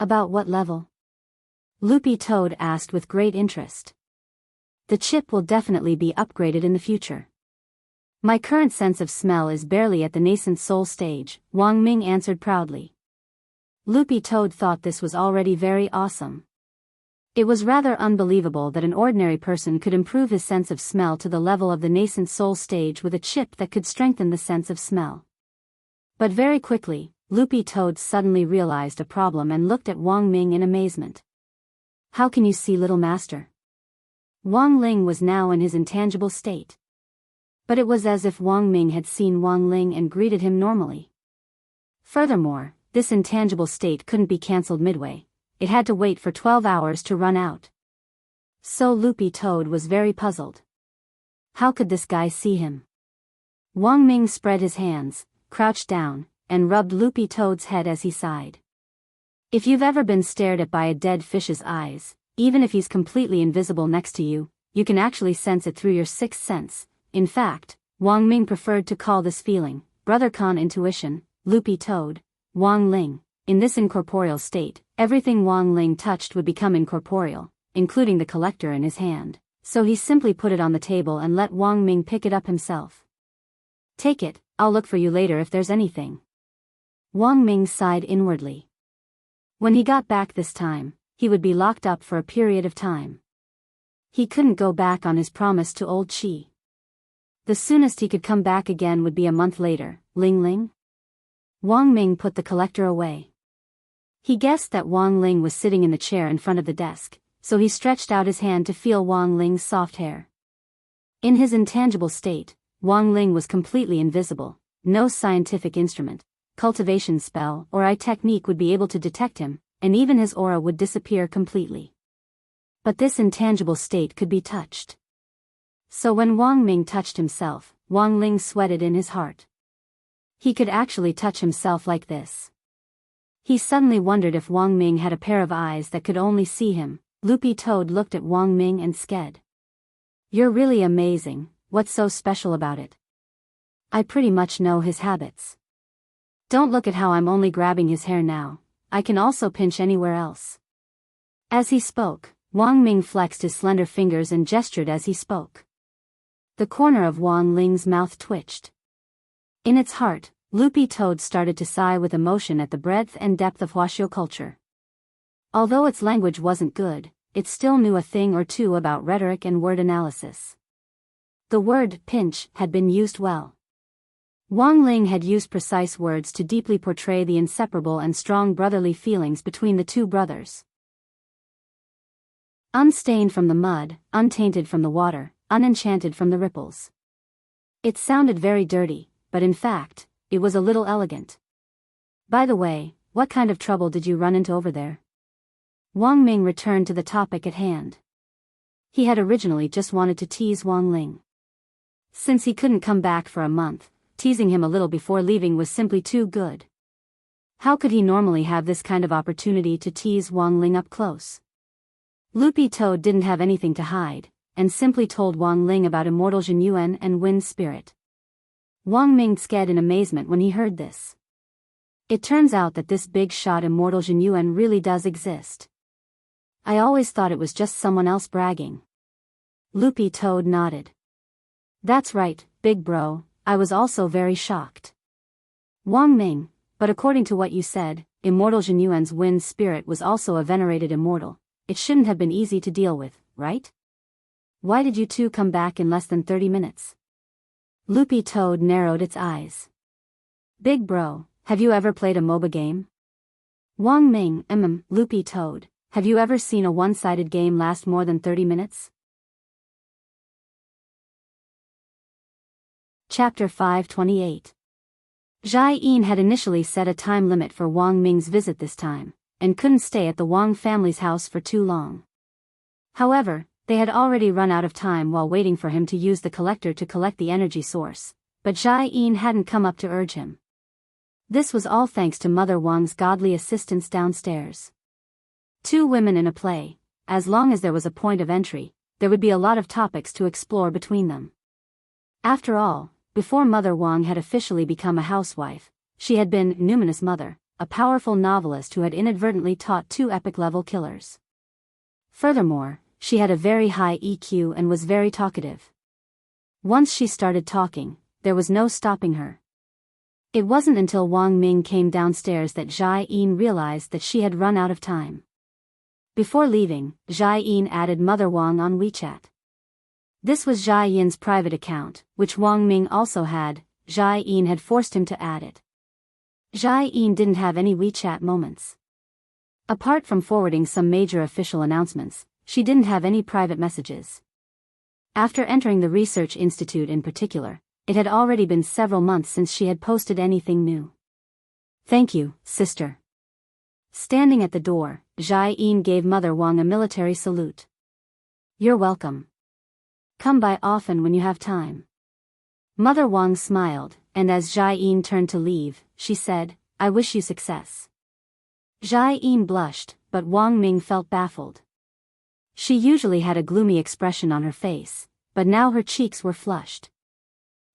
About what level? Loopy Toad asked with great interest. The chip will definitely be upgraded in the future. My current sense of smell is barely at the nascent soul stage, Wang Ming answered proudly. Loopy Toad thought this was already very awesome. It was rather unbelievable that an ordinary person could improve his sense of smell to the level of the nascent soul stage with a chip that could strengthen the sense of smell. But very quickly, Loopy Toad suddenly realized a problem and looked at Wang Ming in amazement. How can you see, little master? Wang Ling was now in his intangible state. But it was as if Wang Ming had seen Wang Ling and greeted him normally. Furthermore, this intangible state couldn't be cancelled midway. It had to wait for 12 hours to run out. So Loopy Toad was very puzzled. How could this guy see him? Wang Ming spread his hands, crouched down, and rubbed Loopy Toad's head as he sighed. If you've ever been stared at by a dead fish's eyes, even if he's completely invisible next to you, you can actually sense it through your sixth sense. In fact, Wang Ming preferred to call this feeling, BrotherCon intuition. Loopy Toad, Wang Ling. In this incorporeal state, everything Wang Ling touched would become incorporeal, including the collector in his hand, so he simply put it on the table and let Wang Ming pick it up himself. Take it, I'll look for you later if there's anything. Wang Ming sighed inwardly. When he got back this time, he would be locked up for a period of time. He couldn't go back on his promise to old Chi. The soonest he could come back again would be a month later. Ling Ling? Wang Ming put the collector away. He guessed that Wang Ling was sitting in the chair in front of the desk, so he stretched out his hand to feel Wang Ling's soft hair. In his intangible state, Wang Ling was completely invisible. No scientific instrument, cultivation spell, or eye technique would be able to detect him, and even his aura would disappear completely. But this intangible state could be touched. So when Wang Ming touched himself, Wang Ling sweated in his heart. He could actually touch himself like this. He suddenly wondered if Wang Ming had a pair of eyes that could only see him. Loopy Toad looked at Wang Ming and sked. You're really amazing, what's so special about it? I pretty much know his habits. Don't look at how I'm only grabbing his hair now, I can also pinch anywhere else. As he spoke, Wang Ming flexed his slender fingers and gestured as he spoke. The corner of Wang Ling's mouth twitched. In its heart, Loopy Toad started to sigh with emotion at the breadth and depth of Huaxiao culture. Although its language wasn't good, it still knew a thing or two about rhetoric and word analysis. The word pinch had been used well. Wang Ling had used precise words to deeply portray the inseparable and strong brotherly feelings between the two brothers. Unstained from the mud, untainted from the water, unenchanted from the ripples. It sounded very dirty, but in fact, it was a little elegant. By the way, what kind of trouble did you run into over there? Wang Ming returned to the topic at hand. He had originally just wanted to tease Wang Ling. Since he couldn't come back for a month, teasing him a little before leaving was simply too good. How could he normally have this kind of opportunity to tease Wang Ling up close? Loopy Toad didn't have anything to hide, and simply told Wang Ling about Immortal Jin Yuan and Wind Spirit. Wang Ming sked in amazement when he heard this. It turns out that this big shot Immortal Jin Yuan really does exist. I always thought it was just someone else bragging. Loopy Toad nodded. That's right, big bro, I was also very shocked. Wang Ming, but according to what you said, Immortal Jin Yuan's Wind Spirit was also a venerated immortal. It shouldn't have been easy to deal with, right? Why did you two come back in less than 30 minutes? Loopy Toad narrowed its eyes. Big bro, have you ever played a MOBA game? Wang Ming, Loopy Toad, have you ever seen a one-sided game last more than 30 minutes? Chapter 528. Zhai Yin had initially set a time limit for Wang Ming's visit this time, and couldn't stay at the Wang family's house for too long. However, they had already run out of time while waiting for him to use the collector to collect the energy source, but Zhai Yin hadn't come up to urge him. This was all thanks to Mother Wang's godly assistance downstairs. Two women in a play, as long as there was a point of entry, there would be a lot of topics to explore between them. After all, before Mother Wang had officially become a housewife, she had been Numinous Mother, a powerful novelist who had inadvertently taught 2 epic-level killers. Furthermore, she had a very high EQ and was very talkative. Once she started talking, there was no stopping her. It wasn't until Wang Ming came downstairs that Jai Yin realized that she had run out of time. Before leaving, Jai Yin added Mother Wang on WeChat. This was Jai Yin's private account, which Wang Ming also had. Jai Yin had forced him to add it. Jai Yin didn't have any WeChat moments. Apart from forwarding some major official announcements, she didn't have any private messages. After entering the research institute in particular, it had already been several months since she had posted anything new. "Thank you, sister." Standing at the door, Jai Yin gave Mother Wang a military salute. "You're welcome. Come by often when you have time." Mother Wang smiled, and as Jai Yin turned to leave, she said, "I wish you success." Jai Yin blushed, but Wang Ming felt baffled. She usually had a gloomy expression on her face, but now her cheeks were flushed.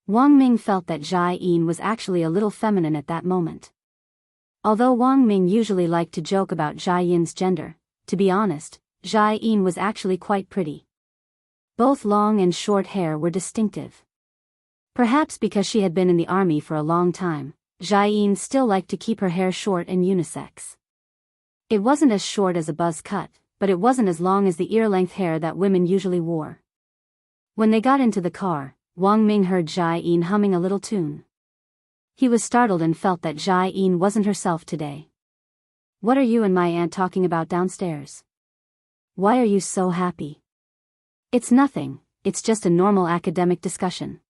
Wang Ming felt that Jai Yin was actually a little feminine at that moment. Although Wang Ming usually liked to joke about Jai Yin's gender, to be honest, Jai Yin was actually quite pretty. Both long and short hair were distinctive. Perhaps because she had been in the army for a long time, Jai Yin still liked to keep her hair short and unisex. It wasn't as short as a buzz cut, but it wasn't as long as the ear-length hair that women usually wore. When they got into the car, Wang Ming heard Jai Yin humming a little tune. He was startled and felt that Jai Yin wasn't herself today. "What are you and my aunt talking about downstairs? Why are you so happy?" "It's nothing, it's just a normal academic discussion."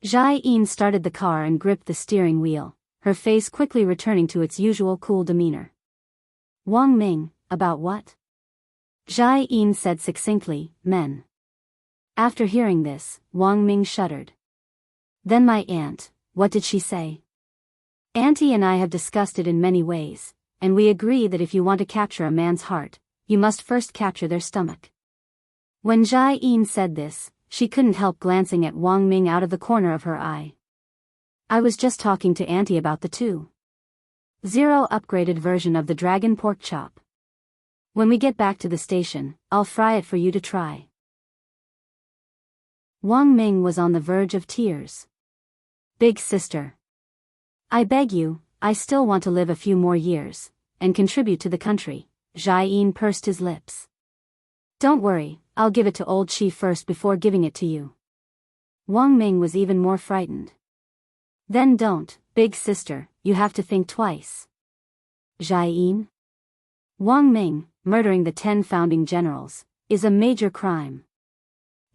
Jai Yin started the car and gripped the steering wheel, her face quickly returning to its usual cool demeanor. "Wang Ming, about what?" Jai Yin said succinctly, "Men." After hearing this, Wang Ming shuddered. "Then my aunt, what did she say?" "Auntie and I have discussed it in many ways, and we agree that if you want to capture a man's heart, you must first capture their stomach." When Jai Yin said this, she couldn't help glancing at Wang Ming out of the corner of her eye. "I was just talking to Auntie about the 2.0 upgraded version of the dragon pork chop. When we get back to the station, I'll fry it for you to try." Wang Ming was on the verge of tears. "Big sister. I beg you, I still want to live a few more years, and contribute to the country." Jai Yin pursed his lips. "Don't worry, I'll give it to old Chi first before giving it to you." Wang Ming was even more frightened. "Then don't, big sister, you have to think twice." "Jai Yin? Wang Ming, murdering the 10 founding generals, is a major crime."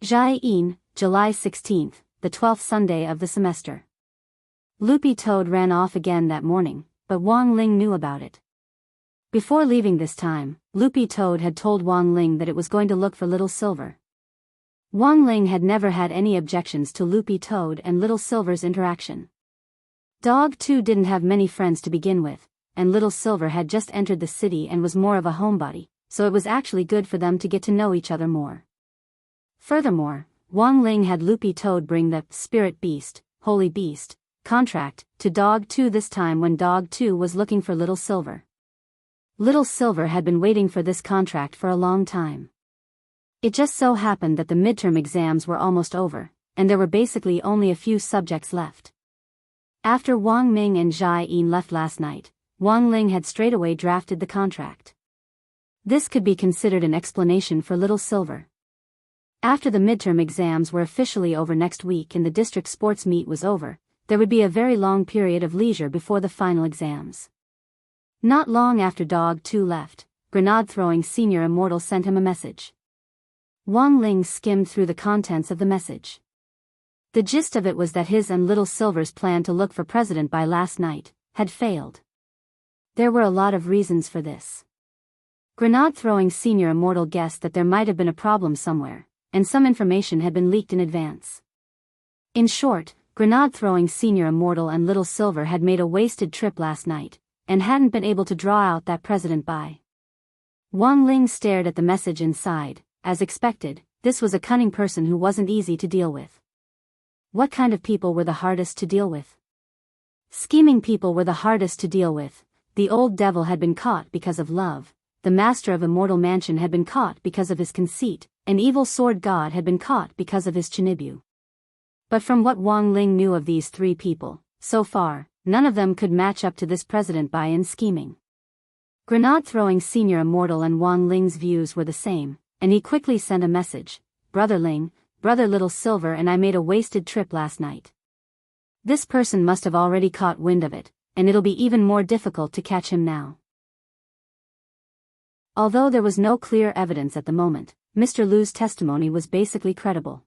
Jai Yin, July 16, the 12th Sunday of the semester. Loopy Toad ran off again that morning, but Wang Ling knew about it. Before leaving this time, Loopy Toad had told Wang Ling that it was going to look for Little Silver. Wang Ling had never had any objections to Loopy Toad and Little Silver's interaction. Dog 2 didn't have many friends to begin with, and Little Silver had just entered the city and was more of a homebody, so it was actually good for them to get to know each other more. Furthermore, Wang Ling had Loopy Toad bring the Spirit Beast, Holy Beast, contract to Dog 2 this time when Dog 2 was looking for Little Silver. Little Silver had been waiting for this contract for a long time. It just so happened that the midterm exams were almost over, and there were basically only a few subjects left. After Wang Ming and Jai Yin left last night, Wang Ling had straightaway drafted the contract. This could be considered an explanation for Little Silver. After the midterm exams were officially over next week and the district sports meet was over, there would be a very long period of leisure before the final exams. Not long after Dog 2 left, Grenade-throwing Senior Immortal sent him a message. Wang Ling skimmed through the contents of the message. The gist of it was that his and Little Silver's plan to look for president by last night had failed. There were a lot of reasons for this. Grenade-throwing Senior Immortal guessed that there might have been a problem somewhere, and some information had been leaked in advance. In short, Grenade-throwing Senior Immortal and Little Silver had made a wasted trip last night, and hadn't been able to draw out that president by. Wang Ling stared at the message and sighed. As expected, this was a cunning person who wasn't easy to deal with. What kind of people were the hardest to deal with? Scheming people were the hardest to deal with, the old devil had been caught because of love, the master of Immortal Mansion had been caught because of his conceit, an evil sword god had been caught because of his chinibyu. But from what Wang Ling knew of these three people, so far, none of them could match up to this President Bai in scheming. Grenade-throwing Senior Immortal and Wang Ling's views were the same, and he quickly sent a message. Brother Ling, Brother Little Silver and I made a wasted trip last night. This person must have already caught wind of it, and it'll be even more difficult to catch him now. Although there was no clear evidence at the moment, Mr. Lu's testimony was basically credible.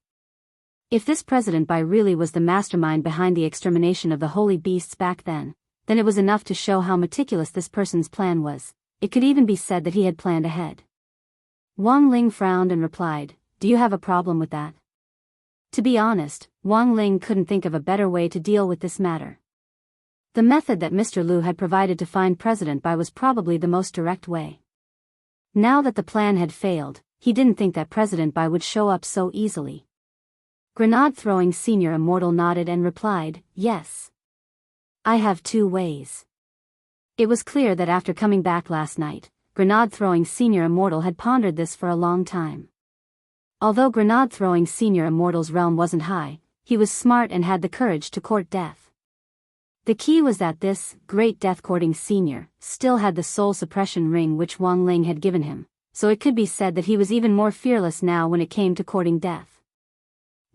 If this President Bai really was the mastermind behind the extermination of the holy beasts back then it was enough to show how meticulous this person's plan was. It could even be said that he had planned ahead. Wang Ling frowned and replied, "Do you have a problem with that?" To be honest, Wang Ling couldn't think of a better way to deal with this matter. The method that Mr. Lu had provided to find President Bai was probably the most direct way. Now that the plan had failed, he didn't think that President Bai would show up so easily. Grenade-throwing Senior Immortal nodded and replied, "Yes. I have two ways." It was clear that after coming back last night, Grenade-throwing Senior Immortal had pondered this for a long time. Although Grenade-throwing Senior Immortal's realm wasn't high, he was smart and had the courage to court death. The key was that this great death-courting senior still had the soul suppression ring which Wang Ling had given him, so it could be said that he was even more fearless now when it came to courting death.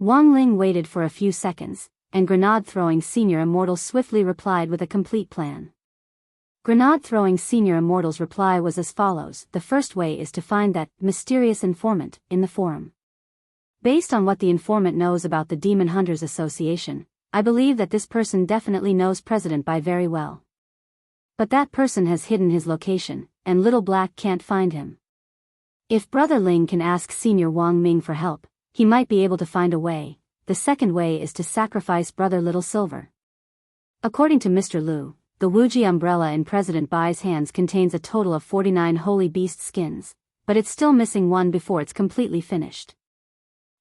Wang Ling waited for a few seconds, and Grenade-throwing Senior Immortal swiftly replied with a complete plan. Grenade-throwing Senior Immortal's reply was as follows: the first way is to find that mysterious informant in the forum. Based on what the informant knows about the Demon Hunters Association, I believe that this person definitely knows President Bai very well. But that person has hidden his location, and Little Black can't find him. If Brother Ling can ask Senior Wang Ming for help, he might be able to find a way. The second way is to sacrifice Brother Little Silver. According to Mr. Lu, the Wuji umbrella in President Bai's hands contains a total of 49 holy beast skins, but it's still missing one before it's completely finished.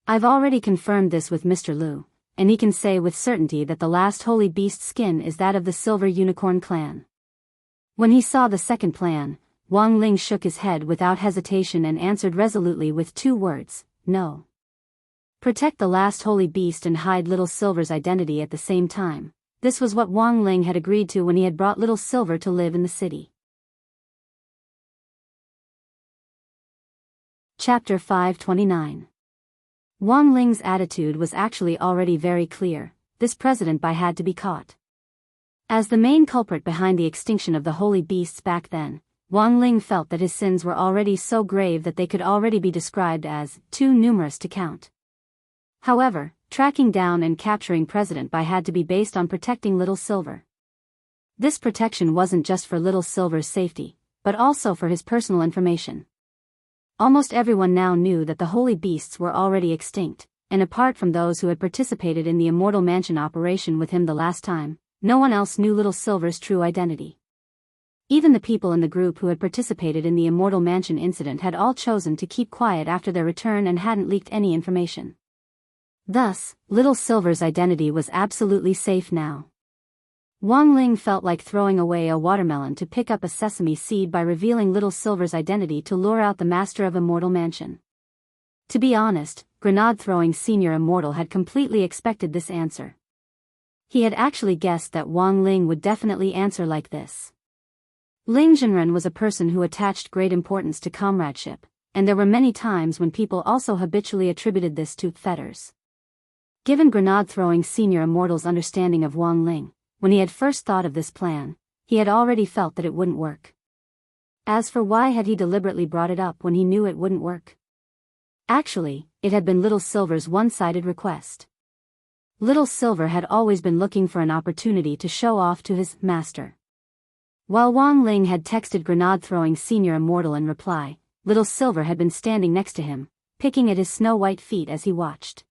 I've already confirmed this with Mr. Lu, and he can say with certainty that the last holy beast skin is that of the Silver Unicorn clan. When he saw the second plan, Wang Ling shook his head without hesitation and answered resolutely with two words: no. Protect the last holy beast and hide Little Silver's identity at the same time. This was what Wang Ling had agreed to when he had brought Little Silver to live in the city. Chapter 529. Wang Ling's attitude was actually already very clear. This President Bai had to be caught. As the main culprit behind the extinction of the holy beasts back then, Wang Ling felt that his sins were already so grave that they could already be described as too numerous to count. However, tracking down and capturing President Bai had to be based on protecting Little Silver. This protection wasn't just for Little Silver's safety, but also for his personal information. Almost everyone now knew that the holy beasts were already extinct, and apart from those who had participated in the Immortal Mansion operation with him the last time, no one else knew Little Silver's true identity. Even the people in the group who had participated in the Immortal Mansion incident had all chosen to keep quiet after their return and hadn't leaked any information. Thus, Little Silver's identity was absolutely safe now. Wang Ling felt like throwing away a watermelon to pick up a sesame seed by revealing Little Silver's identity to lure out the master of Immortal Mansion. To be honest, Grenade-throwing Senior Immortal had completely expected this answer. He had actually guessed that Wang Ling would definitely answer like this. Ling Zhenren was a person who attached great importance to comradeship, and there were many times when people also habitually attributed this to fetters. Given Grenade-throwing Senior Immortal's understanding of Wang Ling, when he had first thought of this plan, he had already felt that it wouldn't work. As for why had he deliberately brought it up when he knew it wouldn't work? Actually, it had been Little Silver's one-sided request. Little Silver had always been looking for an opportunity to show off to his master. While Wang Ling had texted Grenade-throwing Senior Immortal in reply, Little Silver had been standing next to him, picking at his snow-white feet as he watched.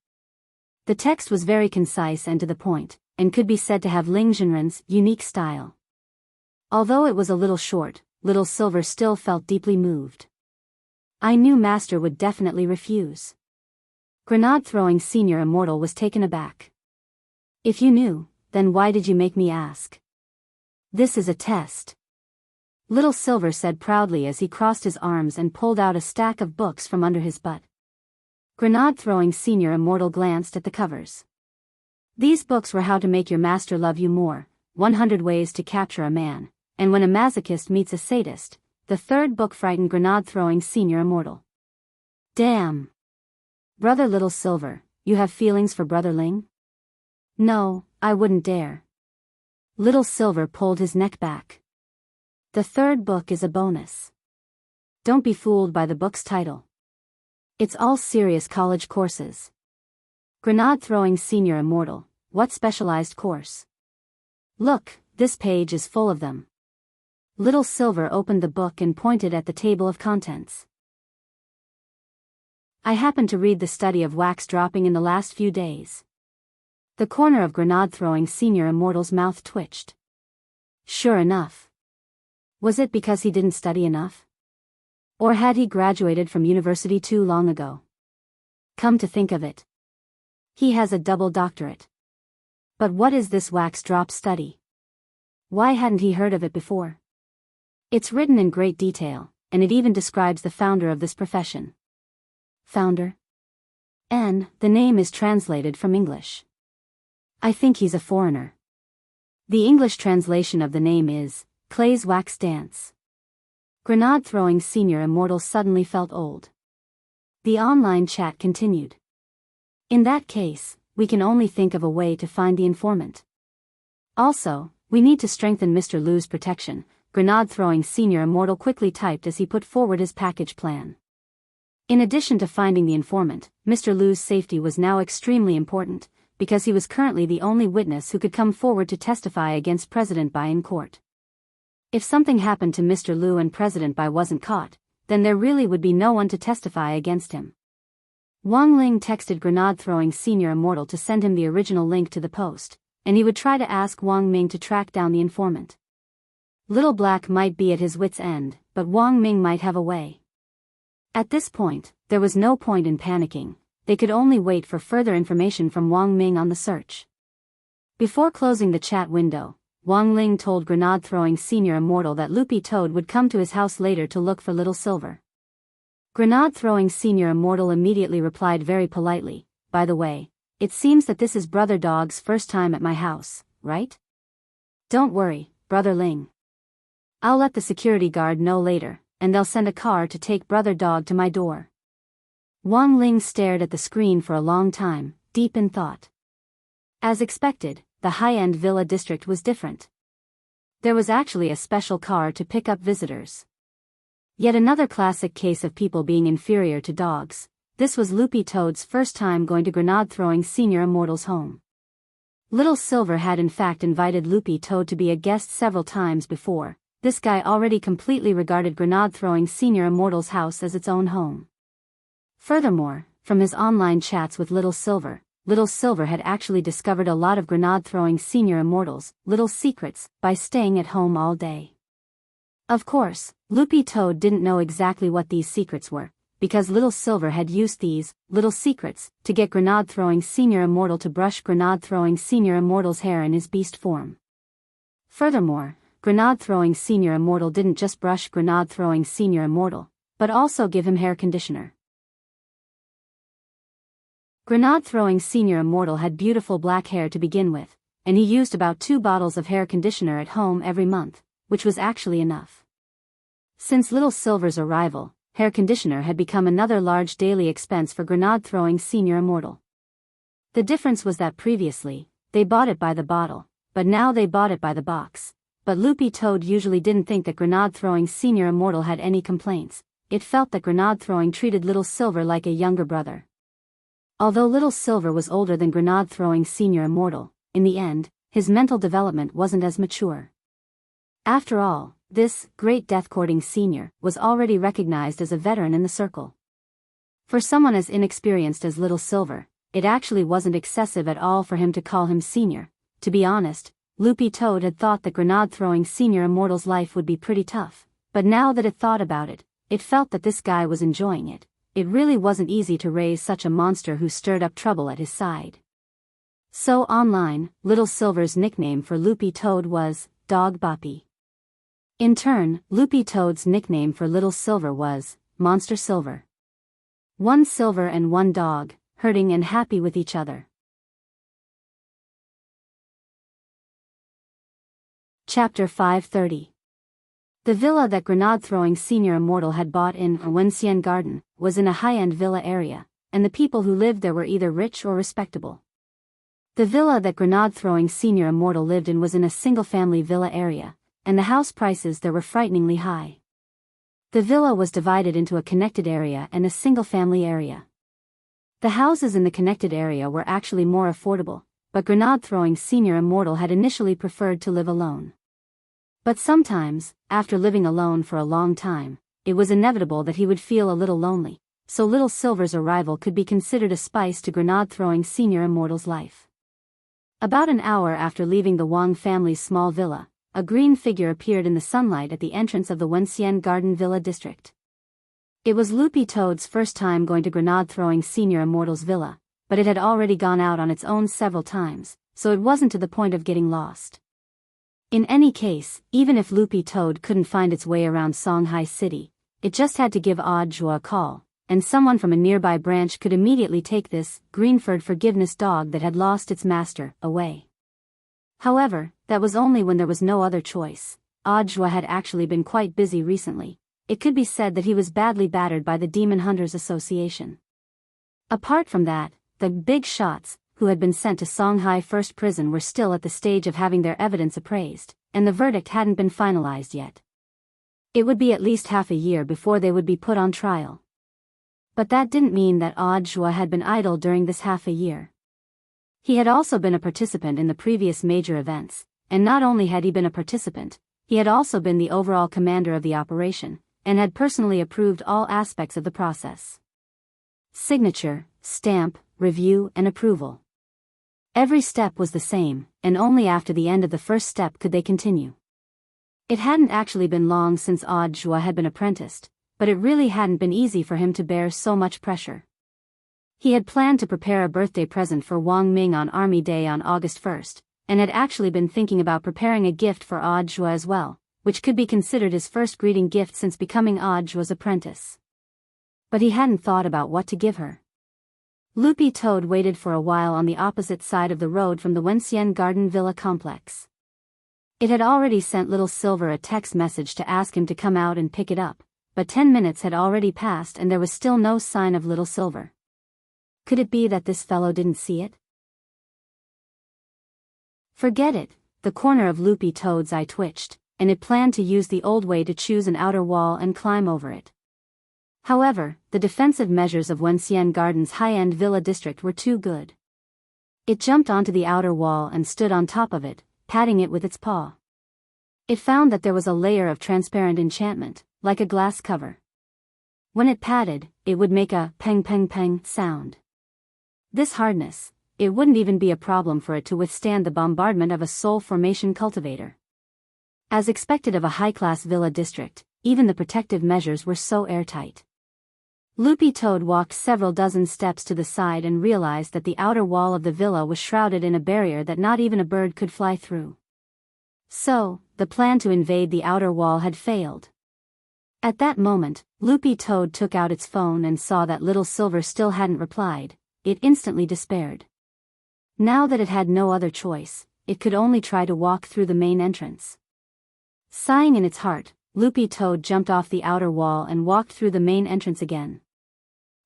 The text was very concise and to the point, and could be said to have Ling Zhenren's unique style. Although it was a little short, Little Silver still felt deeply moved. I knew Master would definitely refuse. Grenade-throwing Senior Immortal was taken aback. If you knew, then why did you make me ask? This is a test. Little Silver said proudly as he crossed his arms and pulled out a stack of books from under his butt. Grenade-throwing Senior Immortal glanced at the covers. These books were How to Make Your Master Love You More, 100 Ways to Capture a Man, and When a Masochist Meets a Sadist. The third book frightened Grenade-throwing Senior Immortal. Damn. Brother Little Silver, you have feelings for Brother Ling? No, I wouldn't dare. Little Silver pulled his neck back. The third book is a bonus. Don't be fooled by the book's title. It's all serious college courses. Grenade-throwing Senior Immortal, what specialized course? Look, this page is full of them. Little Silver opened the book and pointed at the table of contents. I happened to read the study of wax dropping in the last few days. The corner of Grenade-throwing Senior Immortal's mouth twitched. Sure enough. Was it because he didn't study enough? Or had he graduated from university too long ago? Come to think of it, he has a double doctorate. But what is this wax drop study? Why hadn't he heard of it before? It's written in great detail, and it even describes the founder of this profession. Founder? The name is translated from English. I think he's a foreigner. The English translation of the name is Clay's Wax Dance. Grenade-throwing Senior Immortal suddenly felt old. The online chat continued. In that case, we can only think of a way to find the informant. Also, we need to strengthen Mr. Liu's protection, Grenade-throwing Senior Immortal quickly typed as he put forward his package plan. In addition to finding the informant, Mr. Liu's safety was now extremely important, because he was currently the only witness who could come forward to testify against President Bai in court. If something happened to Mr. Liu and President Bai wasn't caught, then there really would be no one to testify against him. Wang Ling texted Grenade-throwing Senior Immortal to send him the original link to the post, and he would try to ask Wang Ming to track down the informant. Little Black might be at his wit's end, but Wang Ming might have a way. At this point, there was no point in panicking. They could only wait for further information from Wang Ming on the search. Before closing the chat window, Wang Ling told Grenade-throwing Senior Immortal that Loopy Toad would come to his house later to look for Little Silver. Grenade-throwing Senior Immortal immediately replied very politely, by the way, it seems that this is Brother Dog's first time at my house, right? Don't worry, Brother Ling. I'll let the security guard know later, and they'll send a car to take Brother Dog to my door. Wang Ling stared at the screen for a long time, deep in thought. As expected, the high-end villa district was different. There was actually a special car to pick up visitors. Yet another classic case of people being inferior to dogs. This was Loopy Toad's first time going to Grenade-throwing Senior Immortal's home. Little Silver had in fact invited Loopy Toad to be a guest several times before. This guy already completely regarded Grenade-throwing Senior Immortal's house as its own home. Furthermore, from his online chats with Little Silver had actually discovered a lot of Grenade-throwing Senior Immortal's little secrets by staying at home all day. Of course, Loopy Toad didn't know exactly what these secrets were, because Little Silver had used these little secrets to get Grenade-throwing Senior Immortal to brush Grenade-throwing Senior Immortal's hair in his beast form. Furthermore, Grenade-throwing Senior Immortal didn't just brush Grenade-throwing Senior Immortal, but also give him hair conditioner. Grenade-throwing Senior Immortal had beautiful black hair to begin with, and he used about 2 bottles of hair conditioner at home every month, which was actually enough. Since Little Silver's arrival, hair conditioner had become another large daily expense for Grenade-throwing Senior Immortal. The difference was that previously, they bought it by the bottle, but now they bought it by the box. But Loopy Toad usually didn't think that Grenade-throwing Senior Immortal had any complaints. It felt that Grenade-throwing treated Little Silver like a younger brother. Although Little Silver was older than Grenade-throwing Senior Immortal, in the end, his mental development wasn't as mature. After all, this great death-courting senior was already recognized as a veteran in the circle. For someone as inexperienced as Little Silver, it actually wasn't excessive at all for him to call him senior. To be honest, Loopy Toad had thought that Grenade-throwing Senior Immortal's life would be pretty tough, but now that it thought about it, it felt that this guy was enjoying it. It really wasn't easy to raise such a monster who stirred up trouble at his side. So online, Little Silver's nickname for Loopy Toad was Dog Boppy. In turn, Loopy Toad's nickname for Little Silver was Monster Silver. One silver and one dog, hurting and happy with each other. Chapter 530. The villa that grenade-throwing senior immortal had bought in Wenxian Garden was in a high-end villa area, and the people who lived there were either rich or respectable. The villa that grenade-throwing senior immortal lived in was in a single-family villa area, and the house prices there were frighteningly high. The villa was divided into a connected area and a single-family area. The houses in the connected area were actually more affordable, but grenade-throwing senior immortal had initially preferred to live alone. But sometimes, after living alone for a long time, it was inevitable that he would feel a little lonely, so Little Silver's arrival could be considered a spice to grenade-throwing senior immortal's life. About an hour after leaving the Wang family's small villa, a green figure appeared in the sunlight at the entrance of the Wenxian Garden Villa district. It was Loopy Toad's first time going to grenade-throwing senior immortal's villa, but it had already gone out on its own several times, so it wasn't to the point of getting lost. In any case, even if Loopy Toad couldn't find its way around Songhai City, it just had to give Audiobook a call, and someone from a nearby branch could immediately take this green-furred forgiveness dog that had lost its master away. However, that was only when there was no other choice. Audiobook had actually been quite busy recently. It could be said that he was badly battered by the Demon Hunters Association. Apart from that, the big shots, who had been sent to Songhai First Prison, were still at the stage of having their evidence appraised, and the verdict hadn't been finalized yet. It would be at least half a year before they would be put on trial. But that didn't mean that Audiobook had been idle during this half a year. He had also been a participant in the previous major events, and not only had he been a participant, he had also been the overall commander of the operation, and had personally approved all aspects of the process. Signature, stamp, review, and approval. Every step was the same, and only after the end of the first step could they continue. It hadn't actually been long since Audiobook had been apprenticed, but it really hadn't been easy for him to bear so much pressure. He had planned to prepare a birthday present for Wang Ming on Army Day on August 1st, and had actually been thinking about preparing a gift for Audiobook as well, which could be considered his first greeting gift since becoming Audiobook's apprentice. But he hadn't thought about what to give her. Loopy Toad waited for a while on the opposite side of the road from the Wenxian Garden Villa complex. It had already sent Little Silver a text message to ask him to come out and pick it up, but 10 minutes had already passed and there was still no sign of Little Silver. Could it be that this fellow didn't see it? Forget it, the corner of Loopy Toad's eye twitched, and it planned to use the old way to choose an outer wall and climb over it. However, the defensive measures of Wenxian Garden's high-end villa district were too good. It jumped onto the outer wall and stood on top of it, patting it with its paw. It found that there was a layer of transparent enchantment, like a glass cover. When it patted, it would make a peng peng peng sound. This hardness, it wouldn't even be a problem for it to withstand the bombardment of a soul formation cultivator. As expected of a high-class villa district, even the protective measures were so airtight. Loopy Toad walked several dozen steps to the side and realized that the outer wall of the villa was shrouded in a barrier that not even a bird could fly through. So, the plan to invade the outer wall had failed. At that moment, Loopy Toad took out its phone and saw that Little Silver still hadn't replied. It instantly despaired. Now that it had no other choice, it could only try to walk through the main entrance. Sighing in its heart, Loopy Toad jumped off the outer wall and walked through the main entrance again.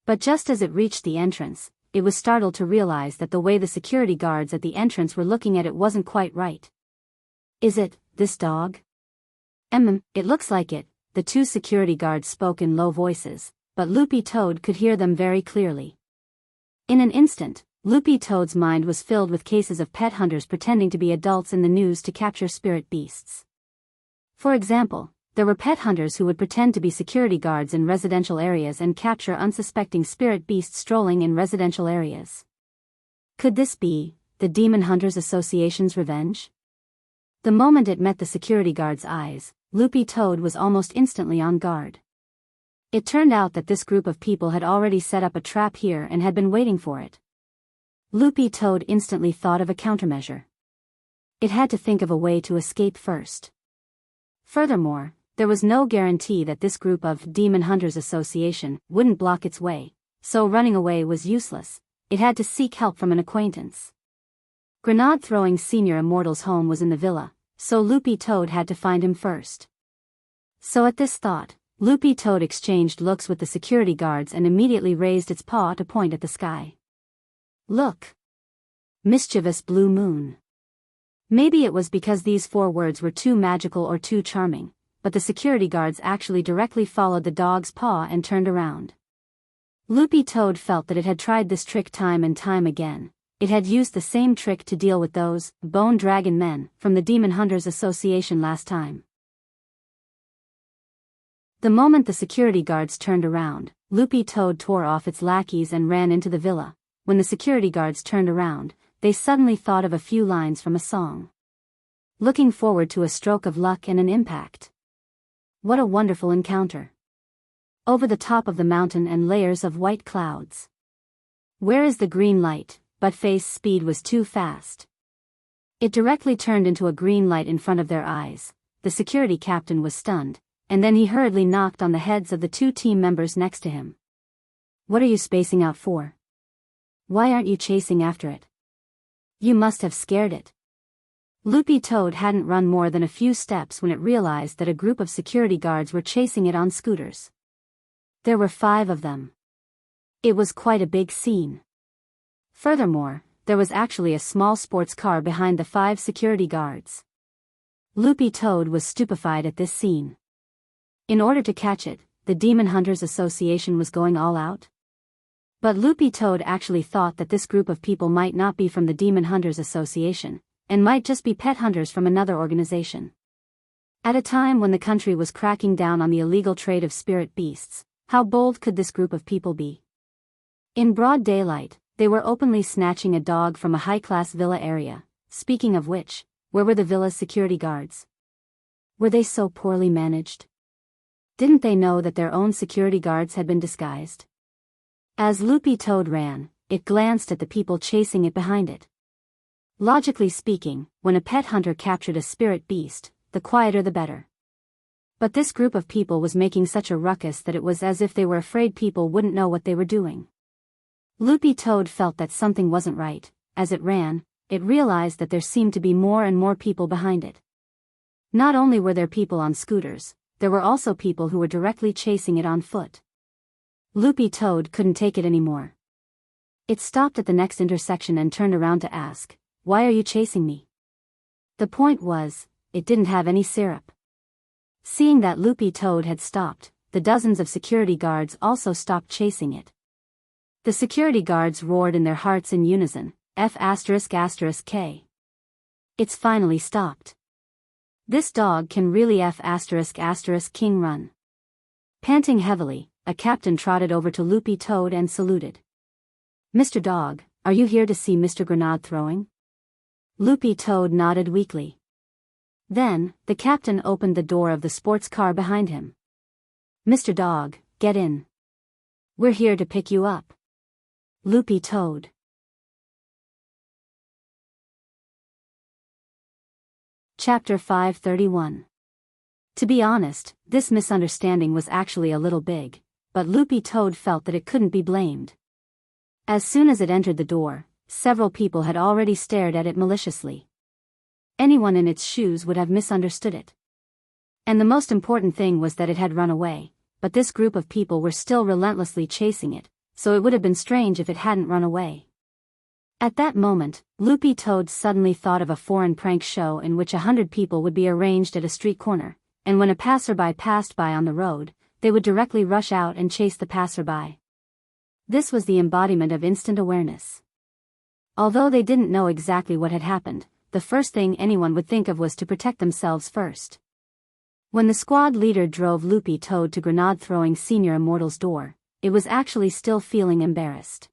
But just as it reached the entrance, it was startled to realize that the way the security guards at the entrance were looking at it wasn't quite right. Is it, this dog? It looks like it, the two security guards spoke in low voices, but Loopy Toad could hear them very clearly. In an instant, Loopy Toad's mind was filled with cases of pet hunters pretending to be adults in the news to capture spirit beasts. For example, there were pet hunters who would pretend to be security guards in residential areas and capture unsuspecting spirit beasts strolling in residential areas. Could this be the Demon Hunters Association's revenge? The moment it met the security guard's eyes, Loopy Toad was almost instantly on guard. It turned out that this group of people had already set up a trap here and had been waiting for it. Loopy Toad instantly thought of a countermeasure. It had to think of a way to escape first. Furthermore, there was no guarantee that this group of Demon Hunters Association wouldn't block its way, so running away was useless. It had to seek help from an acquaintance. Grenade-throwing Senior Immortal's home was in the villa, so Loopy Toad had to find him first. So at this thought, Loopy Toad exchanged looks with the security guards and immediately raised its paw to point at the sky. Look! Mischievous blue moon. Maybe it was because these 4 words were too magical or too charming, but the security guards actually directly followed the dog's paw and turned around. Loopy Toad felt that it had tried this trick time and time again. It had used the same trick to deal with those Bone Dragon men from the Demon Hunters Association last time. The moment the security guards turned around, Loopy Toad tore off its lackeys and ran into the villa. When the security guards turned around, they suddenly thought of a few lines from a song. Looking forward to a stroke of luck and an impact. What a wonderful encounter. Over the top of the mountain and layers of white clouds. Where is the green light? But Face's speed was too fast. It directly turned into a green light in front of their eyes. The security captain was stunned, and then he hurriedly knocked on the heads of the 2 team members next to him. What are you spacing out for? Why aren't you chasing after it? You must have scared it. Loopy Toad hadn't run more than a few steps when it realized that a group of security guards were chasing it on scooters. There were 5 of them. It was quite a big scene. Furthermore, there was actually a small sports car behind the 5 security guards. Loopy Toad was stupefied at this scene. In order to catch it, the Demon Hunters Association was going all out. But Loopy Toad actually thought that this group of people might not be from the Demon Hunters Association, and might just be pet hunters from another organization. At a time when the country was cracking down on the illegal trade of spirit beasts, how bold could this group of people be? In broad daylight, they were openly snatching a dog from a high-class villa area. Speaking of which, where were the villa's security guards? Were they so poorly managed? Didn't they know that their own security guards had been disguised? As Loopy Toad ran, it glanced at the people chasing it behind it. Logically speaking, when a pet hunter captured a spirit beast, the quieter the better. But this group of people was making such a ruckus that it was as if they were afraid people wouldn't know what they were doing. Loopy Toad felt that something wasn't right. As it ran, it realized that there seemed to be more and more people behind it. Not only were there people on scooters, there were also people who were directly chasing it on foot. Loopy Toad couldn't take it anymore. It stopped at the next intersection and turned around to ask, "Why are you chasing me?" The point was, it didn't have any syrup. Seeing that Loopy Toad had stopped, the dozens of security guards also stopped chasing it. The security guards roared in their hearts in unison, F***K. It's finally stopped. This dog can really F***King run. Panting heavily, a captain trotted over to Loopy Toad and saluted. "Mr. Dog, are you here to see Mr. Grenade throwing?" Loopy Toad nodded weakly. Then, the captain opened the door of the sports car behind him. "Mr. Dog, get in. We're here to pick you up." Loopy Toad. Chapter 531. To be honest, this misunderstanding was actually a little big, but Loopy Toad felt that it couldn't be blamed. As soon as it entered the door, several people had already stared at it maliciously. Anyone in its shoes would have misunderstood it. And the most important thing was that it had run away, but this group of people were still relentlessly chasing it, so it would have been strange if it hadn't run away. At that moment, Loopy Toad suddenly thought of a foreign prank show in which 100 people would be arranged at a street corner, and when a passerby passed by on the road, they would directly rush out and chase the passerby. This was the embodiment of instant awareness. Although they didn't know exactly what had happened, the first thing anyone would think of was to protect themselves first. When the squad leader drove Loopy Toad to Grenade-throwing Senior Immortal's door, it was actually still feeling embarrassed.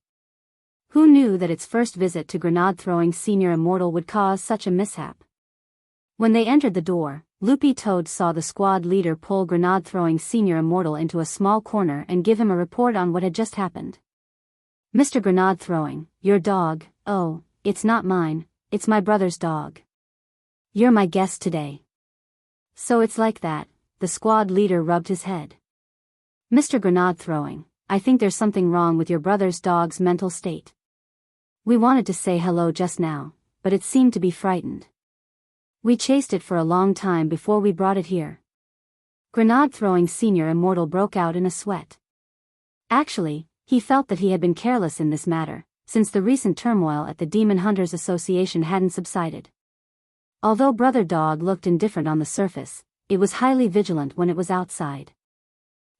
Who knew that its first visit to Grenade-throwing Senior Immortal would cause such a mishap? When they entered the door, Loopy Toad saw the squad leader pull Grenade-throwing Senior Immortal into a small corner and give him a report on what had just happened. "Mr. Grenade-throwing, your dog, oh, it's not mine, it's my brother's dog. You're my guest today. So it's like that, the squad leader rubbed his head. Mr. Grenade Throwing, I think there's something wrong with your brother's dog's mental state. We wanted to say hello just now, but it seemed to be frightened. We chased it for a long time before we brought it here. Grenade Throwing Senior Immortal broke out in a sweat. Actually, he felt that he had been careless in this matter, since the recent turmoil at the Demon Hunters Association hadn't subsided. Although Brother Dog looked indifferent on the surface, it was highly vigilant when it was outside.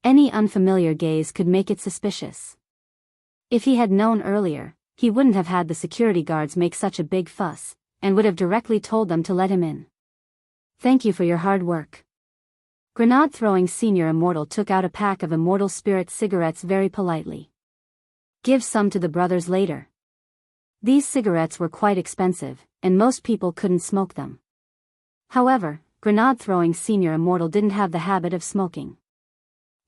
Any unfamiliar gaze could make it suspicious. If he had known earlier, he wouldn't have had the security guards make such a big fuss, and would have directly told them to let him in. Thank you for your hard work. Grenade Throwing Senior Immortal took out a pack of Immortal Spirit cigarettes very politely. Give some to the brothers later. These cigarettes were quite expensive, and most people couldn't smoke them. However, Grenade Throwing Senior Immortal didn't have the habit of smoking.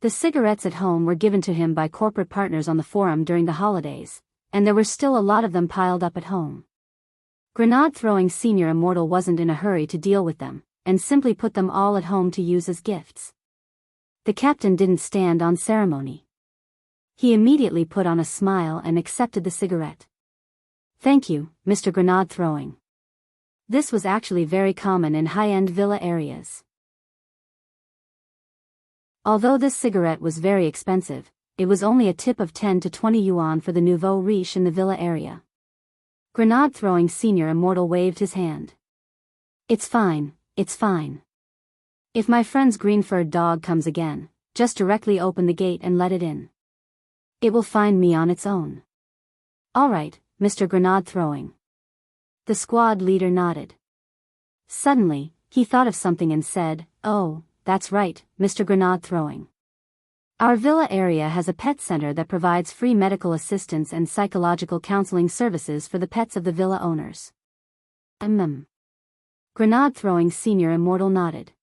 The cigarettes at home were given to him by corporate partners on the forum during the holidays, and there were still a lot of them piled up at home. Grenade Throwing Senior Immortal wasn't in a hurry to deal with them, and simply put them all at home to use as gifts. The captain didn't stand on ceremony. He immediately put on a smile and accepted the cigarette. Thank you, Mr. Grenade Throwing. This was actually very common in high-end villa areas. Although this cigarette was very expensive, it was only a tip of 10 to 20 yuan for the nouveau riche in the villa area. Grenade Throwing Senior Immortal waved his hand. It's fine, it's fine. If my friend's green-furred dog comes again, just directly open the gate and let it in. It will find me on its own. All right, Mr. Grenade Throwing. The squad leader nodded. Suddenly, he thought of something and said, "Oh, that's right, Mr. Grenade Throwing. Our villa area has a pet center that provides free medical assistance and psychological counseling services for the pets of the villa owners." Grenade Throwing Senior Immortal nodded.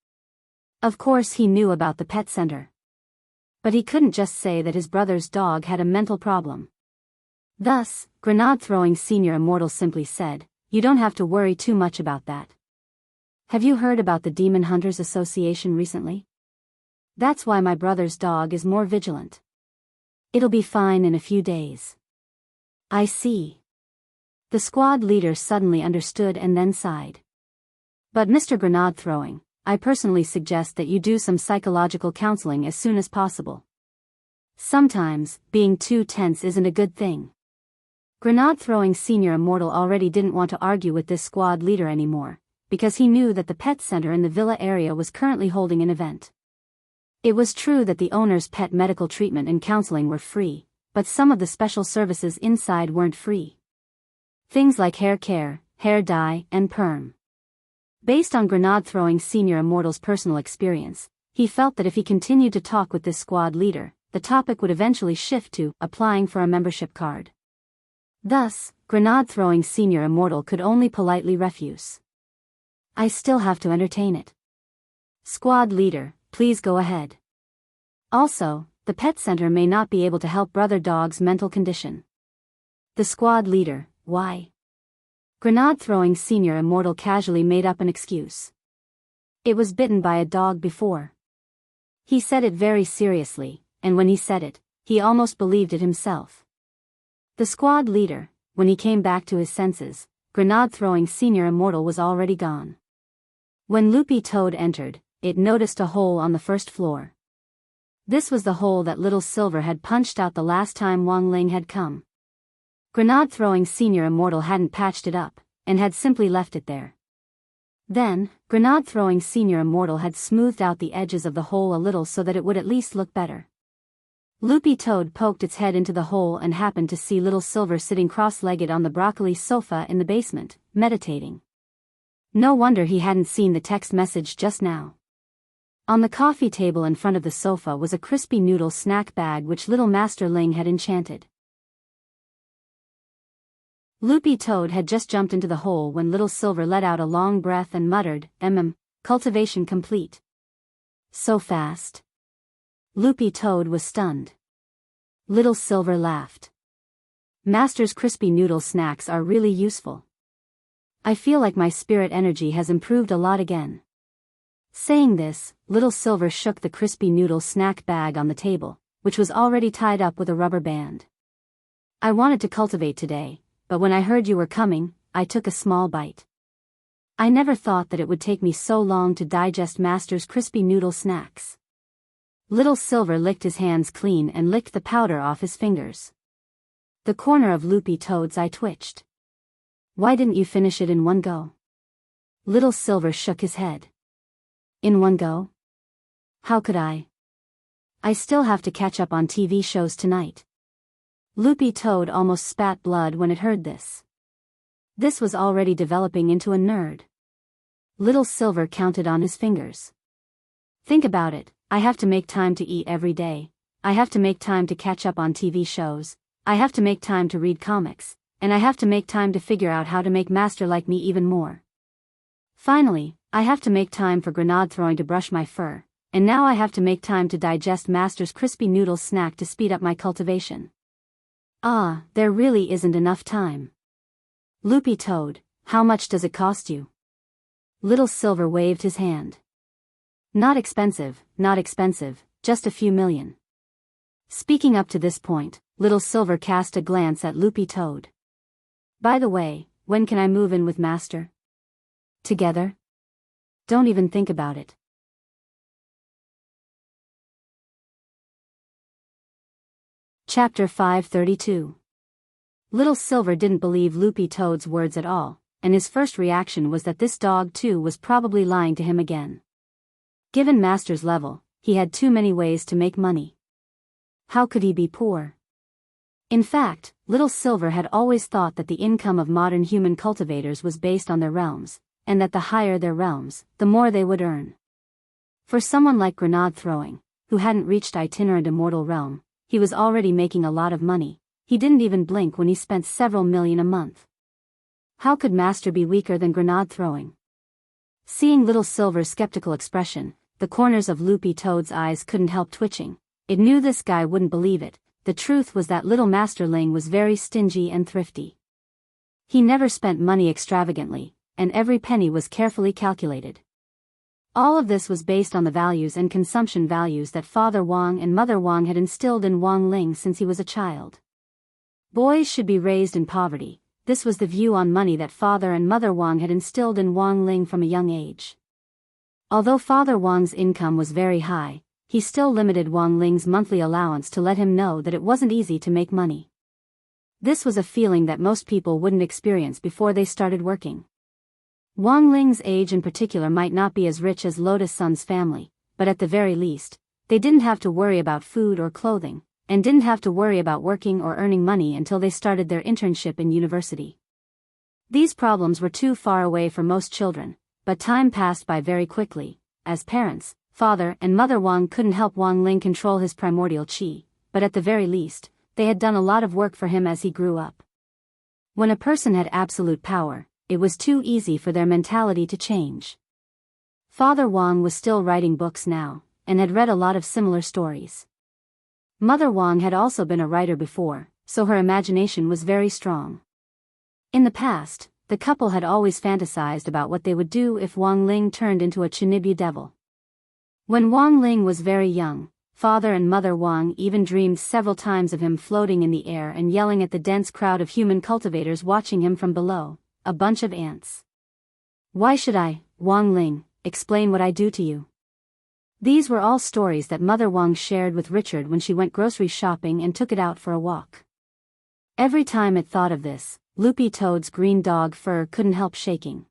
Of course he knew about the pet center. But he couldn't just say that his brother's dog had a mental problem. Thus, Grenade Throwing Senior Immortal simply said, "You don't have to worry too much about that. Have you heard about the Demon Hunters Association recently? That's why my brother's dog is more vigilant. It'll be fine in a few days." I see. The squad leader suddenly understood and then sighed. But Mr. Grenade Throwing, I personally suggest that you do some psychological counseling as soon as possible. Sometimes, being too tense isn't a good thing. Grenade Throwing Senior Immortal already didn't want to argue with this squad leader anymore, because he knew that the pet center in the villa area was currently holding an event. It was true that the owner's pet medical treatment and counseling were free, but some of the special services inside weren't free. Things like hair care, hair dye, and perm. Based on Grenade Throwing Senior Immortal's personal experience, he felt that if he continued to talk with this squad leader, the topic would eventually shift to applying for a membership card. Thus, Grenade Throwing Senior Immortal could only politely refuse. I still have to entertain it. Squad leader, please go ahead. Also, the pet center may not be able to help Brother Dog's mental condition. The squad leader, why? Grenade Throwing Senior Immortal casually made up an excuse. It was bitten by a dog before. He said it very seriously, and when he said it, he almost believed it himself. The squad leader, when he came back to his senses, Grenade Throwing Senior Immortal was already gone. When Loopy Toad entered, it noticed a hole on the first floor. This was the hole that Little Silver had punched out the last time Wang Ling had come. Grenade Throwing Senior Immortal hadn't patched it up, and had simply left it there. Then, Grenade Throwing Senior Immortal had smoothed out the edges of the hole a little so that it would at least look better. Loopy Toad poked its head into the hole and happened to see Little Silver sitting cross-legged on the broccoli sofa in the basement, meditating. No wonder he hadn't seen the text message just now. On the coffee table in front of the sofa was a crispy noodle snack bag which Little Master Ling had enchanted. Loopy Toad had just jumped into the hole when Little Silver let out a long breath and muttered, cultivation complete. So fast. Loopy Toad was stunned. Little Silver laughed. Master's crispy noodle snacks are really useful. I feel like my spirit energy has improved a lot again. Saying this, Little Silver shook the crispy noodle snack bag on the table, which was already tied up with a rubber band. I wanted to cultivate today, but when I heard you were coming, I took a small bite. I never thought that it would take me so long to digest Master's crispy noodle snacks. Little Silver licked his hands clean and licked the powder off his fingers. The corner of Loopy Toad's eye twitched. Why didn't you finish it in one go? Little Silver shook his head. In one go? How could I? I still have to catch up on TV shows tonight. Loopy Toad almost spat blood when it heard this. This was already developing into a nerd. Little Silver counted on his fingers. Think about it, I have to make time to eat every day, I have to make time to catch up on TV shows, I have to make time to read comics, and I have to make time to figure out how to make Master like me even more. Finally, I have to make time for grenade throwing to brush my fur, and now I have to make time to digest Master's crispy noodle snack to speed up my cultivation. Ah, there really isn't enough time. Loopy Toad, how much does it cost you? Little Silver waved his hand. Not expensive, just a few million. Speaking up to this point, Little Silver cast a glance at Loopy Toad. By the way, when can I move in with Master? Together? Don't even think about it. Chapter 532. Little Silver didn't believe Loopy Toad's words at all, and his first reaction was that this dog too was probably lying to him again. Given Master's level, he had too many ways to make money. How could he be poor? In fact, Little Silver had always thought that the income of modern human cultivators was based on their realms, and that the higher their realms, the more they would earn. For someone like grenade throwing, who hadn't reached itinerant immortal realm, he was already making a lot of money. He didn't even blink when he spent several million a month. How could Master be weaker than grenade throwing? Seeing Little Silver's skeptical expression, the corners of Loopy Toad's eyes couldn't help twitching. It knew this guy wouldn't believe it. The truth was that little Masterling was very stingy and thrifty. He never spent money extravagantly, and every penny was carefully calculated. All of this was based on the values and consumption values that Father Wang and Mother Wang had instilled in Wang Ling since he was a child. Boys should be raised in poverty. This was the view on money that Father and Mother Wang had instilled in Wang Ling from a young age. Although Father Wang's income was very high, he still limited Wang Ling's monthly allowance to let him know that it wasn't easy to make money. This was a feeling that most people wouldn't experience before they started working. Wang Ling's age in particular might not be as rich as Lotus Sun's family, but at the very least, they didn't have to worry about food or clothing, and didn't have to worry about working or earning money until they started their internship in university. These problems were too far away for most children, but time passed by very quickly. As parents, Father and Mother Wang couldn't help Wang Ling control his primordial qi, but at the very least, they had done a lot of work for him as he grew up. When a person had absolute power, it was too easy for their mentality to change. Father Wang was still writing books now, and had read a lot of similar stories. Mother Wang had also been a writer before, so her imagination was very strong. In the past, the couple had always fantasized about what they would do if Wang Ling turned into a Chinibyu devil. When Wang Ling was very young, Father and Mother Wang even dreamed several times of him floating in the air and yelling at the dense crowd of human cultivators watching him from below. A bunch of ants. Why should I, Wang Ling, explain what I do to you? These were all stories that Mother Wang shared with Richard when she went grocery shopping and took it out for a walk. Every time it thought of this, Loopy Toad's green dog fur couldn't help shaking.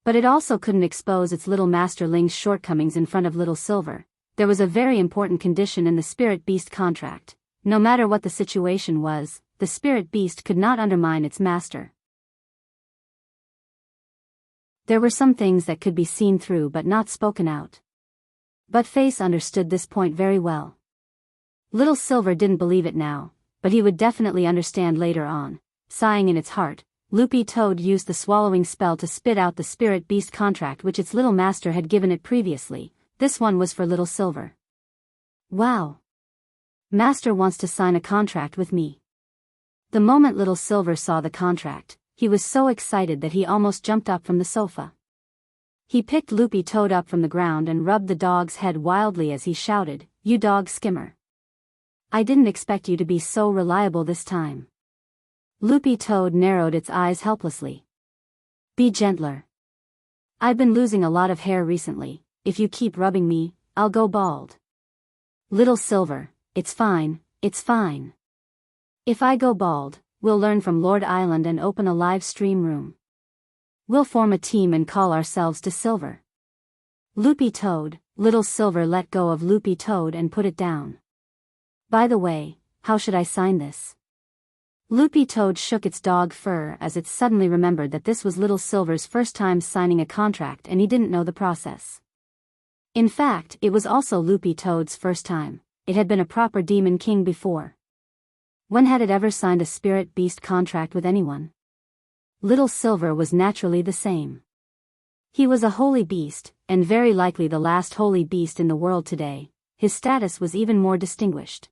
But it also couldn't expose its little Masterling's shortcomings in front of Little Silver. There was a very important condition in the Spirit Beast contract. No matter what the situation was, the Spirit Beast could not undermine its master. There were some things that could be seen through but not spoken out. But Face understood this point very well. Little Silver didn't believe it now, but he would definitely understand later on. Sighing in its heart, Loopy Toad used the swallowing spell to spit out the Spirit Beast contract which its little master had given it previously. This one was for Little Silver. Wow! Master wants to sign a contract with me. The moment Little Silver saw the contract, he was so excited that he almost jumped up from the sofa. He picked Loopy Toad up from the ground and rubbed the dog's head wildly as he shouted, "You dog skimmer! I didn't expect you to be so reliable this time." Loopy Toad narrowed its eyes helplessly. "Be gentler. I've been losing a lot of hair recently. If you keep rubbing me, I'll go bald." "Little Silver, it's fine, it's fine. If I go bald, we'll learn from Lord Island and open a live stream room. We'll form a team and call ourselves to Silver." Loopy Toad, Little Silver let go of Loopy Toad and put it down. "By the way, how should I sign this?" Loopy Toad shook its dog fur as it suddenly remembered that this was Little Silver's first time signing a contract and he didn't know the process. In fact, it was also Loopy Toad's first time. It had been a proper Demon King before. When had it ever signed a spirit beast contract with anyone? Little Silver was naturally the same. He was a holy beast, and very likely the last holy beast in the world today. His status was even more distinguished.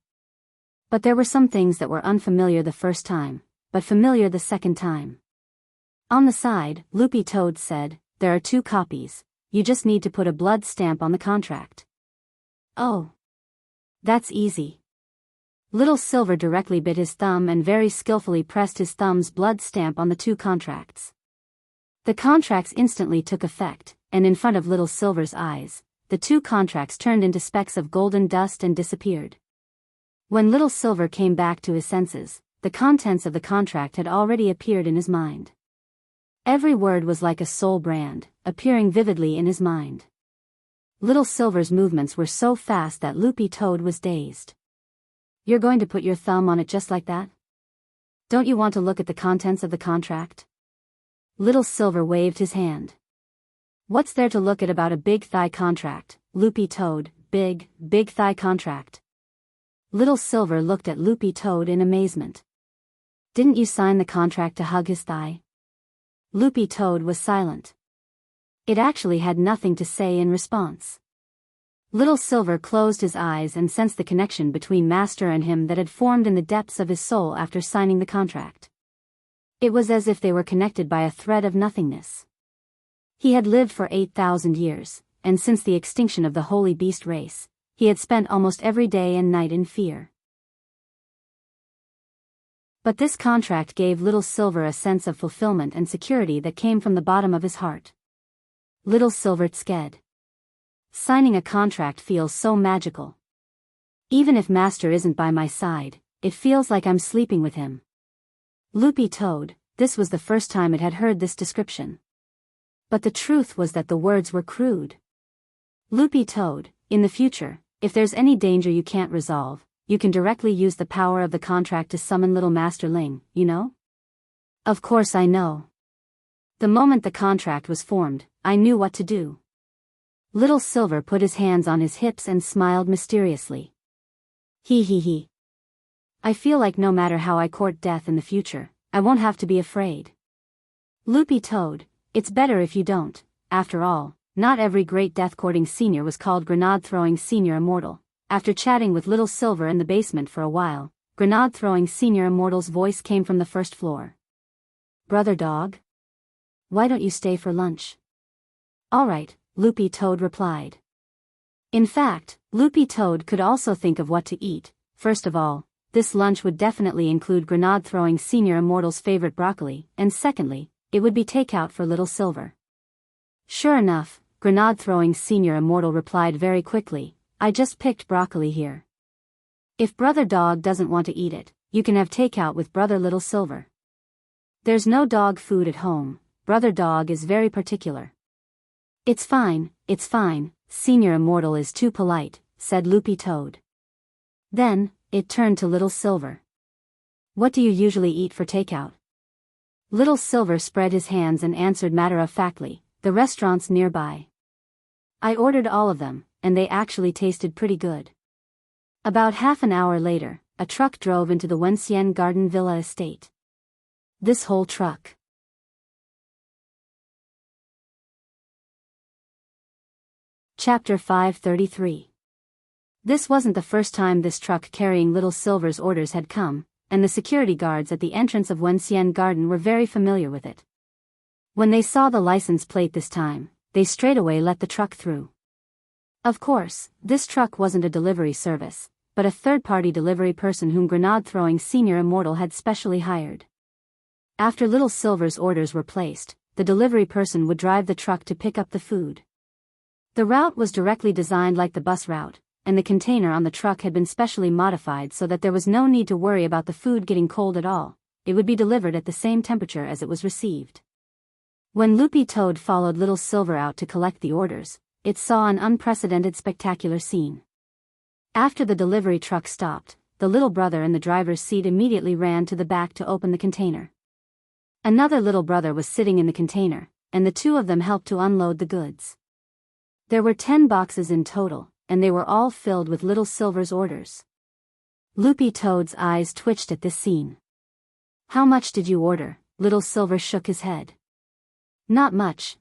But there were some things that were unfamiliar the first time, but familiar the second time. On the side, Loopy Toad said, "There are 2 copies, you just need to put a blood stamp on the contract." "Oh. That's easy." Little Silver directly bit his thumb and very skillfully pressed his thumb's blood stamp on the 2 contracts. The contracts instantly took effect, and in front of Little Silver's eyes, the 2 contracts turned into specks of golden dust and disappeared. When Little Silver came back to his senses, the contents of the contract had already appeared in his mind. Every word was like a soul brand, appearing vividly in his mind. Little Silver's movements were so fast that Loopy Toad was dazed. "You're going to put your thumb on it just like that? Don't you want to look at the contents of the contract?" Little Silver waved his hand. "What's there to look at about a big thigh contract, Loopy Toad? Big thigh contract?" Little Silver looked at Loopy Toad in amazement. "Didn't you sign the contract to hug his thigh?" Loopy Toad was silent. It actually had nothing to say in response. Little Silver closed his eyes and sensed the connection between Master and him that had formed in the depths of his soul after signing the contract. It was as if they were connected by a thread of nothingness. He had lived for 8,000 years, and since the extinction of the holy beast race, he had spent almost every day and night in fear. But this contract gave Little Silver a sense of fulfillment and security that came from the bottom of his heart. Little Silver sked. Signing a contract feels so magical. Even if Master isn't by my side, it feels like I'm sleeping with him. Loopy Toad, this was the first time it had heard this description. But the truth was that the words were crude. "Loopy Toad, in the future, if there's any danger you can't resolve, you can directly use the power of the contract to summon Little Master Ling, you know?" "Of course I know. The moment the contract was formed, I knew what to do." Little Silver put his hands on his hips and smiled mysteriously. He. I feel like no matter how I court death in the future, I won't have to be afraid." "Loopy Toad, it's better if you don't. After all, not every great death-courting senior was called Grenade-throwing Senior Immortal." After chatting with Little Silver in the basement for a while, Grenade-throwing Senior Immortal's voice came from the first floor. "Brother Dog? Why don't you stay for lunch?" "All right," Loopy Toad replied. In fact, Loopy Toad could also think of what to eat. First of all, this lunch would definitely include Grenade-throwing Senior Immortal's favorite broccoli, and secondly, it would be takeout for Little Silver. Sure enough, Grenade-throwing Senior Immortal replied very quickly, "I just picked broccoli here. If Brother Dog doesn't want to eat it, you can have takeout with Brother Little Silver. There's no dog food at home, Brother Dog is very particular." It's fine, Senior Immortal is too polite," said Loopy Toad. Then, it turned to Little Silver. "What do you usually eat for takeout?" Little Silver spread his hands and answered matter-of-factly, "The restaurants nearby. I ordered all of them, and they actually tasted pretty good." About half an hour later, a truck drove into the Wenxian Garden Villa estate. This whole truck. Chapter 533. This wasn't the first time this truck carrying Little Silver's orders had come, and the security guards at the entrance of Wenxian Garden were very familiar with it. When they saw the license plate this time, they straightaway let the truck through. Of course, this truck wasn't a delivery service, but a third-party delivery person whom grenade-throwing Senior Immortal had specially hired. After Little Silver's orders were placed, the delivery person would drive the truck to pick up the food. The route was directly designed like the bus route, and the container on the truck had been specially modified so that there was no need to worry about the food getting cold at all. It would be delivered at the same temperature as it was received. When Loopy Toad followed Little Silver out to collect the orders, it saw an unprecedented spectacular scene. After the delivery truck stopped, the little brother in the driver's seat immediately ran to the back to open the container. Another little brother was sitting in the container, and the two of them helped to unload the goods. There were 10 boxes in total, and they were all filled with Little Silver's orders. Loopy Toad's eyes twitched at this scene. "How much did you order?" Little Silver shook his head. Not much.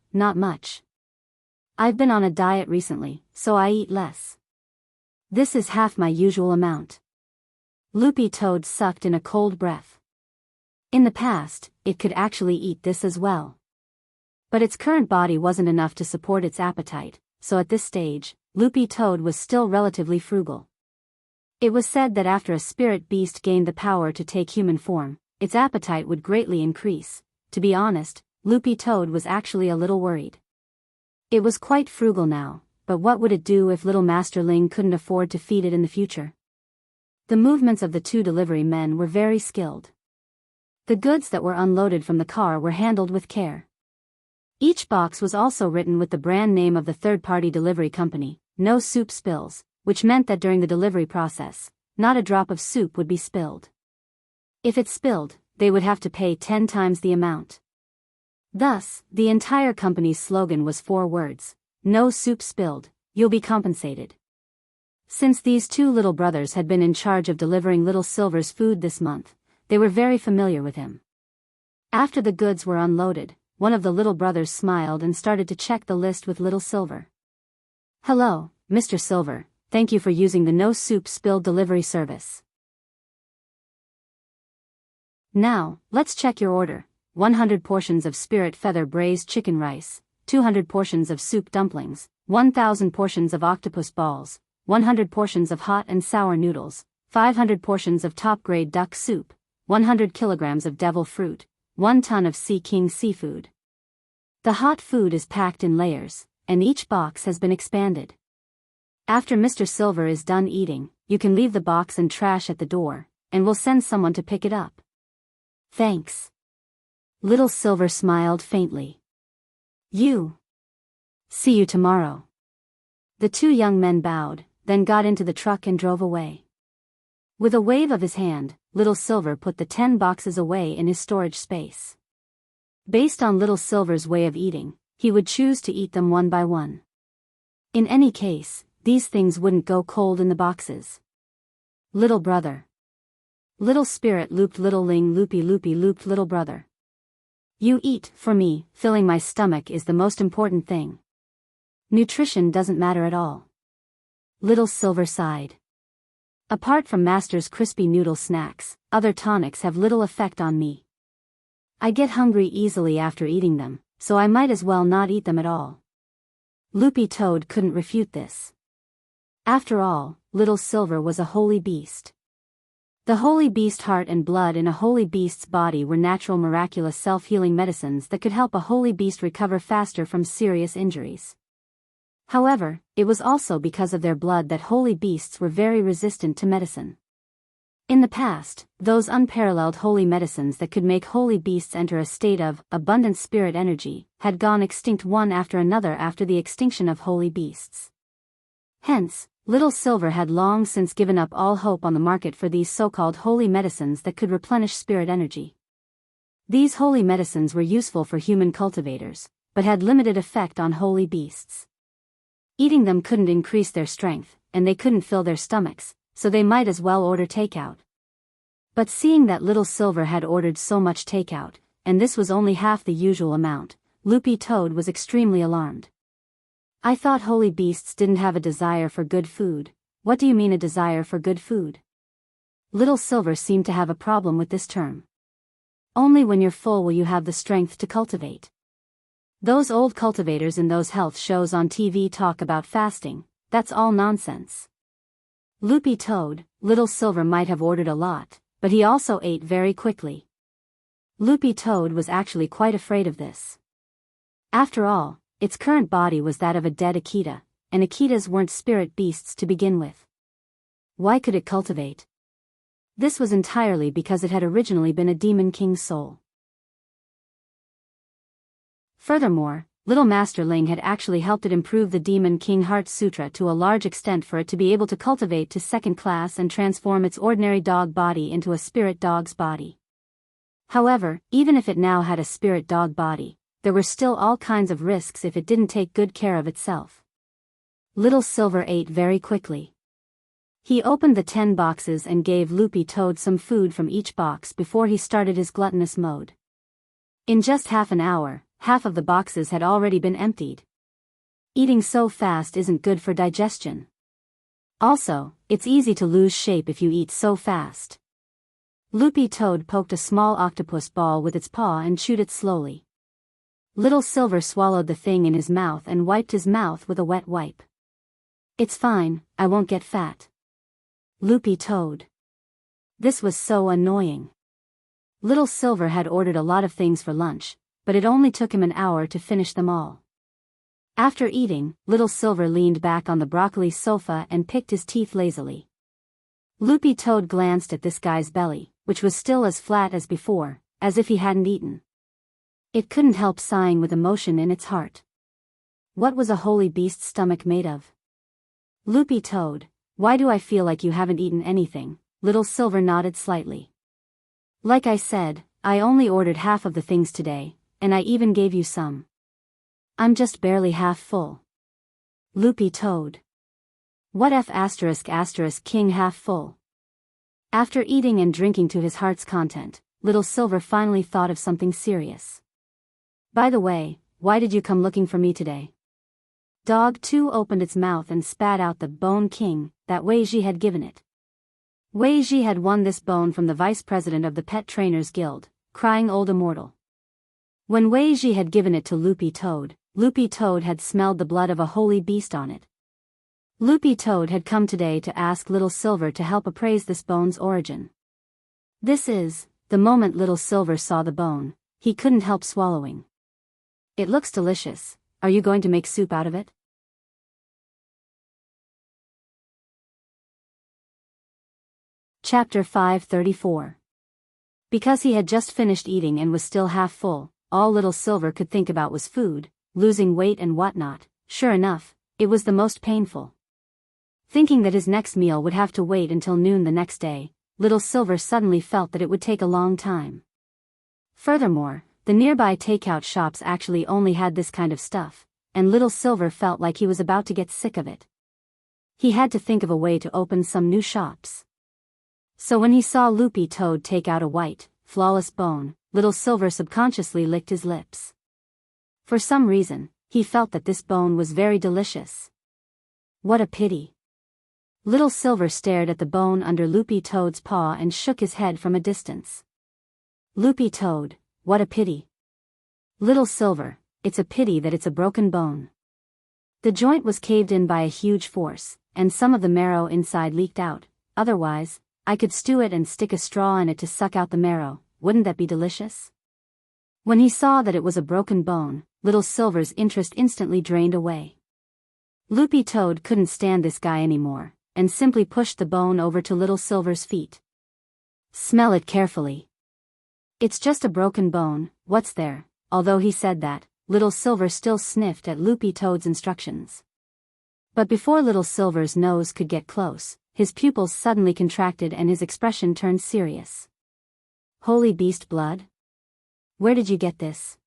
I've been on a diet recently, so I eat less. This is half my usual amount." Loopy Toad sucked in a cold breath. In the past, it could actually eat this as well. But its current body wasn't enough to support its appetite, so at this stage, Loopy Toad was still relatively frugal. It was said that after a spirit beast gained the power to take human form, its appetite would greatly increase. To be honest, Loopy Toad was actually a little worried. It was quite frugal now, but what would it do if little Master Ling couldn't afford to feed it in the future? The movements of the two delivery men were very skilled. The goods that were unloaded from the car were handled with care. Each box was also written with the brand name of the third-party delivery company, "No Soup Spills," which meant that during the delivery process, not a drop of soup would be spilled. If it spilled, they would have to pay 10 times the amount. Thus, the entire company's slogan was 4 words: "No soup spilled, you'll be compensated." Since these two little brothers had been in charge of delivering Little Silver's food this month, they were very familiar with him. After the goods were unloaded, one of the little brothers smiled and started to check the list with Little Silver. "Hello, Mr. Silver, thank you for using the No Soup Spilled delivery service. Now, let's check your order. 100 portions of spirit feather braised chicken rice, 200 portions of soup dumplings, 1,000 portions of octopus balls, 100 portions of hot and sour noodles, 500 portions of top-grade duck soup, 100 kilograms of devil fruit, 1 ton of Sea King seafood." The hot food is packed in layers, and each box has been expanded. After Mr. Silver is done eating, you can leave the box and trash at the door, and we'll send someone to pick it up. "Thanks." Little Silver smiled faintly. See you tomorrow." The two young men bowed, then got into the truck and drove away. With a wave of his hand, Little Silver put the 10 boxes away in his storage space. Based on Little Silver's way of eating, he would choose to eat them one by one. In any case, these things wouldn't go cold in the boxes. "Little brother." Little Spirit looped Little Ling loopy looped Little brother. "You eat, for me, filling my stomach is the most important thing. Nutrition doesn't matter at all." Little Silver sighed. "Apart from Master's crispy noodle snacks, other tonics have little effect on me. I get hungry easily after eating them, so I might as well not eat them at all." Loopy Toad couldn't refute this. After all, Little Silver was a holy beast. The holy beast heart and blood in a holy beast's body were natural miraculous self-healing medicines that could help a holy beast recover faster from serious injuries. However, it was also because of their blood that holy beasts were very resistant to medicine. In the past, those unparalleled holy medicines that could make holy beasts enter a state of abundant spirit energy had gone extinct one after another after the extinction of holy beasts. Hence, Little Silver had long since given up all hope on the market for these so-called holy medicines that could replenish spirit energy. These holy medicines were useful for human cultivators, but had limited effect on holy beasts. Eating them couldn't increase their strength, and they couldn't fill their stomachs, so they might as well order takeout. But seeing that Little Silver had ordered so much takeout, and this was only half the usual amount, Loopy Toad was extremely alarmed. "I thought holy beasts didn't have a desire for good food. What do you mean a desire for good food?" Little Silver seemed to have a problem with this term. "Only when you're full will you have the strength to cultivate. Those old cultivators in those health shows on TV talk about fasting, that's all nonsense. Loopy toad, Little Silver might have ordered a lot, but he also ate very quickly. Loopy toad was actually quite afraid of this. After all, its current body was that of a dead Akita, and Akitas weren't spirit beasts to begin with. Why could it cultivate? This was entirely because it had originally been a demon king's soul. Furthermore, Little Master Ling had actually helped it improve the Demon King Heart Sutra to a large extent for it to be able to cultivate to second class and transform its ordinary dog body into a spirit dog's body. However, even if it now had a spirit dog body, there were still all kinds of risks if it didn't take good care of itself. Little Silver ate very quickly. He opened the 10 boxes and gave Loopy Toad some food from each box before he started his gluttonous mode. In just half an hour, half of the boxes had already been emptied. Eating so fast isn't good for digestion. Also, it's easy to lose shape if you eat so fast. Loopy Toad poked a small octopus ball with its paw and chewed it slowly. Little Silver swallowed the thing in his mouth and wiped his mouth with a wet wipe. It's fine, I won't get fat. Loopy Toad. This was so annoying. Little Silver had ordered a lot of things for lunch, but it only took him an hour to finish them all. After eating, Little Silver leaned back on the broccoli sofa and picked his teeth lazily. Loopy Toad glanced at this guy's belly, which was still as flat as before, as if he hadn't eaten. It couldn't help sighing with emotion in its heart. What was a holy beast's stomach made of? Loopy Toad, why do I feel like you haven't eaten anything? Little Silver nodded slightly. Like I said, I only ordered half of the things today, and I even gave you some. I'm just barely half full. Loopy Toad. What F*** king half full? After eating and drinking to his heart's content, Little Silver finally thought of something serious. By the way, why did you come looking for me today? Dog 2 opened its mouth and spat out the bone king that Wei Ji had given it. Wei Ji had won this bone from the vice president of the Pet Trainers Guild, Crying Old Immortal. When Wei Ji had given it to Loopy Toad had smelled the blood of a holy beast on it. Loopy Toad had come today to ask Little Silver to help appraise this bone's origin. The moment Little Silver saw the bone, he couldn't help swallowing. It looks delicious. Are you going to make soup out of it? Chapter 534. Because he had just finished eating and was still half full, all Little Silver could think about was food, losing weight and whatnot. Sure enough, it was the most painful. Thinking that his next meal would have to wait until noon the next day, Little Silver suddenly felt that it would take a long time. Furthermore, the nearby takeout shops actually only had this kind of stuff, and Little Silver felt like he was about to get sick of it. He had to think of a way to open some new shops. So when he saw Loopy Toad take out a white, flawless bone, Little Silver subconsciously licked his lips. For some reason, he felt that this bone was very delicious. What a pity. Little Silver stared at the bone under Loopy Toad's paw and shook his head from a distance. Loopy Toad, what a pity. Little Silver, it's a pity that it's a broken bone. The joint was caved in by a huge force, and some of the marrow inside leaked out. Otherwise, I could stew it and stick a straw in it to suck out the marrow. Wouldn't that be delicious? When he saw that it was a broken bone, Little Silver's interest instantly drained away. Loopy Toad couldn't stand this guy anymore, and simply pushed the bone over to Little Silver's feet. Smell it carefully. It's just a broken bone, what's there? Although he said that, Little Silver still sniffed at Loopy Toad's instructions. But before Little Silver's nose could get close, his pupils suddenly contracted and his expression turned serious. Holy beast blood? Where did you get this?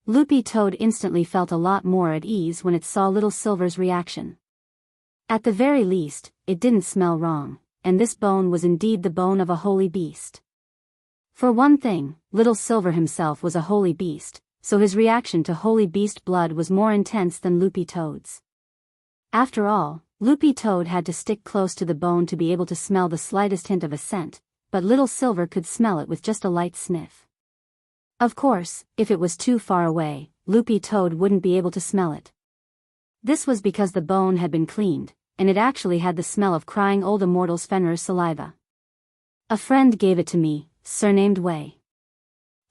Loopy Toad instantly felt a lot more at ease when it saw Little Silver's reaction. At the very least, it didn't smell wrong, and this bone was indeed the bone of a holy beast. For one thing, Little Silver himself was a holy beast, so his reaction to holy beast blood was more intense than Loopy Toad's. After all, Loopy Toad had to stick close to the bone to be able to smell the slightest hint of a scent, but Little Silver could smell it with just a light sniff. Of course, if it was too far away, Loopy Toad wouldn't be able to smell it. This was because the bone had been cleaned, and it actually had the smell of crying old immortals Fenrir's saliva. A friend gave it to me, surnamed Way.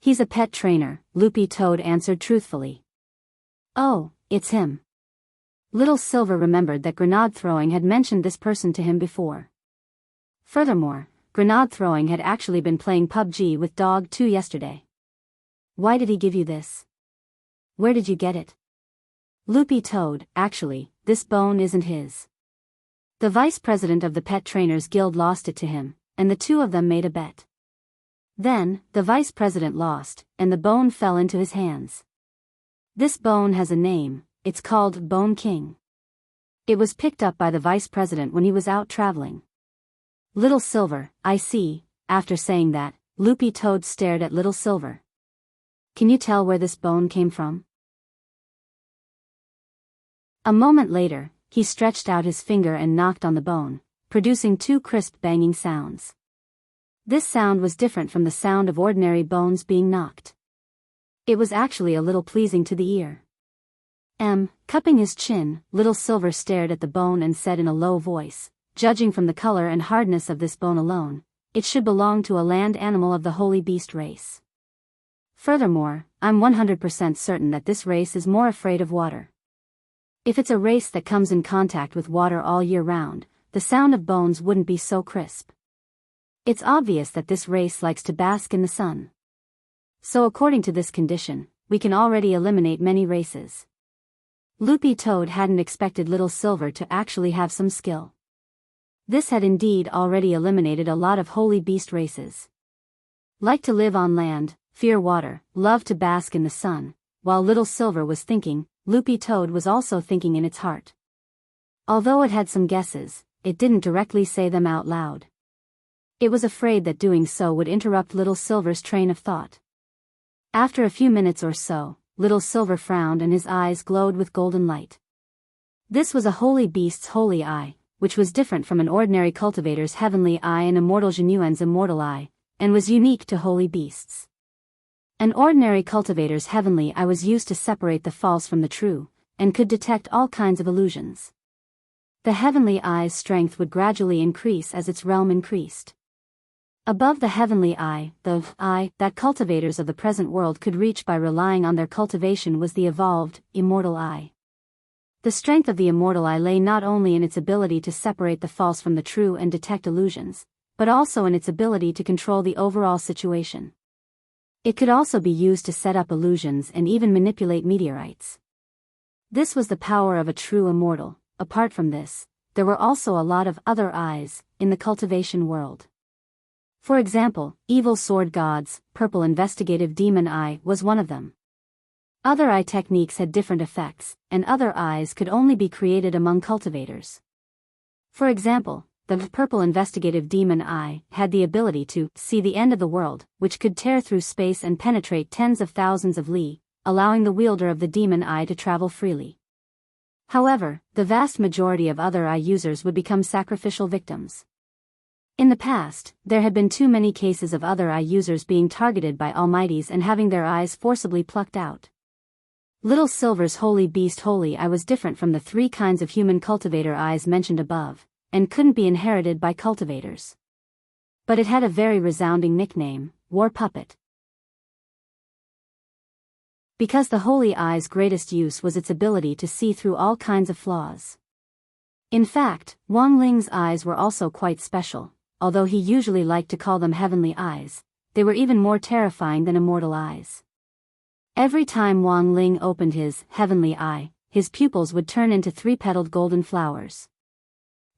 He's a pet trainer, Loopy Toad answered truthfully. Oh, it's him. Little Silver remembered that Grenade Throwing had mentioned this person to him before. Furthermore, Grenade Throwing had actually been playing PUBG with Dog 2 yesterday. Why did he give you this? Where did you get it? Loopy Toad, actually, this bone isn't his. The vice president of the Pet Trainers Guild lost it to him, and the two of them made a bet. Then, the vice president lost, and the bone fell into his hands. This bone has a name, it's called Bone King. It was picked up by the vice president when he was out traveling. Little Silver, I see. After saying that, Loopy Toad stared at Little Silver. Can you tell where this bone came from? A moment later, he stretched out his finger and knocked on the bone, producing two crisp banging sounds. This sound was different from the sound of ordinary bones being knocked. It was actually a little pleasing to the ear. Cupping his chin, Little Silver stared at the bone and said in a low voice, judging from the color and hardness of this bone alone, it should belong to a land animal of the holy beast race. Furthermore, I'm 100% certain that this race is more afraid of water. If it's a race that comes in contact with water all year round, the sound of bones wouldn't be so crisp. It's obvious that this race likes to bask in the sun. So according to this condition, we can already eliminate many races. Loopy Toad hadn't expected Little Silver to actually have some skill. This had indeed already eliminated a lot of holy beast races. Like to live on land, fear water, love to bask in the sun. While Little Silver was thinking, Loopy Toad was also thinking in its heart. Although it had some guesses, it didn't directly say them out loud. It was afraid that doing so would interrupt Little Silver's train of thought. After a few minutes or so, Little Silver frowned and his eyes glowed with golden light. This was a holy beast's holy eye, which was different from an ordinary cultivator's heavenly eye and immortal genuine's immortal eye, and was unique to holy beasts. An ordinary cultivator's heavenly eye was used to separate the false from the true, and could detect all kinds of illusions. The heavenly eye's strength would gradually increase as its realm increased. Above the heavenly eye, the eye that cultivators of the present world could reach by relying on their cultivation was the evolved, immortal eye. The strength of the immortal eye lay not only in its ability to separate the false from the true and detect illusions, but also in its ability to control the overall situation. It could also be used to set up illusions and even manipulate meteorites. This was the power of a true immortal. Apart from this, there were also a lot of other eyes in the cultivation world. For example, evil sword gods, purple investigative demon eye was one of them. Other eye techniques had different effects, and other eyes could only be created among cultivators. For example, the purple investigative demon eye had the ability to see the end of the world, which could tear through space and penetrate tens of thousands of li, allowing the wielder of the demon eye to travel freely. However, the vast majority of other eye users would become sacrificial victims. In the past, there had been too many cases of other eye users being targeted by almighties and having their eyes forcibly plucked out. Little Silver's holy beast holy eye was different from the three kinds of human cultivator eyes mentioned above, and couldn't be inherited by cultivators. But it had a very resounding nickname, War Puppet. Because the holy eye's greatest use was its ability to see through all kinds of flaws. In fact, Wang Ling's eyes were also quite special. Although he usually liked to call them heavenly eyes, they were even more terrifying than immortal eyes. Every time Wang Ling opened his heavenly eye, his pupils would turn into three-petaled golden flowers.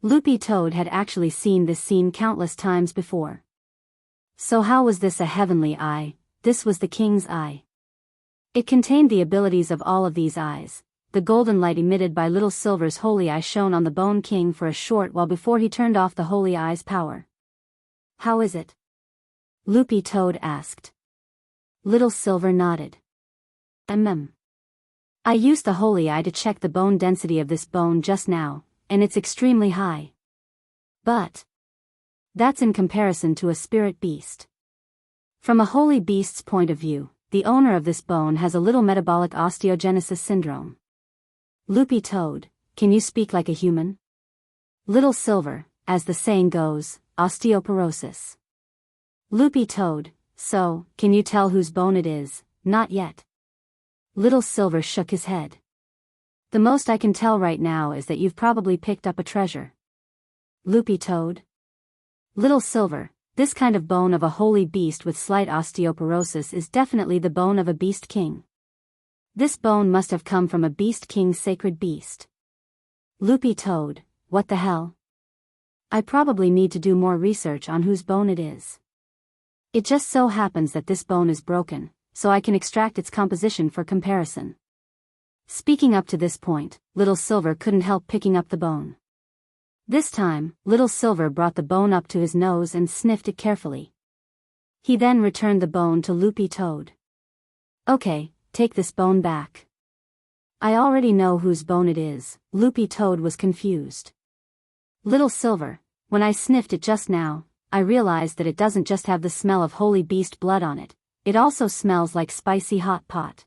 Loopy Toad had actually seen this scene countless times before. So how was this a heavenly eye? This was the king's eye. It contained the abilities of all of these eyes. The golden light emitted by Little Silver's holy eye shone on the Bone King for a short while before he turned off the holy eye's power. How is it? Loopy Toad asked. Little Silver nodded. I used the holy eye to check the bone density of this bone just now, and it's extremely high. But that's in comparison to a spirit beast. From a holy beast's point of view, the owner of this bone has a little metabolic osteogenesis syndrome. Loopy Toad, can you speak like a human? Little Silver, as the saying goes, osteoporosis. Loopy Toad, so, can you tell whose bone it is? Not yet. Little Silver shook his head. The most I can tell right now is that you've probably picked up a treasure. Loopy Toad. Little Silver, this kind of bone of a holy beast with slight osteoporosis is definitely the bone of a beast king. This bone must have come from a beast king's sacred beast. Loopy Toad, what the hell? I probably need to do more research on whose bone it is. It just so happens that this bone is broken, so I can extract its composition for comparison. Speaking up to this point, Little Silver couldn't help picking up the bone. This time, Little Silver brought the bone up to his nose and sniffed it carefully. He then returned the bone to Loopy Toad. Okay, take this bone back. I already know whose bone it is. Loopy Toad was confused. Little Silver, when I sniffed it just now, I realized that it doesn't just have the smell of holy beast blood on it, it also smells like spicy hot pot.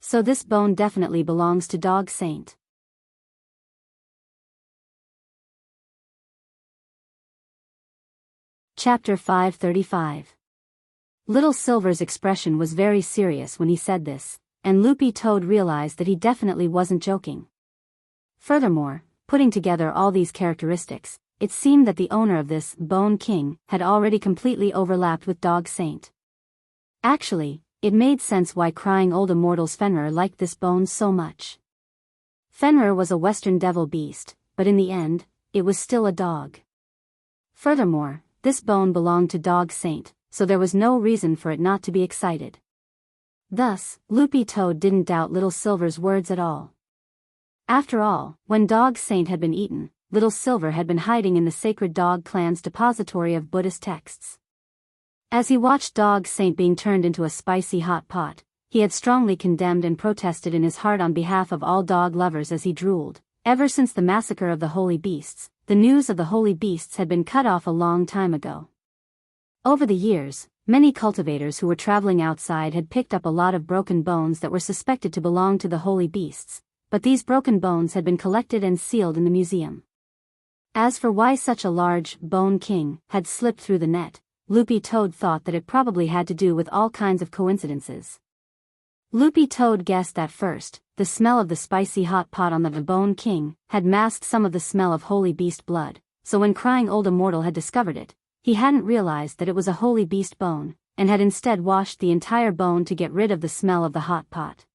So this bone definitely belongs to Dog Saint. Chapter 535. Little Silver's expression was very serious when he said this, and Loopy Toad realized that he definitely wasn't joking. Furthermore, putting together all these characteristics, it seemed that the owner of this Bone King had already completely overlapped with Dog Saint. Actually, it made sense why crying old immortal's Fenrir liked this bone so much. Fenrir was a western devil beast, but in the end, it was still a dog. Furthermore, this bone belonged to Dog Saint, so there was no reason for it not to be excited. Thus, Loopy Toad didn't doubt Little Silver's words at all. After all, when Dog Saint had been eaten, Little Silver had been hiding in the sacred dog clan's depository of Buddhist texts. As he watched Dog Saint being turned into a spicy hot pot, he had strongly condemned and protested in his heart on behalf of all dog lovers as he drooled. Ever since the massacre of the holy beasts, the news of the holy beasts had been cut off a long time ago. Over the years, many cultivators who were traveling outside had picked up a lot of broken bones that were suspected to belong to the holy beasts, but these broken bones had been collected and sealed in the museum. As for why such a large Bone King had slipped through the net, Loopy Toad thought that it probably had to do with all kinds of coincidences. Loopy Toad guessed that first, the smell of the spicy hot pot on the Bone King had masked some of the smell of holy beast blood, so when crying old immortal had discovered it, he hadn't realized that it was a holy beast bone, and had instead washed the entire bone to get rid of the smell of the hot pot.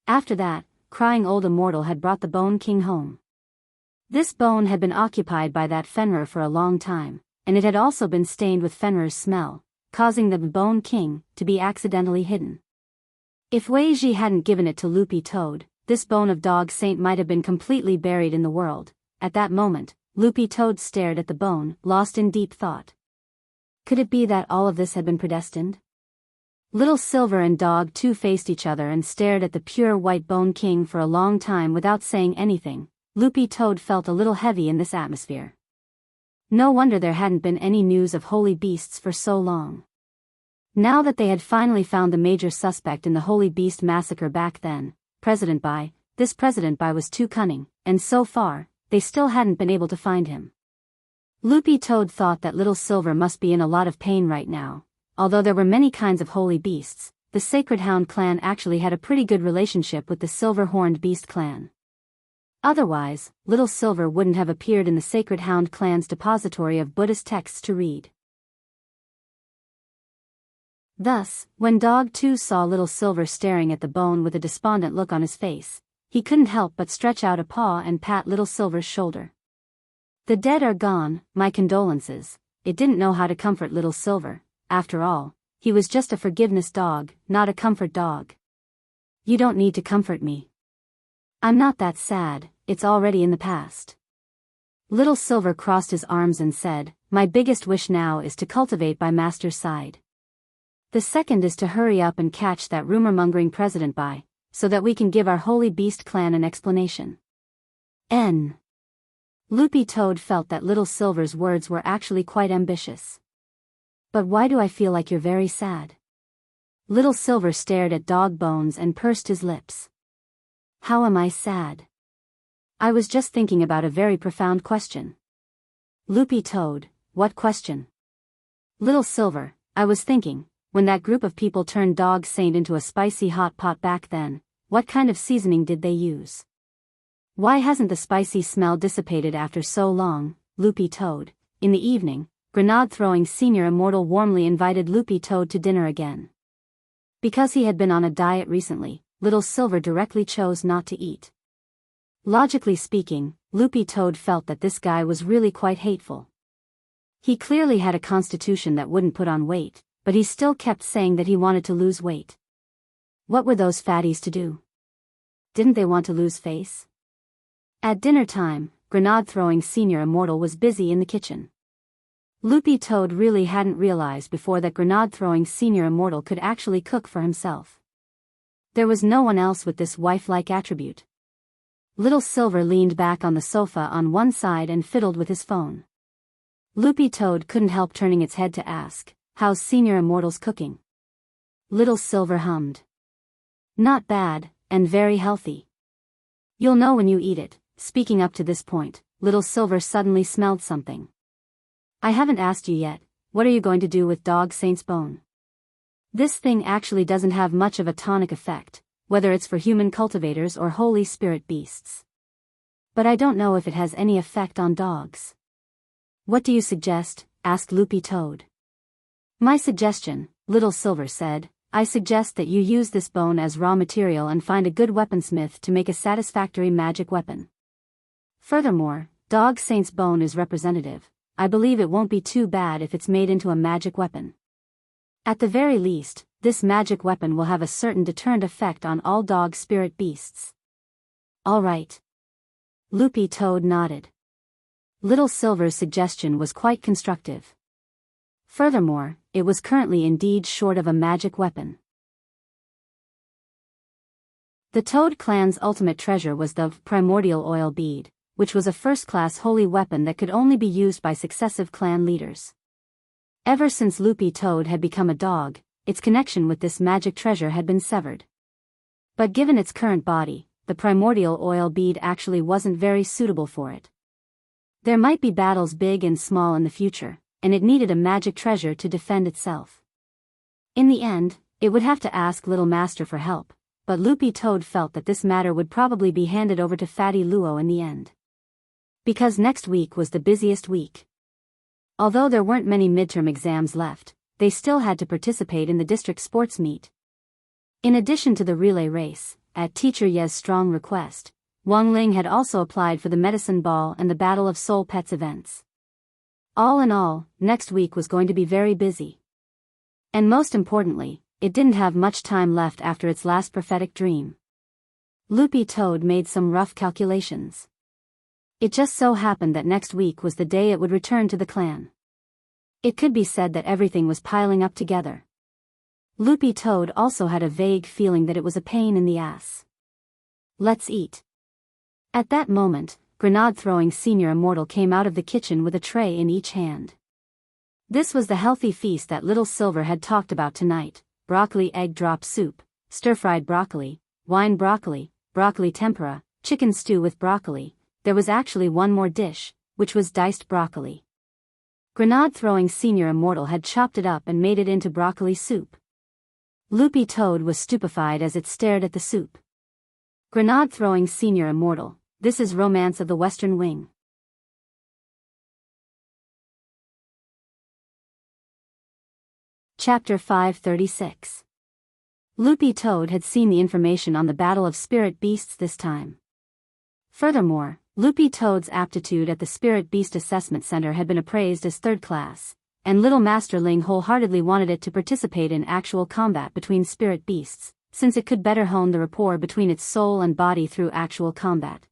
After that, crying old immortal had brought the Bone King home. This bone had been occupied by that Fenrir for a long time, and it had also been stained with Fenrir's smell, causing the Bone King to be accidentally hidden. If Wei Ji hadn't given it to Loopy Toad, this bone of Dog Saint might have been completely buried in the world. At that moment, Loopy Toad stared at the bone, lost in deep thought. Could it be that all of this had been predestined? Little Silver and Dog Two faced each other and stared at the pure white Bone King for a long time without saying anything. Loopy Toad felt a little heavy in this atmosphere. No wonder there hadn't been any news of holy beasts for so long. Now that they had finally found the major suspect in the holy beast massacre back then, this President Bai was too cunning, and so far, they still hadn't been able to find him. Loopy Toad thought that Little Silver must be in a lot of pain right now. Although there were many kinds of holy beasts, the Sacred Hound clan actually had a pretty good relationship with the Silver-Horned Beast clan. Otherwise, Little Silver wouldn't have appeared in the Sacred Hound clan's depository of Buddhist texts to read. Thus, when Dog 2 saw Little Silver staring at the bone with a despondent look on his face, he couldn't help but stretch out a paw and pat Little Silver's shoulder. The dead are gone, my condolences. It didn't know how to comfort Little Silver. After all, he was just a forgiveness dog, not a comfort dog. You don't need to comfort me. I'm not that sad, it's already in the past. Little Silver crossed his arms and said, my biggest wish now is to cultivate by Master's side. The second is to hurry up and catch that rumor-mongering President Bai, so that we can give our holy beast clan an explanation. Loopy Toad felt that Little Silver's words were actually quite ambitious. But why do I feel like you're very sad? Little Silver stared at Dog Bones and pursed his lips. How am I sad? I was just thinking about a very profound question. Loopy Toad, what question? Little Silver, I was thinking, when that group of people turned Dog Saint into a spicy hot pot back then, what kind of seasoning did they use? Why hasn't the spicy smell dissipated after so long? Loopy Toad. In the evening, Grenade-throwing Senior Immortal warmly invited Loopy Toad to dinner again. Because he had been on a diet recently, Little Silver directly chose not to eat. Logically speaking, Loopy Toad felt that this guy was really quite hateful. He clearly had a constitution that wouldn't put on weight, but he still kept saying that he wanted to lose weight. What were those fatties to do? Didn't they want to lose face? At dinner time, Grenade-throwing Senior Immortal was busy in the kitchen. Loopy Toad really hadn't realized before that Grenade-throwing Senior Immortal could actually cook for himself. There was no one else with this wife-like attribute. Little Silver leaned back on the sofa on one side and fiddled with his phone. Loopy Toad couldn't help turning its head to ask, "How's Senior Immortal's cooking?" Little Silver hummed. "Not bad, and very healthy. You'll know when you eat it." Speaking up to this point, Little Silver suddenly smelled something. "I haven't asked you yet, what are you going to do with Dog Saint's bone? This thing actually doesn't have much of a tonic effect, whether it's for human cultivators or Holy Spirit beasts. But I don't know if it has any effect on dogs." "What do you suggest?" asked Loopy Toad. "My suggestion," Little Silver said, "I suggest that you use this bone as raw material and find a good weaponsmith to make a satisfactory magic weapon. Furthermore, Dog Saint's bone is representative. I believe it won't be too bad if it's made into a magic weapon. At the very least, this magic weapon will have a certain deterrent effect on all dog spirit beasts." "All right." Loopy Toad nodded. Little Silver's suggestion was quite constructive. Furthermore, it was currently indeed short of a magic weapon. The Toad clan's ultimate treasure was the primordial oil bead, which was a first-class holy weapon that could only be used by successive clan leaders. Ever since Loopy Toad had become a dog, its connection with this magic treasure had been severed. But given its current body, the primordial oil bead actually wasn't very suitable for it. There might be battles big and small in the future, and it needed a magic treasure to defend itself. In the end, it would have to ask Little Master for help, but Loopy Toad felt that this matter would probably be handed over to Fatty Luo in the end. Because next week was the busiest week. Although there weren't many midterm exams left, they still had to participate in the district sports meet. In addition to the relay race, at Teacher Ye's strong request, Wang Ling had also applied for the medicine ball and the Battle of Soul Pets events. All in all, next week was going to be very busy. And most importantly, it didn't have much time left after its last prophetic dream. Loopy Toad made some rough calculations. It just so happened that next week was the day it would return to the clan. It could be said that everything was piling up together. Loopy Toad also had a vague feeling that it was a pain in the ass. "Let's eat." At that moment, Grenade-throwing Senior Immortal came out of the kitchen with a tray in each hand. This was the healthy feast that Little Silver had talked about tonight: broccoli egg drop soup, stir-fried broccoli, wine broccoli, broccoli tempura, chicken stew with broccoli. There was actually one more dish, which was diced broccoli. Grenade-throwing Senior Immortal had chopped it up and made it into broccoli soup. Loopy Toad was stupefied as it stared at the soup. Grenade-throwing Senior Immortal, this is Romance of the Western Wing. Chapter 536. Loopy Toad had seen the information on the Battle of Spirit Beasts this time. Furthermore, Loopy Toad's aptitude at the Spirit Beast Assessment Center had been appraised as third class, and Little Master Ling wholeheartedly wanted it to participate in actual combat between spirit beasts, since it could better hone the rapport between its soul and body through actual combat.